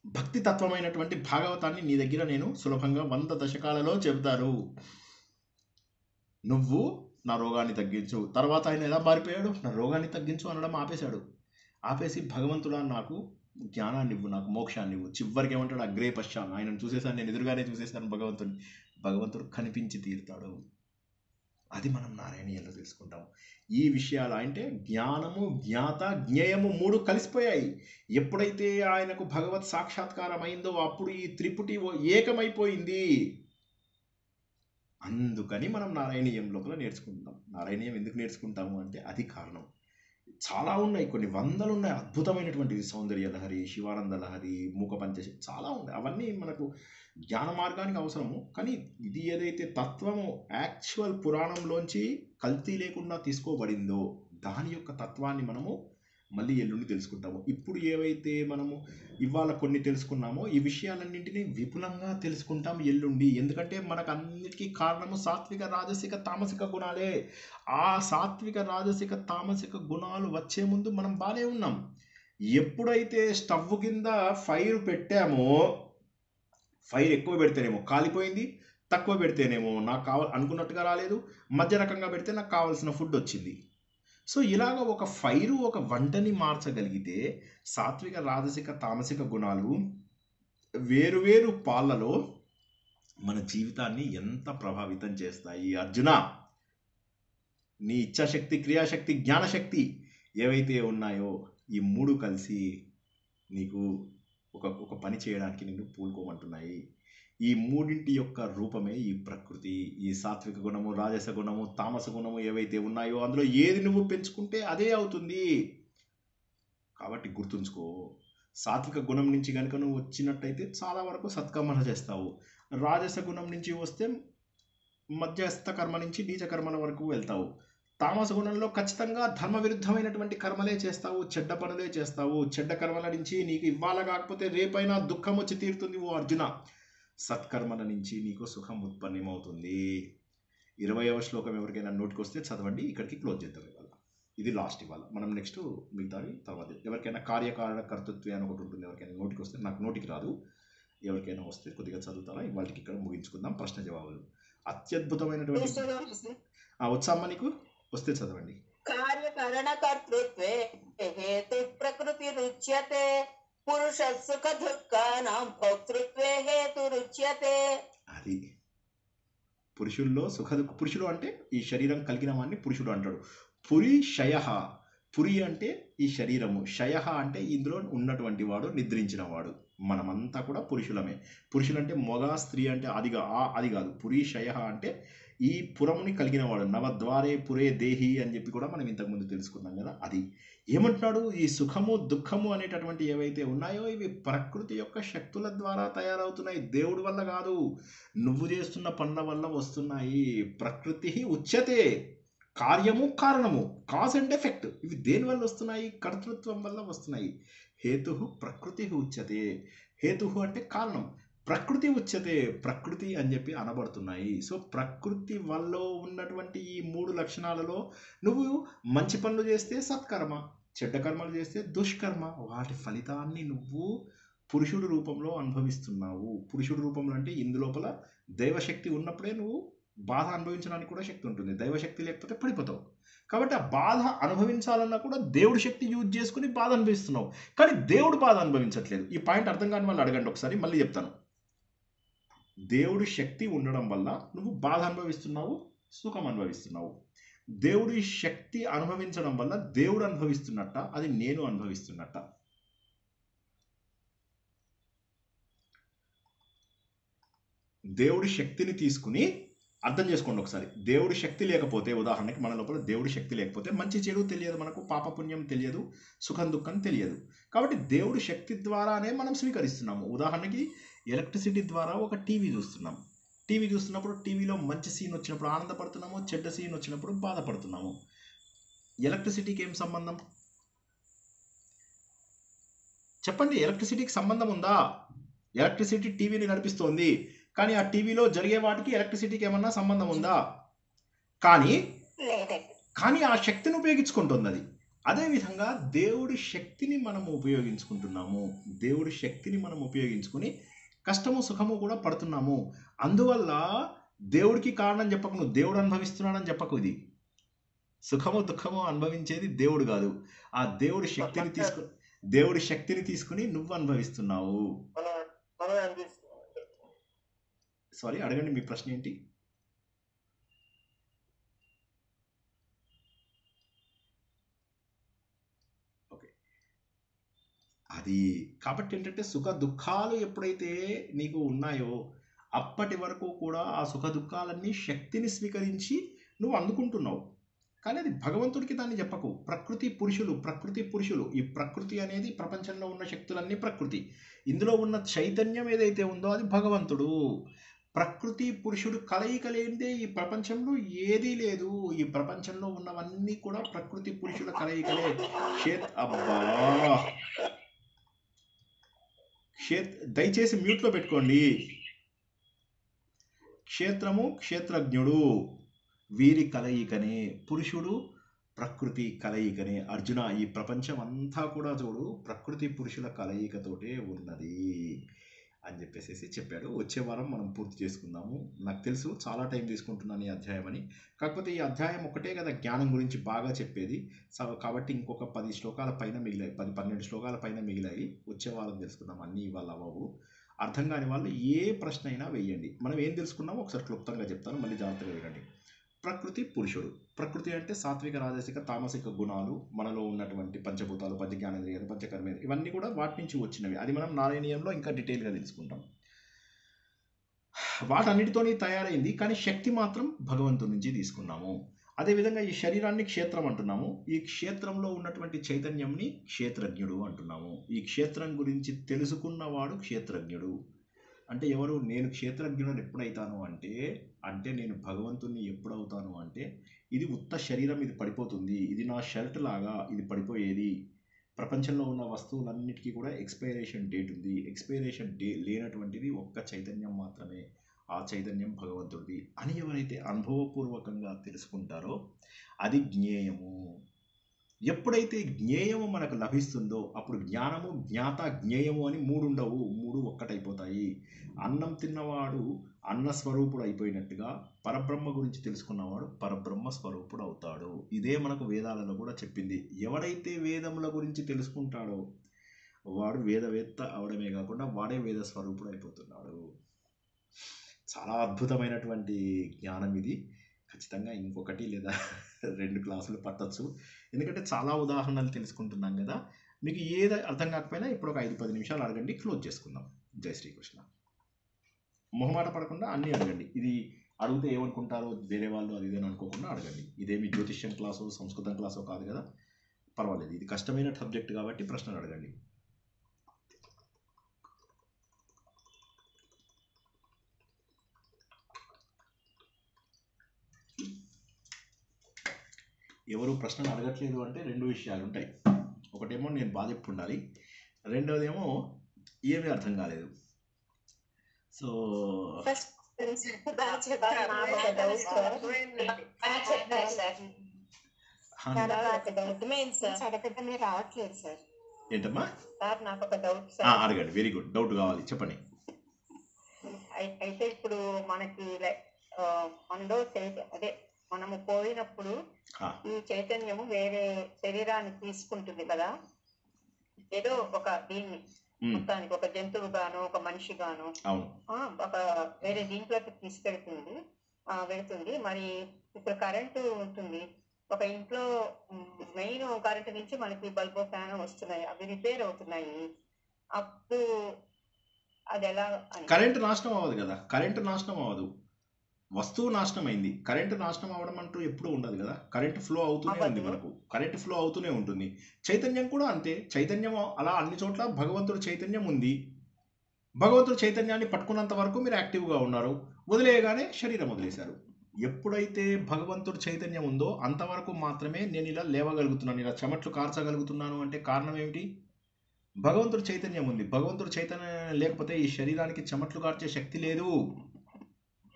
భక్తి తత్వమైనటువంటి భాగవతాన్ని నీ దగ్గర నేను సులభంగా 100 దశకాలలో చెబుతారు. నువ్వు నా రోగాన్ని తగ్గించు. తర్వాత ఆయన ఎలా మారిపోయాడు? నా రోగాన్ని తగ్గించు అనడం ఆపేశాడు. ఆపేసి భగవంతుడా నాకు జ్ఞానాన్ని ఇవ్వు, నాకు మోక్షాన్ని ఇవ్వు. చివరికి ఏమంటాడు? అగ్రే పశ్చామి. ఆయనను చూసేసాను, నేను ఎదురుగానే చూసేసాను భగవంతుడు కనిపించి తీరుతాడు. అది మనం నారాయణీయంలో తెలుసుకుంటాం. ఈ విషయాలు అంటే జ్ఞానము, జ్ఞాత, జ్ఞేయము 3 కలిసిపోయాయి. ఎప్పుడైతే ఆయనకు భగవత్ సాక్షాత్కారం అయిందో అప్పుడు ఈ త్రిపుటి ఏకమైపోయింది. అందుకని మనం నారాయణీయం లోపల నేర్చుకుంటాం. నారాయణీయం ఎందుకు నేర్చుకుంటాము అంటే అది కారణం. చాలా ఉన్నాయి, కొన్ని 100 ఉన్నాయి అద్భుతమైనటువంటివి. సౌందర్య లహరి, శివానంద లహరి, మూక పంచశి, చాలా ఉన్నాయి. అవన్నీ మనకు జ్ఞాన మార్గానికి అవసరము. కానీ ఇది ఏదైతే తత్వము యాక్చువల్ పురాణంలోంచి కల్తీ లేకుండా తీసుకోబడిందో దాని యొక్క తత్వాన్ని మనము మళ్ళీ ఎల్లుండి తెలుసుకుంటాము. ఇప్పుడు ఏవైతే మనము ఇవాళ కొన్ని తెలుసుకున్నామో ఈ విషయాలన్నింటినీ విపులంగా తెలుసుకుంటాం ఎల్లుండి. ఎందుకంటే మనకు అన్నిటికీ కారణము సాత్విక రాజసిక తామసిక గుణాలే. ఆ సాత్విక రాజసిక తామసిక గుణాలు వచ్చే ముందు మనం బాగానే ఉన్నాం. ఎప్పుడైతే స్టవ్ కింద ఫైర్ పెట్టామో, ఫైర్ ఎక్కువ పెడితేనేమో కాలిపోయింది, తక్కువ పెడితేనేమో నాకు అనుకున్నట్టుగా రాలేదు, మధ్య రకంగా పెడితే నాకు కావాల్సిన ఫుడ్ వచ్చింది. సో ఇలాగ ఒక ఫైరు ఒక వంటని మార్చగలిగితే సాత్విక రాజసిక తామసిక గుణాలు వేరువేరు పాళ్ళలో మన జీవితాన్ని ఎంత ప్రభావితం చేస్తాయి. అర్జున, నీ ఇచ్ఛాశక్తి, క్రియాశక్తి, జ్ఞానశక్తి ఏవైతే ఉన్నాయో ఈ మూడు కలిసి నీకు ఒక పని చేయడానికి నిన్ను పూనుకోమంటున్నాయి. ఈ మూడింటి యొక్క రూపమే ఈ ప్రకృతి. ఈ సాత్విక గుణము, రాజస గుణము, తామస గుణము ఏవైతే ఉన్నాయో అందులో ఏది నువ్వు పెంచుకుంటే అదే అవుతుంది. కాబట్టి గుర్తుంచుకో, సాత్విక గుణం నుంచి కనుక నువ్వు వచ్చినట్టయితే చాలా వరకు సత్కర్మలు చేస్తావు. రాజస గుణం నుంచి వస్తే మధ్యస్థ కర్మ నుంచి నీచ కర్మల వరకు వెళ్తావు. తామస గుణంలో ఖచ్చితంగా ధర్మ విరుద్ధమైనటువంటి కర్మలే చేస్తావు, చెడ్డ పనులే చేస్తావు. చెడ్డ కర్మల నుంచి నీకు ఇవ్వాల కాకపోతే రేపైనా దుఃఖం వచ్చి తీరుతుంది ఓ అర్జున. సత్కర్మల నుంచి నీకు సుఖం ఉత్పన్నమవుతుంది. 20వ శ్లోకం ఎవరికైనా నోటికి వస్తే చదవండి. ఇక్కడికి క్లోజ్ చేద్దాం. ఇవాళ ఇది లాస్ట్. ఇవాళ మనం నెక్స్ట్ మిగతావి తర్వాత. ఎవరికైనా కార్యకారణ కర్తృత్వం అని ఒకటి ఉంటుంది. ఎవరికైనా నోటికి వస్తే, నాకు నోటికి రాదు, ఎవరికైనా వస్తే కొద్దిగా చదువుతారా? ఇవాళకి ఇక్కడ ముగించుకుందాం. ప్రశ్న జవాబులు అత్యద్భుతమైనటువంటి వచ్చామ్మా, నీకు వస్తే చదవండి. కార్యకరణ కర్తృత్వే హేతు ప్రకృతి రుచ్యతే పురుష సుఖ దుఃఖానాం భోక్తృత్వే హేతు రుచ్యతే. అది పురుషుల్లో సుఖ దుఃఖ, పురుషుడు అంటే ఈ శరీరం కలిగిన వాడిని పురుషుడు అంటాడు. పురి శయ, పురి అంటే ఈ శరీరము, శయ అంటే ఇందులో ఉన్నటువంటి వాడు, నిద్రించిన వాడు. మనమంతా కూడా పురుషులమే. పురుషులు అంటే మొగ, స్త్రీ అంటే అది కాదు. పురి శయ అంటే ఈ పురముని కలిగిన వాడు. నవద్వారే పురే దేహి అని చెప్పి కూడా మనం ఇంతకుముందు తెలుసుకున్నాం కదా. అది ఏమంటున్నాడు? ఈ సుఖము దుఃఖము అనేటటువంటి ఏవైతే ఉన్నాయో ఇవి ప్రకృతి యొక్క శక్తుల ద్వారా తయారవుతున్నాయి, దేవుడి వల్ల కాదు. నువ్వు చేస్తున్న పనుల వల్ల వస్తున్నాయి. ప్రకృతి ఉచ్యతే, కార్యము కారణము, కాజ్ అండ్ ఎఫెక్ట్, ఇవి దేని వల్ల వస్తున్నాయి? కర్తృత్వం వల్ల వస్తున్నాయి. హేతు ప్రకృతి ఉచ్యతే, హేతు అంటే కారణం, ప్రకృతి ఉచ్యతే, ప్రకృతి అని చెప్పి అనబడుతున్నాయి. సో ప్రకృతి వల్ల ఉన్నటువంటి ఈ 3 లక్షణాలలో నువ్వు మంచి పనులు చేస్తే సత్కర్మ, చెడ్డ కర్మలు చేస్తే దుష్కర్మ. వాటి ఫలితాన్ని నువ్వు పురుషుడు రూపంలో అనుభవిస్తున్నావు. పురుషుడు రూపంలో అంటే ఇందులోపల దైవశక్తి ఉన్నప్పుడే నువ్వు బాధ అనుభవించడానికి కూడా శక్తి ఉంటుంది. దైవశక్తి లేకపోతే పడిపోతావు. కాబట్టి ఆ బాధ అనుభవించాలన్నా కూడా దేవుడి శక్తి యూజ్ చేసుకుని బాధ అనుభవిస్తున్నావు. కానీ దేవుడు బాధ అనుభవించట్లేదు. ఈ పాయింట్ అర్థం కాని వాళ్ళు అడగండి ఒకసారి, మళ్ళీ చెప్తాను. దేవుడి శక్తి ఉండడం వల్ల నువ్వు బాధ అనుభవిస్తున్నావు, సుఖం అనుభవిస్తున్నావు. దేవుడి శక్తి అనుభవించడం వల్ల దేవుడు అనుభవిస్తున్నట్ట, అది నేను అనుభవిస్తున్నట్ట? దేవుడి శక్తిని తీసుకుని అర్థం చేసుకోండి ఒకసారి. దేవుడి శక్తి లేకపోతే, ఉదాహరణకి మన లోపల దేవుడి శక్తి లేకపోతే మంచి చెడు తెలియదు, మనకు పాపపుణ్యం తెలియదు, సుఖం దుఃఖం తెలియదు. కాబట్టి దేవుడి శక్తి ద్వారానే మనం స్వీకరిస్తున్నాము. ఉదాహరణకి ఎలక్ట్రిసిటీ ద్వారా ఒక టీవీ చూస్తున్నాం. టీవీ చూస్తున్నప్పుడు టీవీలో మంచి సీన్ వచ్చినప్పుడు ఆనందపడుతున్నాము, చెడ్డ సీన్ వచ్చినప్పుడు బాధపడుతున్నాము. ఎలక్ట్రిసిటీకి ఏం సంబంధం చెప్పండి? ఎలక్ట్రిసిటీకి సంబంధం ఉందా? ఎలక్ట్రిసిటీ టీవీని నడిపిస్తోంది, కానీ ఆ టీవీలో జరిగే వాటికి ఎలక్ట్రిసిటీకి ఏమన్నా సంబంధం ఉందా? కానీ ఆ శక్తిని ఉపయోగించుకుంటుంది అది. అదేవిధంగా దేవుడి శక్తిని మనం ఉపయోగించుకుంటున్నాము. దేవుడి శక్తిని మనం ఉపయోగించుకుని కష్టము సుఖము కూడా పడుతున్నాము. అందువల్ల దేవుడికి కారణం చెప్పకు, నువ్వు దేవుడు అనుభవిస్తున్నాడని చెప్పకు. ఇది సుఖము దుఃఖము అనుభవించేది దేవుడు కాదు. ఆ దేవుడి శక్తిని తీసుకుని నువ్వు అనుభవిస్తున్నావు. సారీ, అడగండి, మీ ప్రశ్న ఏంటి? ఓకే, అది కాబట్టి ఏంటంటే సుఖ దుఃఖాలు ఎప్పుడైతే నీకు ఉన్నాయో అప్పటి వరకు కూడా ఆ సుఖ దుఃఖాలన్నీ శక్తిని స్వీకరించి నువ్వు అందుకుంటున్నావు. కానీ అది భగవంతుడికి దాన్ని చెప్పకు. ప్రకృతి పురుషులు. ఈ ప్రకృతి అనేది ప్రపంచంలో ఉన్న శక్తులన్నీ ప్రకృతి. ఇందులో ఉన్న చైతన్యం ఏదైతే ఉందో అది భగవంతుడు. ప్రకృతి పురుషుడు కలయిక లేనిదే ఈ ప్రపంచంలో ఏదీ లేదు. ఈ ప్రపంచంలో ఉన్నవన్నీ కూడా ప్రకృతి పురుషుల కలయికలే. అబ్బా, దయచేసి మ్యూట్లో పెట్టుకోండి. క్షేత్రము క్షేత్రజ్ఞుడు వీరి కలయికనే, పురుషుడు ప్రకృతి కలయికనే. అర్జున, ఈ ప్రపంచం అంతా కూడా చూడు ప్రకృతి పురుషుల కలయికతోటే ఉన్నది అని చెప్పేసి చెప్పాడు. వచ్చే వారం మనం పూర్తి చేసుకుందాము. నాకు తెలుసు చాలా టైం తీసుకుంటున్నాను ఈ అధ్యాయం అని, కాకపోతే ఈ అధ్యాయం ఒకటే కదా జ్ఞానం గురించి బాగా చెప్పేది. కాబట్టి ఇంకొక 10 శ్లోకాల పైన మిగిలాయి, 10-12 శ్లోకాల పైన మిగిలాయి. వచ్చే వారం తెలుసుకుందాం. అన్నీ ఇవాళ అవ్వవు. అర్థం కాని వాళ్ళు ఏ ప్రశ్న అయినా వేయండి. మనం ఏం తెలుసుకున్నామో ఒకసారి క్లుప్తంగా చెప్తాను, మళ్ళీ జాగ్రత్తగా వినండి. ప్రకృతి పురుషుడు. ప్రకృతి అంటే సాత్విక రాజసిక తామసిక గుణాలు, మనలో ఉన్నటువంటి పంచభూతాలు, పంచజ్ఞానేంద్రియాలు, పంచకర్మేంద్రియాలు, ఇవన్నీ కూడా వాటి నుంచి వచ్చినవి. అది మనం నారాయణీయంలో ఇంకా డీటెయిల్గా తెలుసుకుంటాం. వాటన్నిటితోని తయారైంది, కానీ శక్తి మాత్రం భగవంతుడి నుంచి తీసుకున్నాము. అదేవిధంగా ఈ శరీరాన్ని క్షేత్రం అంటున్నాము. ఈ క్షేత్రంలో ఉన్నటువంటి చైతన్యంని క్షేత్రజ్ఞుడు అంటున్నాము. ఈ క్షేత్రం గురించి తెలుసుకున్నవాడు క్షేత్రజ్ఞుడు. అంటే ఎవరు? నేను క్షేత్రజ్ఞుడు ఎప్పుడైతాను అంటే నేను భగవంతుణ్ణి ఎప్పుడవుతాను అంటే, ఇది ఉత్త శరీరం, ఇది పడిపోతుంది, ఇది నా షర్ట్ లాగా, ఇది పడిపోయేది. ప్రపంచంలో ఉన్న వస్తువులన్నిటికీ కూడా ఎక్స్పైరేషన్ డేట్ ఉంది. ఎక్స్పైరేషన్ లేనటువంటిది ఒక్క చైతన్యం మాత్రమే. ఆ చైతన్యం భగవంతుడిది అని ఎవరైతే అనుభవపూర్వకంగా తెలుసుకుంటారో అది జ్ఞేయము. ఎప్పుడైతే జ్ఞేయము మనకు లభిస్తుందో అప్పుడు జ్ఞానము, జ్ఞాత, జ్ఞేయము అని 3 ఉండవు, 3 ఒక్కటైపోతాయి. అన్నం తిన్నవాడు అన్న స్వరూపుడు అయిపోయినట్టుగా పరబ్రహ్మ గురించి తెలుసుకున్నవాడు పరబ్రహ్మ స్వరూపుడు అవుతాడు. ఇదే మనకు వేదాలలో కూడా చెప్పింది. ఎవడైతే వేదముల గురించి తెలుసుకుంటాడో వాడు వేదవేత్త అవడమే కాకుండా వాడే వేద స్వరూపుడు అయిపోతున్నాడు. చాలా అద్భుతమైనటువంటి జ్ఞానం ఇది. ఖచ్చితంగా ఇంకొకటి లేదా 2 క్లాసులు పట్టచ్చు, ఎందుకంటే చాలా ఉదాహరణలు తెలుసుకుంటున్నాం కదా. మీకు ఏది అర్థం కాకపోయినా ఇప్పుడు ఒక 5-10 నిమిషాలు అడగండి, క్లోజ్ చేసుకుందాం. జై శ్రీకృష్ణ. మొహమాట పడకుండా అన్నీ అడగండి. ఇది అడిగితే ఏమనుకుంటారో వేరే వాళ్ళు అది ఇదని అనుకోకుండా అడగండి. ఇదేమి జ్యోతిష్యం క్లాసు, సంస్కృతం క్లాసు కాదు కదా, పర్వాలేదు. ఇది కష్టమైన సబ్జెక్ట్ కాబట్టి ప్రశ్నలు అడగండి. ఎవరు ప్రశ్నలు అడగట్లేదు అంటే 2 విషయాలు ఉంటాయి. ఒకటేమో నేను బాగా చెప్పుండాలి, రెండోదేమో ఏమీ అర్థం కాలేదు. సో ఏంటమ్మా? అడగండి. Very good. డౌట్ కావాలి, చెప్పండి. అయితే ఇప్పుడు మనకి మనలో అదే మనము పోయినప్పుడు ఈ చైతన్యము వేరే శరీరాన్ని తీసుకుంటుంది కదా, ఏదో ఒక దీన్ని మొత్తానికి ఒక జంతువు గాను ఒక మనిషి గాను ఒక వేరే దీంట్లోకి తీసుకెళ్తుంది వెళుతుంది. మరి ఇప్పుడు కరెంటు ఉంటుంది, ఒక ఇంట్లో మెయిన్ కరెంటు నుంచి మనకి బల్బో ఫ్యాన్ వస్తున్నాయి, అవి రిపేర్ అవుతున్నాయి. అప్పుడు అది ఎలా? కరెంటు నాశనం అవ్వదు కదా, కరెంటు నాశనం అవ్వదు, వస్తువు నాశనం అయింది. కరెంటు నాశనం అవ్వడం అంటూ ఎప్పుడూ ఉండదు కదా. కరెంటు ఫ్లో అవుతూనే ఉంది, మనకు కరెంటు ఫ్లో అవుతూనే ఉంటుంది. చైతన్యం కూడా అంతే. చైతన్యం అలా అన్ని చోట్ల భగవంతుడు చైతన్యం ఉంది. భగవంతుడు చైతన్యాన్ని పట్టుకున్నంత వరకు మీరు యాక్టివ్గా ఉన్నారు, వదిలేయగానే శరీరం వదిలేశారు. ఎప్పుడైతే భగవంతుడు చైతన్యం ఉందో అంతవరకు మాత్రమే నేను ఇలా లేవగలుగుతున్నాను, ఇలా చెమట్లు కార్చగలుగుతున్నాను. అంటే కారణం ఏమిటి? భగవంతుడు చైతన్యం ఉంది. భగవంతుడు చైతన్యం లేకపోతే ఈ శరీరానికి చెమట్లు కార్చే శక్తి లేదు,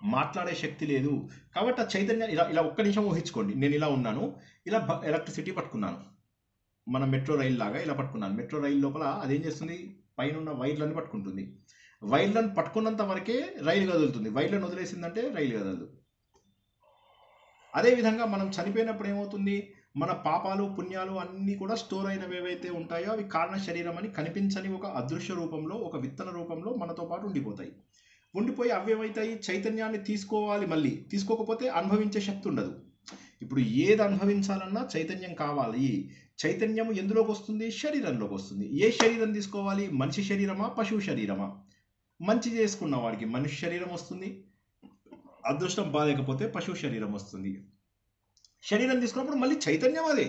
మాట్లాడే శక్తి లేదు. కాబట్టి ఆ చైతన్యం ఇలా ఒక్క నిమిషం ఊహించుకోండి. నేను ఇలా ఉన్నాను, ఇలా ఎలక్ట్రిసిటీ పట్టుకున్నాను, మన మెట్రో రైలు లాగా ఇలా పట్టుకున్నాను. మెట్రో రైలు లోపల అదేం చేస్తుంది? పైన ఉన్న వైర్లను పట్టుకుంటుంది. వైర్లను పట్టుకున్నంత వరకే రైలు కదులుతుంది, వైర్లను వదిలేసిందంటే రైలు కదలదు. అదేవిధంగా మనం చనిపోయినప్పుడు ఏమవుతుంది? మన పాపాలు పుణ్యాలు అన్నీ కూడా స్టోర్ అయినవి ఏవైతే ఉంటాయో అవి కారణ శరీరం అని కనిపించని ఒక అదృశ్య రూపంలో, ఒక విత్తన రూపంలో మనతో పాటు ఉండిపోతాయి. ఉండిపోయి అవి ఏమవుతాయి? చైతన్యాన్ని తీసుకోవాలి, మళ్ళీ తీసుకోకపోతే అనుభవించే శక్తి ఉండదు. ఇప్పుడు ఏది అనుభవించాలన్నా చైతన్యం కావాలి. చైతన్యం ఎందులోకి వస్తుంది? శరీరంలోకి వస్తుంది. ఏ శరీరం తీసుకోవాలి? మనిషి శరీరమా, పశువు శరీరమా? మంచి చేసుకున్న వాడికి మనిషి శరీరం వస్తుంది, అదృష్టం బాలేకపోతే పశువు శరీరం వస్తుంది. శరీరం తీసుకున్నప్పుడు మళ్ళీ చైతన్యం అదే.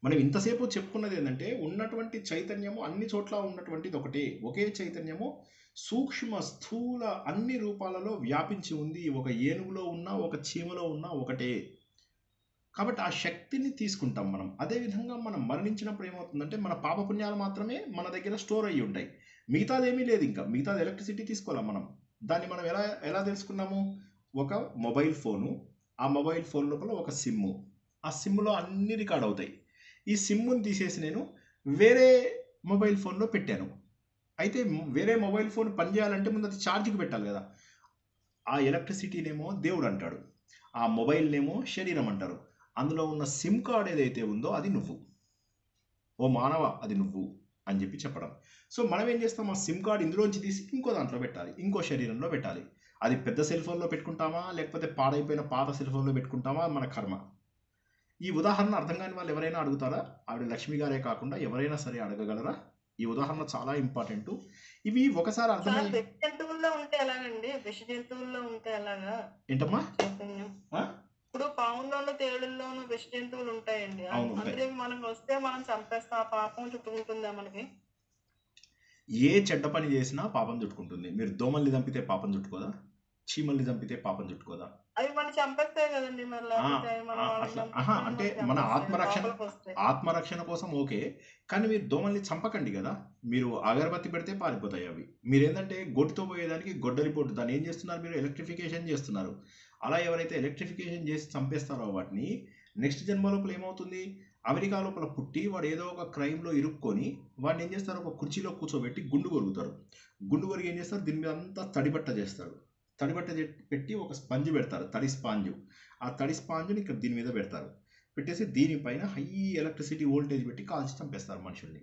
మనం ఇంతసేపు చెప్పుకున్నది ఏంటంటే ఉన్నటువంటి చైతన్యము అన్ని చోట్ల ఉన్నటువంటిది ఒకటే, ఒకే చైతన్యము సూక్ష్మ స్థూల అన్ని రూపాలలో వ్యాపించి ఉంది. ఒక ఏనుగులో ఉన్న, ఒక చీమలో ఉన్న ఒకటే. కాబట్టి ఆ శక్తిని తీసుకుంటాం మనం. అదేవిధంగా మనం మరణించినప్పుడు ఏమవుతుందంటే మన పాపపుణ్యాలు మాత్రమే మన దగ్గర స్టోర్ అయ్యి ఉంటాయి. మిగతాదేమీ లేదు. ఇంకా మిగతాది ఎలక్ట్రిసిటీ తీసుకోవాలి మనం. దాన్ని మనం ఎలా ఎలా తెలుసుకున్నాము? ఒక మొబైల్ ఫోను, ఆ మొబైల్ ఫోన్ లోపల ఒక సిమ్ము, ఆ సిమ్లో అన్ని రికార్డ్ అవుతాయి. ఈ సిమ్ముని తీసేసి నేను వేరే మొబైల్ ఫోన్లో పెట్టాను. అయితే వేరే మొబైల్ ఫోన్ పనిచేయాలంటే ముందు అది ఛార్జ్కి పెట్టాలి కదా. ఆ ఎలక్ట్రిసిటీనేమో దేవుడు అంటాడు, ఆ మొబైల్నేమో శరీరం అంటారు. అందులో ఉన్న సిమ్ కార్డ్ ఏదైతే ఉందో అది నువ్వు, ఓ మానవ అది నువ్వు అని చెప్పి చెప్పడం. సో మనం ఏం చేస్తాం? ఆ సిమ్ కార్డ్ ఇందులోంచి తీసి ఇంకో దాంట్లో పెట్టాలి, ఇంకో శరీరంలో పెట్టాలి. అది పెద్ద సెల్ ఫోన్లో పెట్టుకుంటామా, లేకపోతే పాడైపోయిన పాత సెల్ ఫోన్లో పెట్టుకుంటామా, మన కర్మ. ఈ ఉదాహరణ అర్థం కాని వాళ్ళు ఎవరైనా అడుగుతారా? ఆవిడ లక్ష్మి గారే కాకుండా ఎవరైనా సరే అడగగలరా? ఈ ఉదాహరణ చాలా ఇంపార్టెంట్. ఇవి ఒకసారి అర్థమై జంతువుల్లో ఉంటే ఎలాగండి? విష జంతువుల్లో ఉంటే ఎలాగా? ఏంటమ్మా? ఇప్పుడు పాముల్లోనూ తేళ్లలోనూ విష జంతువులు ఉంటాయండి. అంటే మనం వస్తే మనం చంపేస్తా, ఆ పాపం చుట్టుకుంటుందా మనకి? ఏ చెడ్డ పని చేసినా పాపం చుట్టుకుంటుంది. మీరు దోమల్ని చంపితే పాపం చుట్టుకోదా? చీమల్ని చంపితే పాపం చుట్టుకోదా? అవి మనం చంపేస్తాయి కదండి. అంటే మన ఆత్మరక్షణ కోసం ఓకే, కానీ మీరు దోమల్ని చంపకండి కదా. మీరు అగరబత్తి పెడితే పారిపోతాయి అవి. మీరేంటంటే గొడ్డుతో పోయేదానికి గొడ్డలి పొట్టు, దాన్ని ఏం చేస్తున్నారు? మీరు ఎలక్ట్రిఫికేషన్ చేస్తున్నారు. అలా ఎవరైతే ఎలక్ట్రిఫికేషన్ చేసి చంపేస్తారో వాటిని నెక్స్ట్ జన్మ లోపల ఏమవుతుంది? అమెరికా లోపల పుట్టి వాడు ఏదో ఒక క్రైమ్లో ఇరుక్కొని వాడిని ఏం చేస్తారు? ఒక కుర్చీలో కూర్చోబెట్టి గుండు కొరుగుతారు. గుండు కొరిగి ఏం చేస్తారు? దీని మీద అంతా తడిబట్ట చేస్తారు. తడిబట్ట పెట్టి ఒక స్పంజ్ పెడతారు, తడి స్పాంజు. ఆ తడి స్పాంజుని ఇక్కడ దీని మీద పెడతారు. పెట్టేసి దీనిపైన హై ఎలక్ట్రిసిటీ వోల్టేజ్ పెట్టి కాల్చి చంపేస్తారు మనుషుల్ని.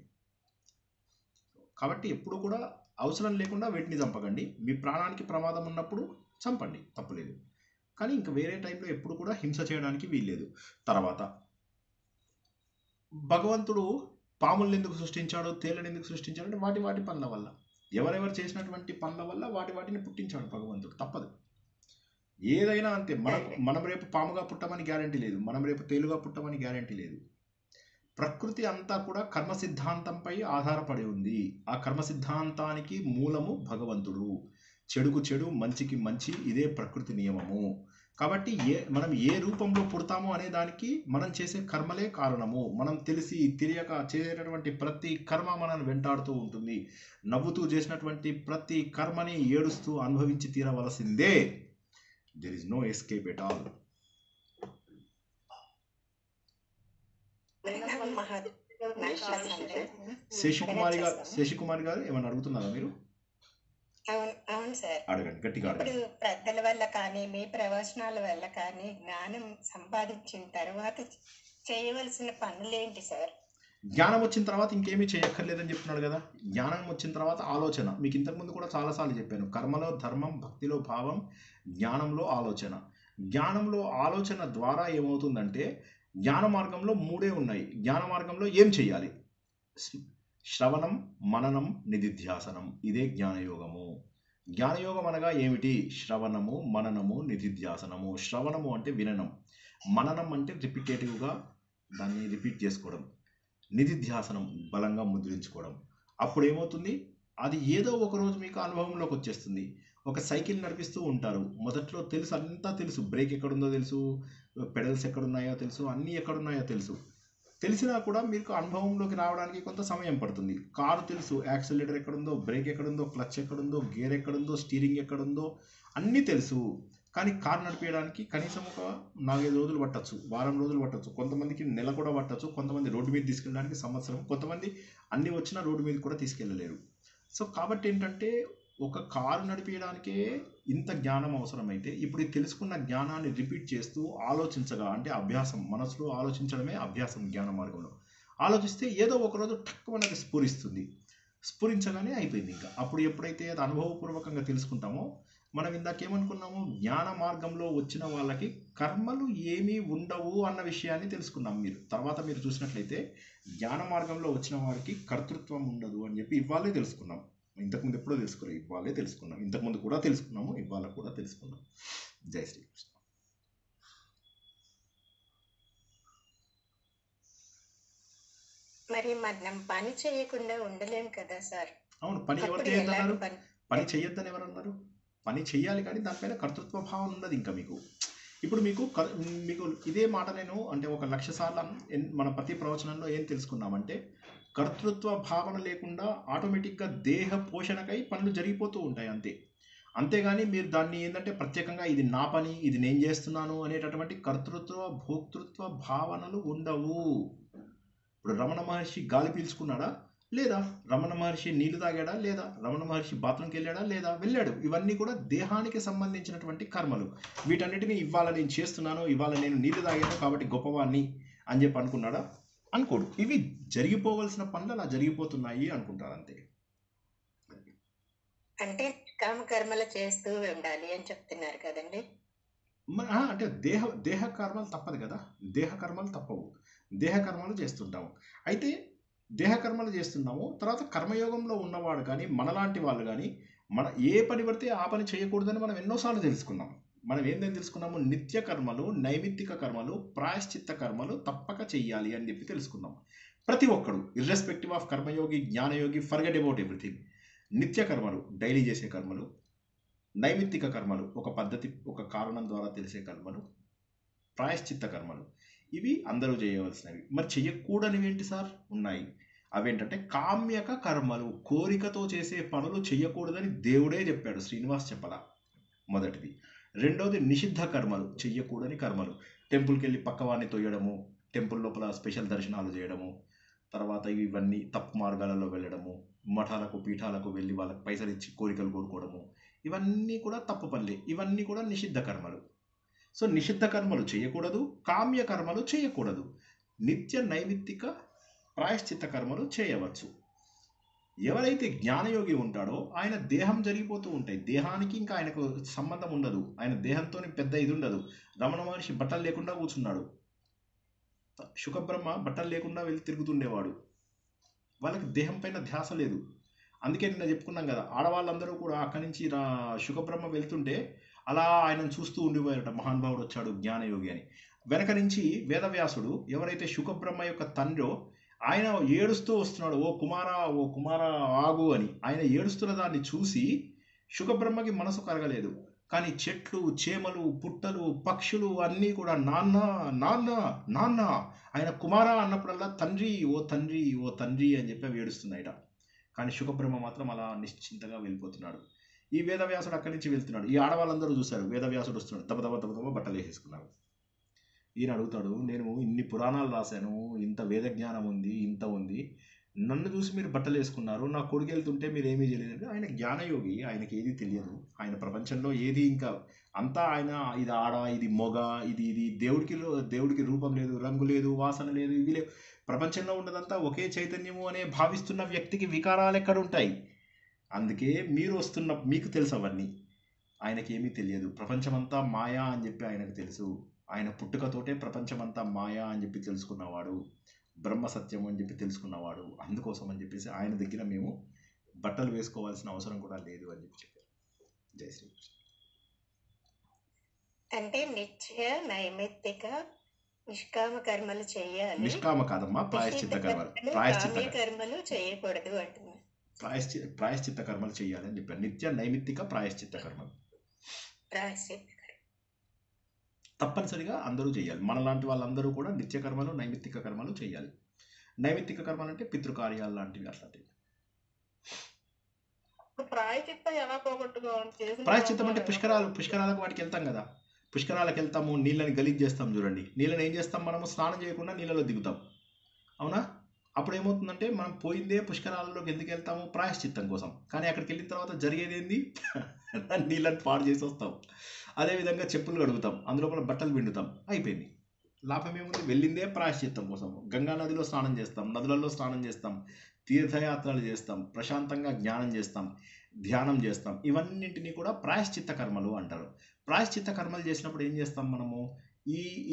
కాబట్టి ఎప్పుడు కూడా అవసరం లేకుండా వీటిని చంపకండి. మీ ప్రాణానికి ప్రమాదం ఉన్నప్పుడు చంపండి, తప్పులేదు. కానీ ఇంకా వేరే టైంలో ఎప్పుడు కూడా హింస చేయడానికి వీల్లేదు. తర్వాత భగవంతుడు పాములను ఎందుకు సృష్టించాడు, తేళ్లను ఎందుకు సృష్టించాడు అంటే వాటి వాటి పనుల వల్ల, ఎవరెవరు చేసినటువంటి పనుల వల్ల వాటిని పుట్టించాడు భగవంతుడు. తప్పదు. ఏదైనా అంతే. మనం రేపు పాముగా పుట్టమని గ్యారంటీ లేదు, మనం రేపు తేలుగా పుట్టమని గ్యారంటీ లేదు. ప్రకృతి అంతా కూడా కర్మ సిద్ధాంతంపై ఆధారపడి ఉంది. ఆ కర్మ సిద్ధాంతానికి మూలము భగవంతుడు. చెడుకు చెడు, మంచికి మంచి, ఇదే ప్రకృతి నియమము. కాబట్టి మనం ఏ రూపంలో పుడతామో అనే దానికి మనం చేసే కర్మలే కారణము. మనం తెలిసి తెలియక చేసేటటువంటి ప్రతి కర్మ మనల్ని వెంటాడుతూ ఉంటుంది. నవ్వుతూ చేసినటువంటి ప్రతి కర్మని ఏడుస్తూ అనుభవించి తీరవలసిందే. There is no escape at all. Shashikumari గారు ఏమన్నా అడుగుతున్నారా మీరు? అవును సార్. అడగండి, గట్టిగా ఇప్పుడు పెద్దల వల్ల కానీ మీ ప్రవచనాల వల్ల కానీ జ్ఞానం సంపాదించిన తర్వాత చేయవలసిన పనులేంటి సార్? జ్ఞానం వచ్చిన తర్వాత ఇంకేమీ చేయక్కర్లేదని చెప్తున్నాడు కదా. జ్ఞానం వచ్చిన తర్వాత ఆలోచన. మీకు ఇంతకుముందు కూడా చాలాసార్లు చెప్పాను. కర్మలో ధర్మం, భక్తిలో భావం, జ్ఞానంలో ఆలోచన. జ్ఞానంలో ఆలోచన ద్వారా ఏమవుతుందంటే జ్ఞాన మార్గంలో 3 ఉన్నాయి. జ్ఞాన మార్గంలో ఏం చేయాలి? శ్రవణం, మననం, నిధిధ్యాసనం. ఇదే జ్ఞానయోగము. జ్ఞానయోగం అనగా ఏమిటి? శ్రవణము, మననము, నిధిధ్యాసనము. శ్రవణము అంటే వినడం, మననం అంటే రిపిటేటివ్గా దాన్ని రిపీట్ చేసుకోవడం, నిధిధ్యాసనం బలంగా ముద్రించుకోవడం. అప్పుడు ఏమవుతుంది? అది ఏదో ఒక రోజు మీకు అనుభవంలోకి వచ్చేస్తుంది. ఒక సైకిల్ నడిపిస్తూ ఉంటారు. మొదట్లో తెలుసు, అంతా తెలుసు, బ్రేక్ ఎక్కడుందో తెలుసు, పెడల్స్ ఎక్కడున్నాయో తెలుసు, అన్నీ ఎక్కడున్నాయో తెలుసు. తెలిసినా కూడా మీకు అనుభవంలోకి రావడానికి కొంత సమయం పడుతుంది. కారు తెలుసు, యాక్సిలరేటర్ ఎక్కడుందో, బ్రేక్ ఎక్కడుందో, క్లచ్ ఎక్కడుందో, గేర్ ఎక్కడుందో, స్టీరింగ్ ఎక్కడుందో అన్నీ తెలుసు. కానీ కారు నడిపేయడానికి కనీసం ఒక 4-5 రోజులు పట్టచ్చు, వారం రోజులు పట్టచ్చు, కొంతమందికి నెల కూడా పట్టచ్చు, కొంతమంది రోడ్డు మీద తీసుకెళ్ళడానికి సంవత్సరం, కొంతమంది అన్ని వచ్చినా రోడ్డు మీద కూడా తీసుకెళ్ళలేరు. సో కాబట్టి ఏంటంటే ఒక కారు నడిపేయడానికే ఇంత జ్ఞానం అవసరమైతే ఇప్పుడు తెలుసుకున్న జ్ఞానాన్ని రిపీట్ చేస్తూ ఆలోచించగా, అంటే అభ్యాసం, మనసులో ఆలోచించడమే అభ్యాసం. జ్ఞాన మార్గంలో ఆలోచిస్తే ఏదో ఒకరోజు టక్కు మనకి స్ఫురిస్తుంది. స్ఫురించగానే అయిపోయింది. ఇంకా అప్పుడు ఎప్పుడైతే అది అనుభవపూర్వకంగా తెలుసుకుంటామో, మనం ఇందాకేమనుకున్నాము? జ్ఞాన మార్గంలో వచ్చిన వాళ్ళకి కర్మలు ఏమీ ఉండవు అన్న విషయాన్ని తెలుసుకున్నాం. తర్వాత మీరు చూసినట్లయితే జ్ఞాన మార్గంలో వచ్చిన వారికి కర్తృత్వం ఉండదు అని చెప్పి ఇవాళే తెలుసుకున్నాం. ఇంతకుముందు ఎప్పుడో తెలుసుకోలేదు, ఇవాళే తెలుసుకున్నాం. ఇంతకుముందు కూడా తెలుసుకున్నాము, ఇవాళ కూడా తెలుసుకున్నాం. జై శ్రీకృష్ణ. మరి మనం పని చేయకుండా ఉండలేం కదా సార్? అవును, పని ఎవరు చేయొద్దన్నారు? పని చెయ్యొద్దని ఎవరన్నారు? పని చెయ్యాలి, కానీ దానిపైన కర్తృత్వ భావన ఉండదు ఇంకా మీకు. ఇప్పుడు మీకు ఇదే మాట నేను అంటే ఒక 1,00,000 సార్లు మన ప్రతి ప్రవచనంలో ఏం తెలుసుకున్నామంటే, కర్తృత్వ భావన లేకుండా ఆటోమేటిక్గా దేహ పోషణకై పనులు జరిగిపోతూ ఉంటాయి అంతే. అంతేగాని మీరు దాన్ని ఏంటంటే ప్రత్యేకంగా ఇది నా పని, ఇది నేను చేస్తున్నాను అనేటటువంటి కర్తృత్వ భోక్తృత్వ భావనలు ఉండవు. ఇప్పుడు రమణ మహర్షి గాలి పీల్చుకున్నాడా? లేదా. రమణ మహర్షి నీళ్లు తాగాడా? లేదా. రమణ మహర్షి బాత్రూమ్కి వెళ్ళాడా? లేదా. వెళ్ళాడు. ఇవన్నీ కూడా దేహానికి సంబంధించినటువంటి కర్మలు. వీటన్నిటిని ఇవాళ నేను చేస్తున్నాను, ఇవాళ నేను నీళ్లు తాగాను కాబట్టి గొప్పవాణ్ణి అని చెప్పి అనుకున్నాడా? అనుకోడు. ఇవి జరిగిపోవలసిన పనులు అలా జరిగిపోతున్నాయి అనుకుంటారు అంతే. అంటే కామకర్మలు చేస్తూ ఉండాలి అని చెప్తున్నారు కదండి. అంటే దేహ కర్మలు తప్పదు కదా. దేహ కర్మలు తప్పవు. దేహ కర్మలు చేస్తుంటాము. అయితే దేహ కర్మలు చేస్తున్నాము, తర్వాత కర్మయోగంలో ఉన్నవాడు కానీ మనలాంటి వాళ్ళు కానీ ఏ పని పడితే ఆ పని చేయకూడదని మనం ఎన్నోసార్లు తెలుసుకున్నాం. మనం ఏంటని తెలుసుకున్నాము? నిత్య కర్మలు, నైమిత్తిక కర్మలు, ప్రాయశ్చిత్త కర్మలు తప్పక చెయ్యాలి అని చెప్పి తెలుసుకున్నాం. ప్రతి ఒక్కడు ఇర్రెస్పెక్టివ్ ఆఫ్ కర్మయోగి, జ్ఞానయోగి, ఫర్గెట్ అబౌట్ ఎవ్రీథింగ్. నిత్య కర్మలు, డైలీ చేసే కర్మలు, నైమిత్తిక కర్మలు, ఒక పద్ధతి ఒక కారణం ద్వారా తెలిసే కర్మలు, ప్రాయశ్చిత్త కర్మలు, ఇవి అందరూ చేయవలసినవి. మరి చెయ్యకూడనివి ఏంటి సార్? ఉన్నాయి. అవేంటంటే కామ్యక కర్మలు, కోరికతో చేసే పనులు చెయ్యకూడదని దేవుడే చెప్పాడు, శ్రీనివాస్ చెప్పలా. మొదటిది. రెండోది నిషిద్ధ కర్మలు, చెయ్యకూడని కర్మలు. టెంపుల్కి వెళ్ళి పక్కవాడిని తొయ్యడము, టెంపుల్ లోపల స్పెషల్ దర్శనాలు చేయడము, తర్వాత ఇవన్నీ తప్పు మార్గాలలో వెళ్ళడము, మఠాలకు పీఠాలకు వెళ్ళి వాళ్ళకి పైసలు ఇచ్చి కోరికలు కోరుకోవడము, ఇవన్నీ కూడా తప్పు పనులే. ఇవన్నీ కూడా నిషిద్ధ కర్మలు. సో నిషిద్ధ కర్మలు చేయకూడదు, కామ్య కర్మలు చేయకూడదు. నిత్య నైమిత్తిక ప్రాయశ్చిత్త కర్మలు చేయవచ్చు. ఎవరైతే జ్ఞానయోగి ఉంటాడో ఆయన దేహం జరిగిపోతూ ఉంటాయి, దేహానికి ఇంకా ఆయనకు సంబంధం ఉండదు, ఆయన దేహంతో పెద్ద ఇది ఉండదు. రమణ మహర్షి బట్టలు లేకుండా కూర్చున్నాడు, శుకబ్రహ్మ బట్టలు లేకుండా వెళ్ళి తిరుగుతుండేవాడు. వాళ్ళకి దేహం పైన ధ్యాస లేదు. అందుకే నిన్న చెప్పుకున్నాం కదా, ఆడవాళ్ళందరూ కూడా అక్కడి నుంచి శుకబ్రహ్మ వెళ్తుంటే అలా ఆయనను చూస్తూ ఉండిపోయారట, మహానుభావుడు వచ్చాడు జ్ఞానయోగి అని. వెనక నుంచి వేదవ్యాసుడు, ఎవరైతే శుకబ్రహ్మ యొక్క తండ్రో, ఆయన ఏడుస్తూ వస్తున్నాడు, ఓ కుమారా ఆగు అని. ఆయన ఏడుస్తున్న దాన్ని చూసి శుకబ్రహ్మకి మనసు కరగలేదు. కానీ చెట్లు, చేమలు, పుట్టలు, పక్షులు అన్నీ కూడా నాన్న నాన్న నాన్న, ఆయన కుమారా అన్నప్పుడల్లా తండ్రి ఓ తండ్రి ఓ తండ్రి అని చెప్పి ఏడుస్తున్నాయట. కానీ శుకబ్రహ్మ మాత్రం అలా నిశ్చింతగా వెళ్ళిపోతున్నాడు. ఈ వేదవ్యాసుడు అక్కడి నుంచి వెళ్తున్నాడు. ఈ ఆడవాళ్ళందరూ చూశారు, వేదవ్యాసుడు వస్తున్నాడు, దబదబ బట్టలు వేసేసుకున్నారు. ఈయన అడుగుతాడు, నేను ఇన్ని పురాణాలు రాశాను, ఇంత వేద జ్ఞానం ఉంది, ఇంత ఉంది, నన్ను చూసి మీరు బట్టలు వేసుకున్నారు, నా కొడుకు వెళ్తుంటే మీరు ఏమీ చేయలేదు. ఆయన జ్ఞానయోగి, ఆయనకి ఏది తెలియదు. ఆయన ప్రపంచంలో ఏది ఇంకా అంతా ఆయన ఇది ఆడ, ఇది మొగ, ఇది దేవుడికి రూపం లేదు, రంగు లేదు, వాసన లేదు, ఇవి లేవు. ప్రపంచంలో ఉన్నదంతా ఒకే చైతన్యము అనే భావిస్తున్న వ్యక్తికి వికారాలు ఎక్కడ ఉంటాయి? అందుకే మీకు తెలుసు అవన్నీ, ఆయనకి ఏమీ తెలియదు. ప్రపంచమంతా మాయా అని చెప్పి ఆయనకు తెలుసు. ఆయన పుట్టుకతోటే ప్రపంచమంతా మాయా అని చెప్పి తెలుసుకున్నవాడు, బ్రహ్మ సత్యం అని చెప్పి తెలుసుకున్నవాడు. అందుకోసం అని చెప్పేసి ఆయన దగ్గర మేము బట్టలు వేసుకోవాల్సిన అవసరం కూడా లేదు అని చెప్పి చెప్పారు. జై శ్రీకృష్ణ. అంటే నిత్య నైమిత్తిక నిష్కామ కర్మలు చేయాలి. నిష్కామ కాదమ్మా, ప్రాయశ్చిత్త కర్మలు. కర్మలు చేయకూడదు అంటున్నారు. ప్రాయశ్చిత్త కర్మలు చేయాలి అని చెప్పారు. నిత్య నైమిత్తిక ప్రాయశ్చిత్త కర్మలు తప్పనిసరిగా అందరూ చేయాలి. మనలాంటి వాళ్ళందరూ కూడా నిత్య కర్మలు, నైమిత్తిక కర్మలు చేయాలి. నైమిత్తిక కర్మలు అంటే పితృకార్యాలు లాంటివి, అట్లాంటివి. ప్రాయశ్చిత్తం అంటే పుష్కరాలకు వాటికి వెళ్తాం కదా, పుష్కరాలకు వెళ్తాము, నీళ్ళని గలీజ్ చేస్తాం. చూడండి, నీళ్ళని ఏం చేస్తాం, మనము స్నానం చేయకుండా నీళ్ళలో దిగుతాం, అవునా? అప్పుడు ఏమవుతుందంటే మనం పోయిందే పుష్కరాలలోకి ఎందుకు వెళ్తాము? ప్రాయశ్చిత్తం కోసం. కానీ అక్కడికి వెళ్ళిన తర్వాత జరిగేది ఏంది? నీళ్ళని పాడు చేసి వస్తాం. అదేవిధంగా చెప్పులు కడుగుతాం, అందులోపల బట్టలు పిండుతాం, అయిపోయింది. లాభం ఏముంది? వెళ్ళిందే ప్రాయశ్చిత్తం కోసం. గంగా నదిలో స్నానం చేస్తాం, నదులలో స్నానం చేస్తాం, తీర్థయాత్రలు చేస్తాం, ప్రశాంతంగా జ్ఞానం చేస్తాం, ధ్యానం చేస్తాం. ఇవన్నింటినీ కూడా ప్రాయశ్చిత్త కర్మలు అంటారు. ప్రాయశ్చిత్త కర్మలు చేసినప్పుడు ఏం చేస్తాం మనము?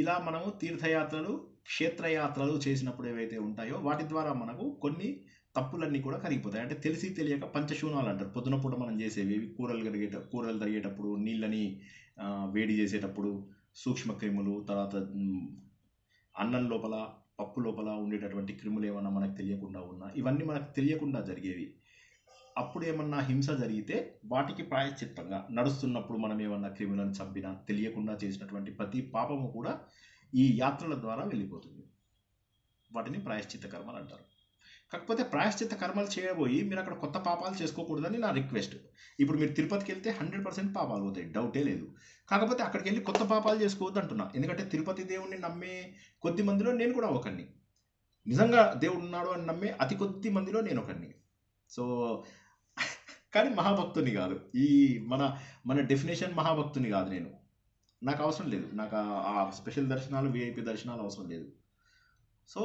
ఇలా మనము తీర్థయాత్రలు, క్షేత్రయాత్రలు చేసినప్పుడు ఏవైతే ఉంటాయో వాటి ద్వారా మనకు కొన్ని తప్పులన్నీ కూడా కరిగిపోతాయి. అంటే తెలిసి తెలియక పంచశూనాలు అంటారు. పొద్దున పూట మనం చేసేవి, కూరలు తరిగేటప్పుడు, నీళ్ళని వేడి చేసేటప్పుడు, సూక్ష్మ క్రిములు, తర్వాత అన్నం లోపల, పప్పు లోపల ఉండేటటువంటి క్రిములు ఏమన్నా మనకు తెలియకుండా ఉన్నా, ఇవన్నీ మనకు తెలియకుండా జరిగేవి. అప్పుడు ఏమన్నా హింస జరిగితే వాటికి ప్రాయశ్చిత్తంగా నడుస్తున్నప్పుడు మనం ఏమన్నా క్రిమినల్ చంపినా తెలియకుండా చేసినటువంటి ప్రతి పాపము కూడా ఈ యాత్రల ద్వారా వెళ్ళిపోతుంది. వాటిని ప్రాయశ్చిత్త కర్మలు అంటారు. కాకపోతే ప్రాయశ్చిత్త కర్మలు చేయబోయి మీరు అక్కడ కొత్త పాపాలు చేసుకోకూడదని నా రిక్వెస్ట్. ఇప్పుడు మీరు తిరుపతికి వెళ్తే 100% పాపాలు పోతాయి, డౌటే లేదు. కాకపోతే అక్కడికి వెళ్ళి కొత్త పాపాలు చేసుకోవద్దు అంటున్నా. ఎందుకంటే తిరుపతి దేవుణ్ణి నమ్మే కొద్ది మందిలో నేను కూడా ఒకరిని, నిజంగా దేవుడు ఉన్నాడు అని నమ్మే అతి కొద్ది మందిలో నేను ఒకరిని. సో కానీ మహాభక్తుని కాదు, ఈ మన మన డెఫినేషన్ మహాభక్తుని కాదు నేను. నాకు అవసరం లేదు, నాకు ఆ స్పెషల్ దర్శనాలు విఐపి దర్శనాలు అవసరం లేదు. సో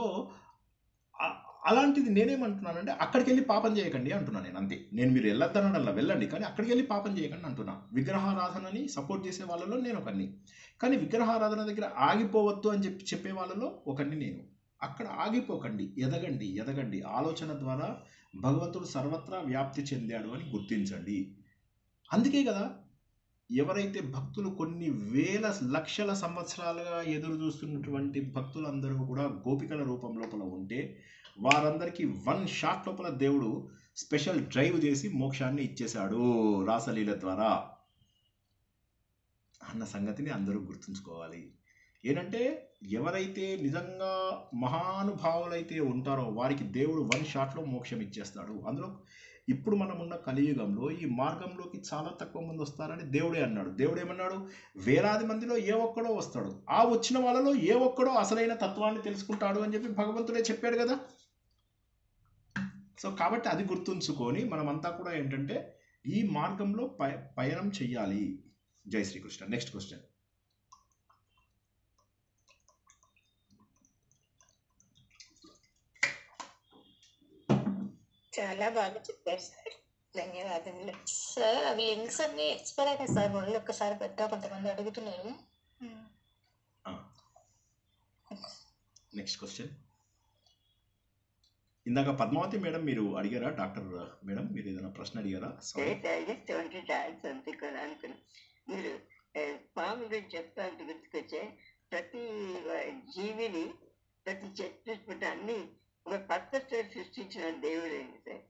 అలాంటిది నేనేమంటున్నానంటే అక్కడికి వెళ్ళి పాపం చేయకండి అంటున్నాను నేను, అంతే. నేను మీరు వెళ్ళొద్దనల్లా వెళ్ళండి, కానీ అక్కడికి వెళ్ళి పాపం చేయకండి అంటున్నా. విగ్రహారాధనని సపోర్ట్ చేసే వాళ్ళలో నేను ఒకరిని, కానీ విగ్రహారాధన దగ్గర ఆగిపోవద్దు అని చెప్పే వాళ్ళలో ఒకరిని నేను. అక్కడ ఆగిపోకండి, ఎదగండి ఎదగండి. ఆలోచన ద్వారా భగవంతుడు సర్వత్రా వ్యాప్తి చెందాడు అని గుర్తించండి. అందుకే కదా ఎవరైతే భక్తులు కొన్ని వేల లక్షల సంవత్సరాలుగా ఎదురు చూస్తున్నటువంటి భక్తులందరూ కూడా గోపికల రూపం లోపల ఉంటే వారందరికీ 1 షాట్ లోపల దేవుడు స్పెషల్ డ్రైవ్ చేసి మోక్షాన్ని ఇచ్చేశాడు రాసలీల ద్వారా అన్న సంగతిని అందరూ గుర్తుంచుకోవాలి. ఏంటంటే ఎవరైతే నిజంగా మహానుభావులైతే ఉంటారో వారికి దేవుడు 1 షాట్లో మోక్షం ఇచ్చేస్తాడు. అందులో ఇప్పుడు మనం ఉన్న కలియుగంలో ఈ మార్గంలోకి చాలా తక్కువ మంది వస్తారని దేవుడే అన్నాడు. దేవుడు ఏమన్నాడు? వేలాది మందిలో ఏ ఒక్కడో వస్తాడు, ఆ వచ్చిన వాళ్ళలో ఏ ఒక్కడో అసలైన తత్వాన్ని తెలుసుకుంటాడు అని చెప్పి భగవంతుడే చెప్పాడు కదా. సో కాబట్టి అది గుర్తుంచుకొని మనమంతా కూడా ఏంటంటే ఈ మార్గంలో పయనం చెయ్యాలి. జై శ్రీకృష్ణ. Next question. చాలా బాగా చెప్పారు సార్, ధన్యవాదములు సార్. అవి లింక్స్ అన్ని ఎక్స్పైర్ అయినాయి సార్, మళ్ళీ ఒక్కసారి పెట్టా, కొంతమంది అడుగుతున్నారు. Next question. ఇందాక పద్మావతి మేడం మీరు అడిగారా? డాక్టర్ మేడం మీరు ఏదైనా ప్రశ్న అడిగారా? మీరు పాము గురించి చెప్తా అంటే గుర్తుకొచ్చే ప్రతి జీవిని ప్రతి చెట్టు అన్ని ఒక పర్పస్ సృష్టించిన దేవుడు ఏంటి సార్.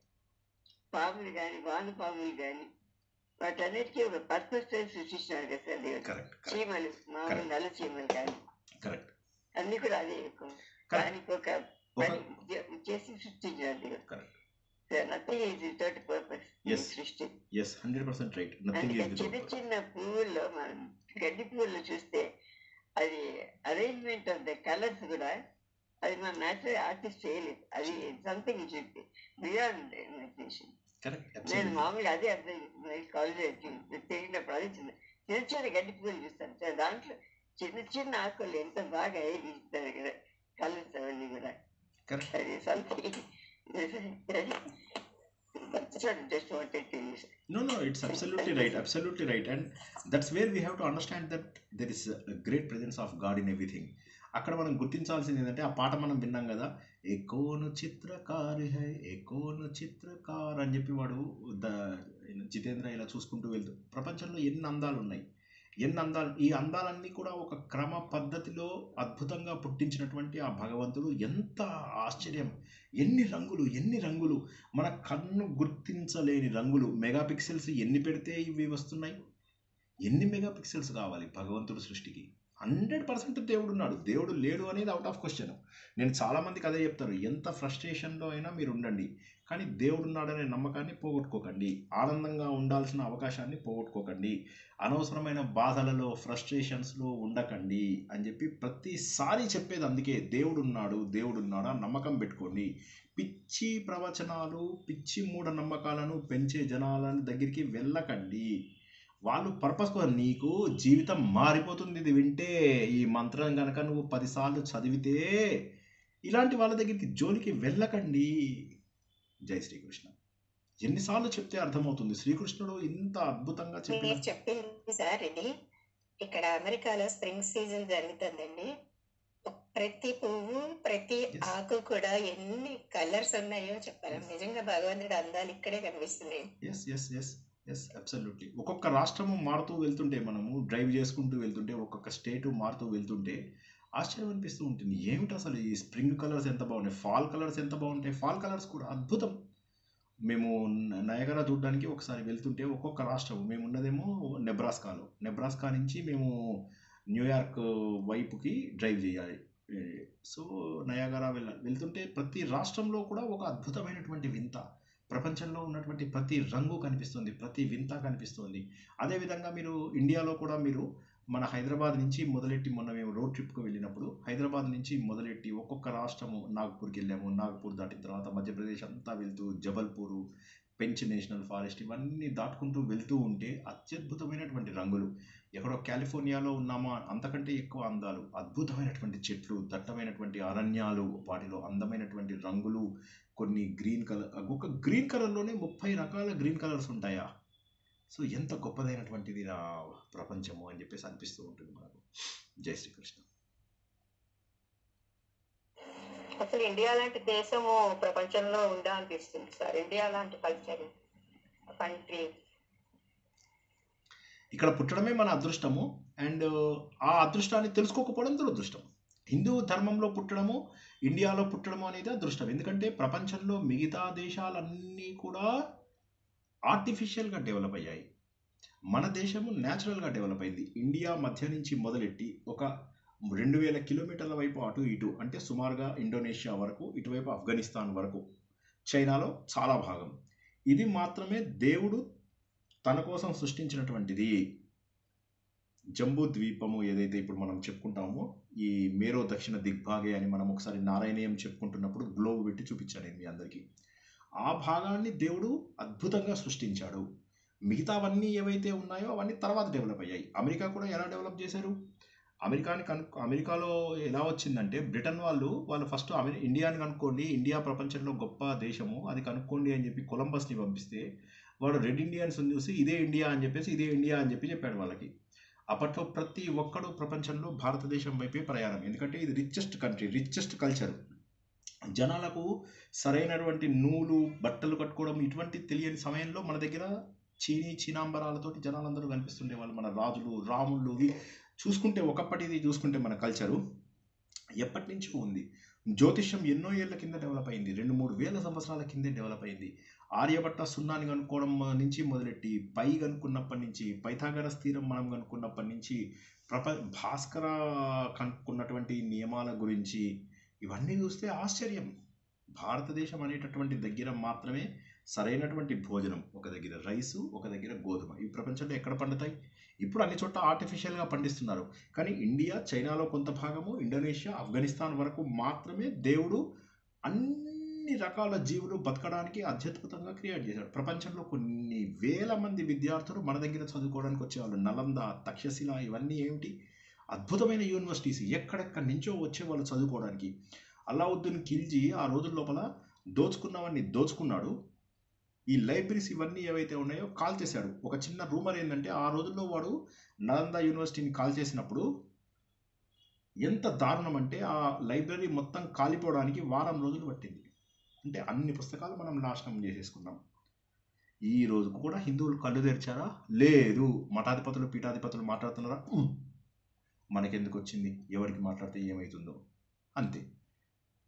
పాములు కానీ వానపాములు కానీ వాటన్నిటికీ ఒక పర్పస్ సృష్టించినాడు కదా సార్ దేవుడు. చీమలు మామూలు నల్ల చీమలు కానీ అన్ని కూడా అదే దానికి ఒక పని చేసి సృష్టించినాడు దేవుడు. చిన్న చిన్న పువ్వుల్లో మనం గడ్డి పువ్వుల్లో చూస్తే అది అరేంజ్మెంట్ ఆఫ్ ద కలర్స్ కూడా అది మన న్యాచురల్ ఆర్టిస్ట్ చేయలేదు, అది సంథింగ్ చెప్పి బియాండ్ ఇమాజినేషన్. నేను మామూలుగా అదే అర్థం కాలేజ్ తిరిగినప్పుడు అది చిన్న చిన్న గడ్డి పువ్వులు చూస్తాను, దాంట్లో చిన్న చిన్న ఆకులు ఎంత బాగా ఇస్తారు కదా కలర్స్ అవన్నీ కూడా. అది something. No, it's absolutely right, and that's where we have to understand that there is a great presence of God in everything. అక్కడ మనం గుర్తించాల్సింది ఏంటంటే ఆ పాట మనం విన్నాం కదా, ఏ కోను చిత్రకారి హై ఏ కోను చిత్రకార్ అని చెప్పి వాడు జితేంద్ర ఇలా చూసుకుంటూ వెళ్తూ ప్రపంచంలో ఎన్ని అందాలు ఉన్నాయి, ఎన్ని అందాలు. ఈ అందాలన్నీ కూడా ఒక క్రమ పద్ధతిలో అద్భుతంగా పుట్టించినటువంటి ఆ భగవంతుడు. ఎంత ఆశ్చర్యం! ఎన్ని రంగులు, మన కన్ను గుర్తించలేని రంగులు. మెగాపిక్సెల్స్ ఎన్ని పెడితే ఇవి వస్తున్నాయి? ఎన్ని మెగాపిక్సెల్స్ కావాలి భగవంతుడు సృష్టికి? 100% దేవుడు ఉన్నాడు, దేవుడు లేడు అనేది అవుట్ ఆఫ్ క్వశ్చన్. నేను చాలామందికి అదే చెప్తాను, ఎంత ఫ్రస్ట్రేషన్లో అయినా మీరు ఉండండి, కానీ దేవుడు ఉన్నాడనే నమ్మకాన్ని పోగొట్టుకోకండి. ఆనందంగా ఉండాల్సిన అవకాశాన్ని పోగొట్టుకోకండి. అనవసరమైన బాధలలో ఫ్రస్ట్రేషన్స్లో ఉండకండి అని చెప్పి ప్రతిసారి చెప్పేది అందుకే. దేవుడు ఉన్నాడు ఆ నమ్మకం పెట్టుకోండి. పిచ్చి ప్రవచనాలు, పిచ్చి మూఢనమ్మకాలను పెంచే జనాల దగ్గరికి వెళ్ళకండి. వాళ్ళు పర్పస్ కోసం నీకు జీవితం మారిపోతుంది ఇది వింటే. ఈ మంత్రం కనుక నువ్వు 10 సార్లు చదివితే ఇలాంటి వాళ్ళ దగ్గరికి జోలికి వెళ్ళకండి. జై శ్రీకృష్ణ. ఎన్నిసార్లు చెప్తే అర్థమవుతుంది? శ్రీకృష్ణుడు ఇంత అద్భుతంగా చెప్పింది సార్. ఇది ఇక్కడ అమెరికాలో స్ప్రింగ్ సీజన్ జరుగుతుందండి. ప్రతి పువ్వు ప్రతి ఆకు కూడా ఎన్ని కలర్స్ ఉన్నాయో చెప్పాలి. నిజంగా భగవంతుడి అందాలు ఇక్కడే కనిపిస్తున్నాయి. Yes absolutely. ఒక్కొక్క రాష్ట్రము మారుతూ వెళ్తుంటే, మనము డ్రైవ్ చేసుకుంటూ వెళ్తుంటే, ఒక్కొక్క స్టేటు మారుతూ వెళ్తుంటే ఆశ్చర్యం అనిపిస్తూ ఉంటుంది. ఏమిటి అసలు ఈ స్ప్రింగ్ కలర్స్ ఎంత బాగున్నాయి, ఫాల్ కలర్స్ ఎంత బాగుంటాయి. ఫాల్ కలర్స్ కూడా అద్భుతం. మేము నయగరా చూడడానికి ఒకసారి వెళ్తుంటే ఒక్కొక్క రాష్ట్రం మేము ఉన్నదేమో నెబ్రాస్కా నుంచి మేము న్యూయార్క్ వైపుకి డ్రైవ్ చేయాలి. సో నయాగరా వెళ్తుంటే ప్రతి రాష్ట్రంలో కూడా ఒక అద్భుతమైనటువంటి వింత, ప్రపంచంలో ఉన్నటువంటి ప్రతి రంగు కనిపిస్తుంది, ప్రతి వింత కనిపిస్తుంది. అదేవిధంగా మీరు ఇండియాలో కూడా మీరు మన హైదరాబాద్ నుంచి మొదలెట్టి, మొన్న మేము రోడ్ ట్రిప్కి వెళ్ళినప్పుడు హైదరాబాద్ నుంచి మొదలెట్టి ఒక్కొక్క రాష్ట్రము, నాగ్పూర్కి వెళ్ళాము, నాగ్పూర్ దాటిన తర్వాత మధ్యప్రదేశ్ అంతా వెళ్తూ జబల్పూరు, పెంచ్ నేషనల్ ఫారెస్ట్ ఇవన్నీ దాటుకుంటూ వెళ్తూ ఉంటే అత్యద్భుతమైనటువంటి రంగులు. ఎక్కడో కాలిఫోర్నియాలో ఉన్నామా అంతకంటే ఎక్కువ అందాలు, అద్భుతమైనటువంటి చెట్లు, దట్టమైనటువంటి అరణ్యాలు, వాటిలో అందమైనటువంటి రంగులు, కొన్ని గ్రీన్ కలర్, ఒక గ్రీన్ కలర్లోనే 30 రకాల గ్రీన్ కలర్స్ ఉంటాయా? సో ఎంత గొప్పదైనటువంటిది నా ప్రపంచము అని చెప్పేసి అనిపిస్తూ ఉంటుంది మనకు. జై శ్రీకృష్ణ. అసలు ఇండియా లాంటి దేశము ప్రపంచంలో ఉందా అనిపిస్తుంది సార్. ఇండియా లాంటి కల్చర్, కంట్రీ ఇక్కడ పుట్టడమే మన అదృష్టము. అండ్ ఆ అదృష్టాన్ని తెలుసుకోకపోవడం దురదృష్టం. హిందూ ధర్మంలో పుట్టడము, ఇండియాలో పుట్టడము అనేది అదృష్టం. ఎందుకంటే ప్రపంచంలో మిగతా దేశాలన్నీ కూడా ఆర్టిఫిషియల్గా డెవలప్ అయ్యాయి, మన దేశము న్యాచురల్గా డెవలప్ అయింది. ఇండియా మధ్య నుంచి మొదలెట్టి ఒక 2000 కిలోమీటర్ల వైపు అటు ఇటు, అంటే సుమారుగా ఇండోనేషియా వరకు, ఇటువైపు ఆఫ్ఘనిస్తాన్ వరకు, చైనాలో చాలా భాగం, ఇది మాత్రమే దేవుడు తన కోసం సృష్టించినటువంటిది. జంబూ ద్వీపము ఏదైతే ఇప్పుడు మనం చెప్పుకుంటామో, ఈ మేరో దక్షిణ దిగ్భాగే అని మనం ఒకసారి నారాయణీయం చెప్పుకుంటున్నప్పుడు గ్లోబ్ పెట్టి చూపించాను నేను మీ అందరికీ. ఆ భాగాన్ని దేవుడు అద్భుతంగా సృష్టించాడు. మిగతావన్నీ ఏవైతే ఉన్నాయో అవన్నీ తర్వాత డెవలప్ అయ్యాయి. అమెరికా కూడా ఎలా డెవలప్ చేశారు? అమెరికాలో ఎలా వచ్చిందంటే, బ్రిటన్ వాళ్ళు ఫస్ట్ ఇండియాని కనుక్కోండి, ఇండియా ప్రపంచంలో గొప్ప దేశము, అది కనుక్కోండి అని చెప్పి కొలంబస్ని పంపిస్తే, వాడు రెడ్ ఇండియన్స్ చూసి ఇదే ఇండియా అని చెప్పి చెప్పాడు వాళ్ళకి. అప్పట్లో ప్రతి ఒక్కడు ప్రపంచంలో భారతదేశం వైపే ప్రయాణం. ఎందుకంటే ఇది రిచెస్ట్ కంట్రీ, రిచెస్ట్ కల్చర్. జనాలకు సరైనటువంటి నూలు, బట్టలు కట్టుకోవడం ఇటువంటి తెలియని సమయంలో మన దగ్గర చీనాంబరాలతోటి జనాలందరూ కనిపిస్తుండే వాళ్ళు. మన రాజులు, రాముళ్ళు చూసుకుంటే, ఒకప్పటిది చూసుకుంటే మన కల్చరు ఎప్పటి నుంచో ఉంది. జ్యోతిష్యం ఎన్నో ఏళ్ల కింద డెవలప్ అయింది, 2-3 వేల సంవత్సరాల కిందే డెవలప్ అయింది. ఆర్యభట్ట సున్నాని కనుక్కోవడం నుంచి మొదలెట్టి, పై కనుక్కున్నప్పటి నుంచి, పైథాగరస్ థీరం మనం కనుక్కున్నప్పటి నుంచి, భాస్కర కనుక్కున్నటువంటి నియమాల గురించి, ఇవన్నీ చూస్తే ఆశ్చర్యం. భారతదేశం అనేటటువంటి దగ్గర మాత్రమే సరైనటువంటి భోజనం, ఒక దగ్గర రైసు, ఒక దగ్గర గోధుమ, ఈ ప్రపంచంలో ఎక్కడ పండుతాయి? ఇప్పుడు అన్ని చోట్ల ఆర్టిఫిషియల్గా పండిస్తున్నారు. కానీ ఇండియా, చైనాలో కొంత భాగము, ఇండోనేషియా, ఆఫ్ఘనిస్తాన్ వరకు మాత్రమే దేవుడు అన్ని రకాల జీవులు బతకడానికి అత్యద్భుతంగా క్రియేట్ చేశాడు. ప్రపంచంలో కొన్ని వేల మంది విద్యార్థులు మన దగ్గర చదువుకోవడానికి వచ్చేవాళ్ళు. నలంద, తక్షశిల ఇవన్నీ ఏమిటి? అద్భుతమైన యూనివర్సిటీస్. ఎక్కడెక్కడి నుంచో వచ్చేవాళ్ళు చదువుకోవడానికి. అలావుద్దీన్ ఖిల్జీ ఆ రోజుల లోపల దోచుకున్నవన్నీ దోచుకున్నాడు. ఈ లైబ్రరీస్ ఇవన్నీ ఏవైతే ఉన్నాయో కాల్ చేశాడు. ఒక చిన్న రూమర్ ఏంటంటే, ఆ రోజుల్లో వాడు నలంద యూనివర్సిటీని కాల్ చేసినప్పుడు ఎంత దారుణం అంటే, ఆ లైబ్రరీ మొత్తం కాలిపోవడానికి 1 వారం రోజులు పట్టింది. అంటే అన్ని పుస్తకాలు మనం నాశనం చేసేసుకున్నాం. ఈ రోజుకు కూడా హిందువులు కళ్ళు తెరిచారా? లేదు. మఠాధిపతులు, పీఠాధిపతులు మాట్లాడుతున్నారా? మనకెందుకు వచ్చింది, ఎవరికి మాట్లాడితే ఏమవుతుందో, అంతే.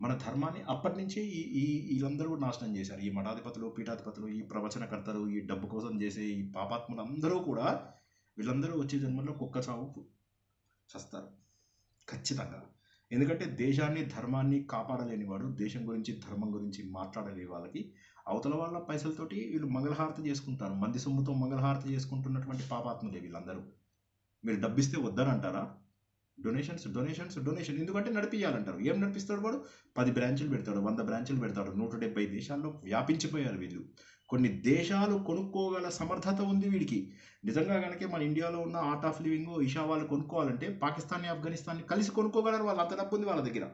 మన ధర్మాన్ని అప్పటి నుంచే వీళ్ళందరూ నాశనం చేశారు. ఈ మఠాధిపతులు, పీఠాధిపతులు, ఈ ప్రవచనకర్తలు, ఈ డబ్బు కోసం చేసే ఈ పాపాత్ములు అందరూ కూడా, వీళ్ళందరూ వచ్చే జన్మలో కుక్క చావు చస్తారు ఖచ్చితంగా. ఎందుకంటే దేశాన్ని, ధర్మాన్ని కాపాడలేని వాడు, దేశం గురించి, ధర్మం గురించి మాట్లాడలేని వాళ్ళకి అవతల వాళ్ళ పైసలతోటి వీళ్ళు మంగళహారతి చేసుకుంటారు. మంది సొమ్ముతో మంగళహారతి చేసుకుంటున్నటువంటి పాపాత్ములే వీళ్ళందరూ. మీరు డబ్బిస్తే వద్దని అంటారా? డొనేషన్స్. ఎందుకంటే నడిపించాలంటారు. ఏం నడిపిస్తాడు వాడు? 10 బ్రాంచులు పెడతాడు, 100 బ్రాంచులు పెడతాడు. 170 దేశాల్లో వ్యాపించిపోయారు వీళ్ళు. కొన్ని దేశాలు కొనుక్కోగల సమర్థత ఉంది వీడికి. నిజంగా కనుక మన ఇండియాలో ఉన్న ఆర్ట్ ఆఫ్ లివింగ్, ఇషా వాళ్ళు కొనుక్కోవాలంటే పాకిస్తాన్ని, ఆఫ్ఘనిస్తాన్ని కలిసి కొనుక్కోగలరు వాళ్ళు. అంత డబ్బు ఉంది వాళ్ళ దగ్గర.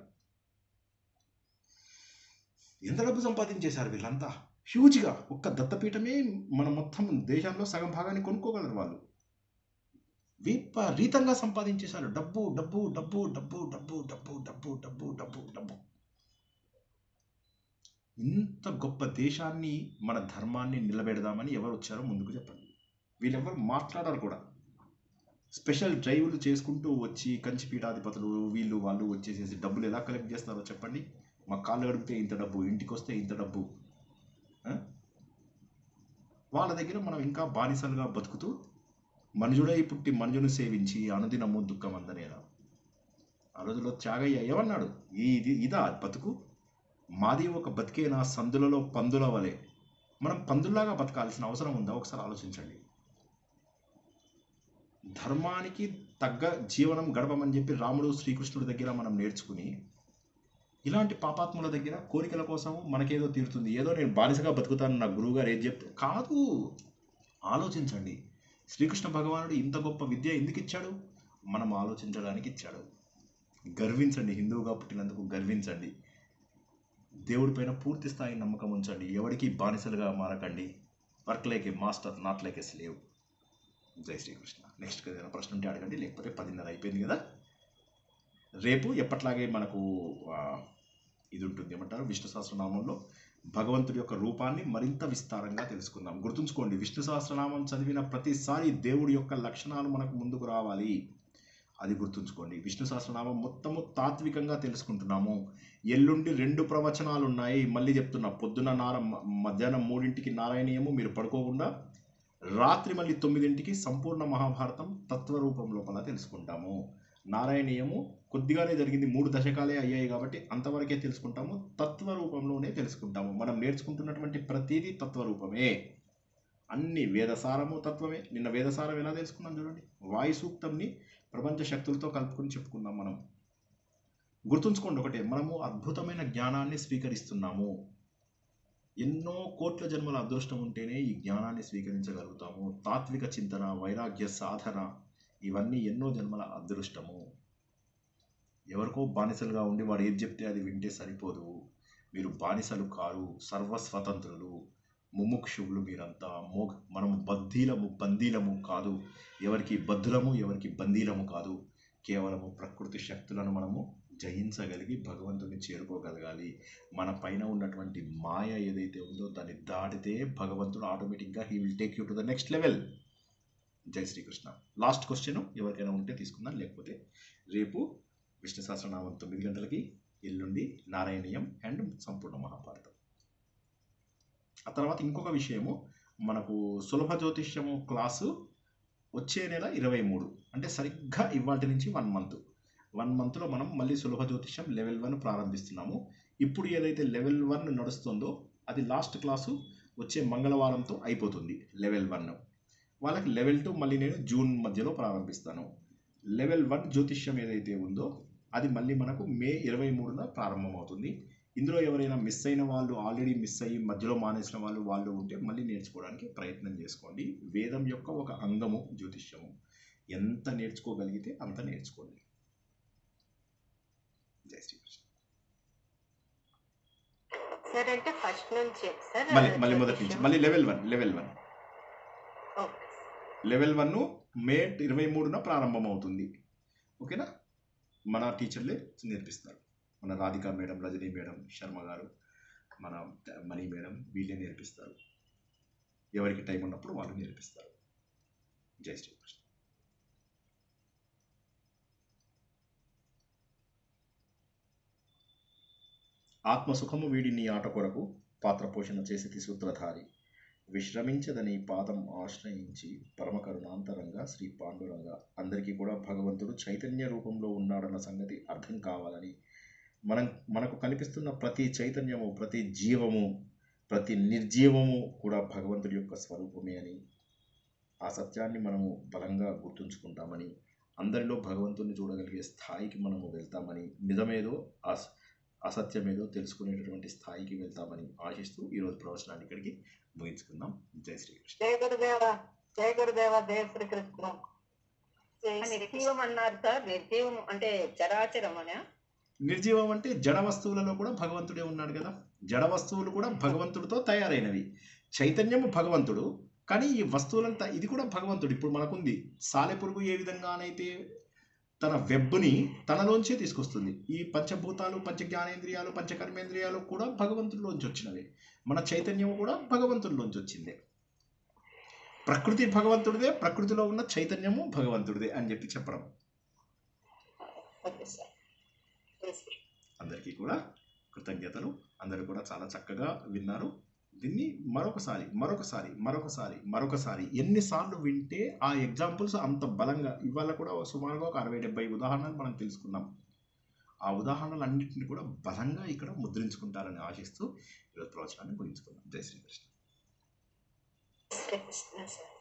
ఎంత డబ్బు సంపాదించేశారు వీళ్ళంతా హ్యూజ్గా. ఒక్క దత్తపీఠమే మన మొత్తం దేశంలో సగం భాగాన్ని కొనుక్కోగలరు వాళ్ళు. విపరీతంగా సంపాదించేశారు. డబ్బు డబ్బు డబ్బు డబ్బు డబ్బు డబ్బు డబ్బు డబ్బు డబ్బు డబ్బు. ఇంత గొప్ప దేశాన్ని, మన ధర్మాన్ని నిలబెడదామని ఎవరు వచ్చారో ముందుకు చెప్పండి. వీళ్ళెవరు మాట్లాడారు కూడా. స్పెషల్ డ్రైవ్లు చేసుకుంటూ వచ్చి కంచి పీఠాధిపతులు వీళ్ళు వాళ్ళు వచ్చేసేసి డబ్బులు ఎలా కలెక్ట్ చేస్తారో చెప్పండి. మా కాళ్ళు గడిపితే ఇంత డబ్బు, ఇంటికి వస్తే ఇంత డబ్బు. వాళ్ళ దగ్గర మనం ఇంకా బానిసలుగా బతుకుతూ మనుజుడై పుట్టి మనుజుని సేవించి అనుదినము దుఃఖం అందనేలా. ఆ రోజుల్లో త్యాగయ్య ఏమన్నాడు? ఇదా బతుకు? మాది ఒక బతికేనా సందులలో పందుల వలె. మనం పందుల్లాగా బతకాల్సిన అవసరం ఉందా? ఒకసారి ఆలోచించండి. ధర్మానికి తగ్గ జీవనం గడపమని చెప్పి రాముడు శ్రీకృష్ణుడి దగ్గర మనం నేర్చుకుని ఇలాంటి పాపాత్ముల దగ్గర కోరికల కోసం మనకేదో తీరుతుంది, ఏదో నేను బానిసగా బతుకుతాను నా గురువుగారు ఏది చెప్తే కాదు. ఆలోచించండి. శ్రీకృష్ణ భగవానుడు ఇంత గొప్ప విద్య ఎందుకు ఇచ్చాడు? మనం ఆలోచించడానికి ఇచ్చాడు. గర్వించండి, హిందువుగా పుట్టినందుకు గర్వించండి. దేవుడి పైన పూర్తి స్థాయి నమ్మకం ఉంచండి. ఎవరికి బానిసలుగా మారకండి. Work like a master, not like a slave. జై శ్రీకృష్ణ. నెక్స్ట్ ఏదైనా ప్రశ్న ఉంటే అడగండి, లేకపోతే 10:30 అయిపోయింది కదా. రేపు ఎప్పట్లాగే మనకు ఇది ఉంటుంది, ఏమంటారు, విష్ణు సహస్రనామంలో భగవంతుడి యొక్క రూపాన్ని మరింత విస్తారంగా తెలుసుకుందాం. గుర్తుంచుకోండి, విష్ణు సహస్రనామం చదివిన ప్రతిసారి దేవుడి యొక్క లక్షణాలు మనకు ముందుకు రావాలి. అది గుర్తుంచుకోండి. విష్ణు సహస్రనామం మొత్తము తాత్వికంగా తెలుసుకుంటున్నాము. ఎల్లుండి 2 ప్రవచనాలు ఉన్నాయి. మళ్ళీ చెప్తున్నా, పొద్దున మధ్యాహ్నం 3ంటికి నారాయణీయము, మీరు పడుకోకుండా రాత్రి మళ్ళీ 9ంటికి సంపూర్ణ మహాభారతం తత్వరూపం లోపల తెలుసుకుంటాము. నారాయణీయము కొద్దిగానే జరిగింది, 3 దశకాలే అయ్యాయి కాబట్టి అంతవరకే తెలుసుకుంటాము. తత్వరూపంలోనే తెలుసుకుంటాము. మనం నేర్చుకుంటున్నటువంటి ప్రతిదీ తత్వరూపమే. అన్ని వేదసారము తత్వమే. నిన్న వేదసారం ఎలా తెలుసుకున్నాం చూడండి. వాయు సూక్తంని ప్రపంచ శక్తులతో కలుపుకొని చెప్పుకున్నాం మనం. గుర్తుంచుకోండి ఒకటే, మనము అద్భుతమైన జ్ఞానాన్ని స్వీకరిస్తున్నాము. ఎన్నో కోట్ల జన్మల అదృష్టం ఉంటేనే ఈ జ్ఞానాన్ని స్వీకరించగలుగుతాము. తాత్విక చింతన, వైరాగ్య సాధన, ఇవన్నీ ఎన్నో జన్మల అదృష్టము. ఎవరికో బానిసలుగా ఉండి వాడు ఏది చెప్తే అది వింటే సరిపోదు. మీరు బానిసలు కారు, సర్వస్వతంత్రులు, ముముక్షువులు మీరంతా. మనము బందీలము కాదు. ఎవరికి బద్ధులము, ఎవరికి బందీలము కాదు. కేవలము ప్రకృతి శక్తులను మనము జయించగలిగి భగవంతుడిని చేరుకోగలగాలి. మన పైన ఉన్నటువంటి మాయ ఏదైతే ఉందో దాన్ని దాటితే భగవంతుడు ఆటోమేటిక్గా he will take you to the next level. జై శ్రీకృష్ణ. లాస్ట్ క్వశ్చన్ ఎవరికైనా ఉంటే తీసుకుందాం, లేకపోతే రేపు విష్ణు సహస్రనామం 9 గంటలకి, ఎల్లుండి నారాయణీయం అండ్ సంపూర్ణ మహాభారతం. ఆ తర్వాత ఇంకొక విషయము, మనకు సులభ జ్యోతిష్యము క్లాసు వచ్చే నెల 23, అంటే సరిగ్గా ఇవాటి నుంచి 1 మంత్లో మనం మళ్ళీ సులభ జ్యోతిష్యం లెవెల్ 1 ప్రారంభిస్తున్నాము. ఇప్పుడు ఏదైతే లెవెల్ 1 నడుస్తుందో అది లాస్ట్ క్లాసు వచ్చే మంగళవారంతో అయిపోతుంది. లెవెల్ 1 వాళ్ళకి లెవెల్ 2 మళ్ళీ నేను జూన్ మధ్యలో ప్రారంభిస్తాను. లెవెల్ 1 జ్యోతిష్యం ఏదైతే ఉందో అది మళ్ళీ మనకు మే 23న ప్రారంభమవుతుంది. ఇందులో ఎవరైనా మిస్ అయిన వాళ్ళు, ఆల్రెడీ మిస్ అయ్యి మధ్యలో మానేసిన వాళ్ళు ఉంటే మళ్ళీ నేర్చుకోవడానికి ప్రయత్నం చేసుకోండి. వేదం యొక్క ఒక అంగము జ్యోతిష్యము. ఎంత నేర్చుకోగలిగితే అంత నేర్చుకోండి. జై శ్రీకృష్ణ. సార్ అంటే ఫస్ట్ నుంచి సార్ మళ్ళీ మొదటి నుంచి మళ్ళీ లెవెల్ 1 లెవెల్ 1 మే 23న ప్రారంభమవుతుంది. ఓకేనా? మన టీచర్లే నేర్పిస్తారు. మన రాధికా మేడం, రజనీ మేడం, శర్మ గారు, మన మణి మేడం, వీళ్ళే నేర్పిస్తారు. ఎవరికి టైం ఉన్నప్పుడు వాళ్ళు నేర్పిస్తారు. జై శ్రీకృష్ణ. ఆత్మసుఖము వీడి నీ ఆట కొరకు పాత్ర పోషణ చేసి సూత్రధారి విశ్రమించదని పాదం ఆశ్రయించి పరమ కరుణాంతరంగా శ్రీ పాండురంగా. అందరికీ కూడా భగవంతుడు చైతన్య రూపంలో ఉన్నాడన్న సంగతి అర్థం కావాలని, మనకు కనిపిస్తున్న ప్రతి చైతన్యము, ప్రతి జీవము, ప్రతి నిర్జీవము కూడా భగవంతుడి యొక్క స్వరూపమే అని, ఆ సత్యాన్ని మనము బలంగా గుర్తుంచుకుంటామని, అందరిలో భగవంతుడిని చూడగలిగే స్థాయికి మనము వెళ్తామని, నిజమేదో అసత్యమేదో తెలుసుకునేటటువంటి స్థాయికి వెళ్తామని ఆశిస్తూ ఈరోజు ప్రవచనాన్ని ఇక్కడికి ముగించుకుందాం. జై శ్రీకృష్ణ. జై గురుదేవ, జై గురుదేవ, జై శ్రీకృష్ణ. నిర్జీవం అన్నారు సార్. నిర్జీవం అంటే చరాచరం అనే? నిర్జీవం అంటే జడ వస్తువులలో కూడా భగవంతుడే ఉన్నాడు కదా. జడ వస్తువులు కూడా భగవంతుడితో తయారైనవి. చైతన్యము భగవంతుడు, కానీ ఈ వస్తువులంతా ఇది కూడా భగవంతుడు. ఇప్పుడు మనకుంది సాలెపురుగు ఏ విధంగానైతే తన వెబ్బుని తనలోంచే తీసుకొస్తుంది. ఈ పంచభూతాలు, పంచజ్ఞానేంద్రియాలు, పంచకర్మేంద్రియాలు కూడా భగవంతుడిలోంచి వచ్చినవి. మన చైతన్యం కూడా భగవంతుడిలోంచి వచ్చిందే. ప్రకృతి భగవంతుడిదే, ప్రకృతిలో ఉన్న చైతన్యము భగవంతుడిదే అని చెప్పడం. అందరికీ కూడా కృతజ్ఞతలు. అందరూ కూడా చాలా చక్కగా విన్నారు. దీన్ని మరొకసారి మరొకసారి మరొకసారి మరొకసారి ఎన్నిసార్లు వింటే ఆ ఎగ్జాంపుల్స్ అంత బలంగా, ఇవాళ కూడా సుమారుగా ఒక 60-70 ఉదాహరణలు మనం తెలుసుకున్నాం. ఆ ఉదాహరణలన్నింటినీ కూడా బలంగా ఇక్కడ ముద్రించుకుంటారని ఆశిస్తూ ఈరోజు ప్రవచనాన్ని ముగించుకుందాం. జై శ్రీకృష్ణ. శ్రీకృష్ణ సార్.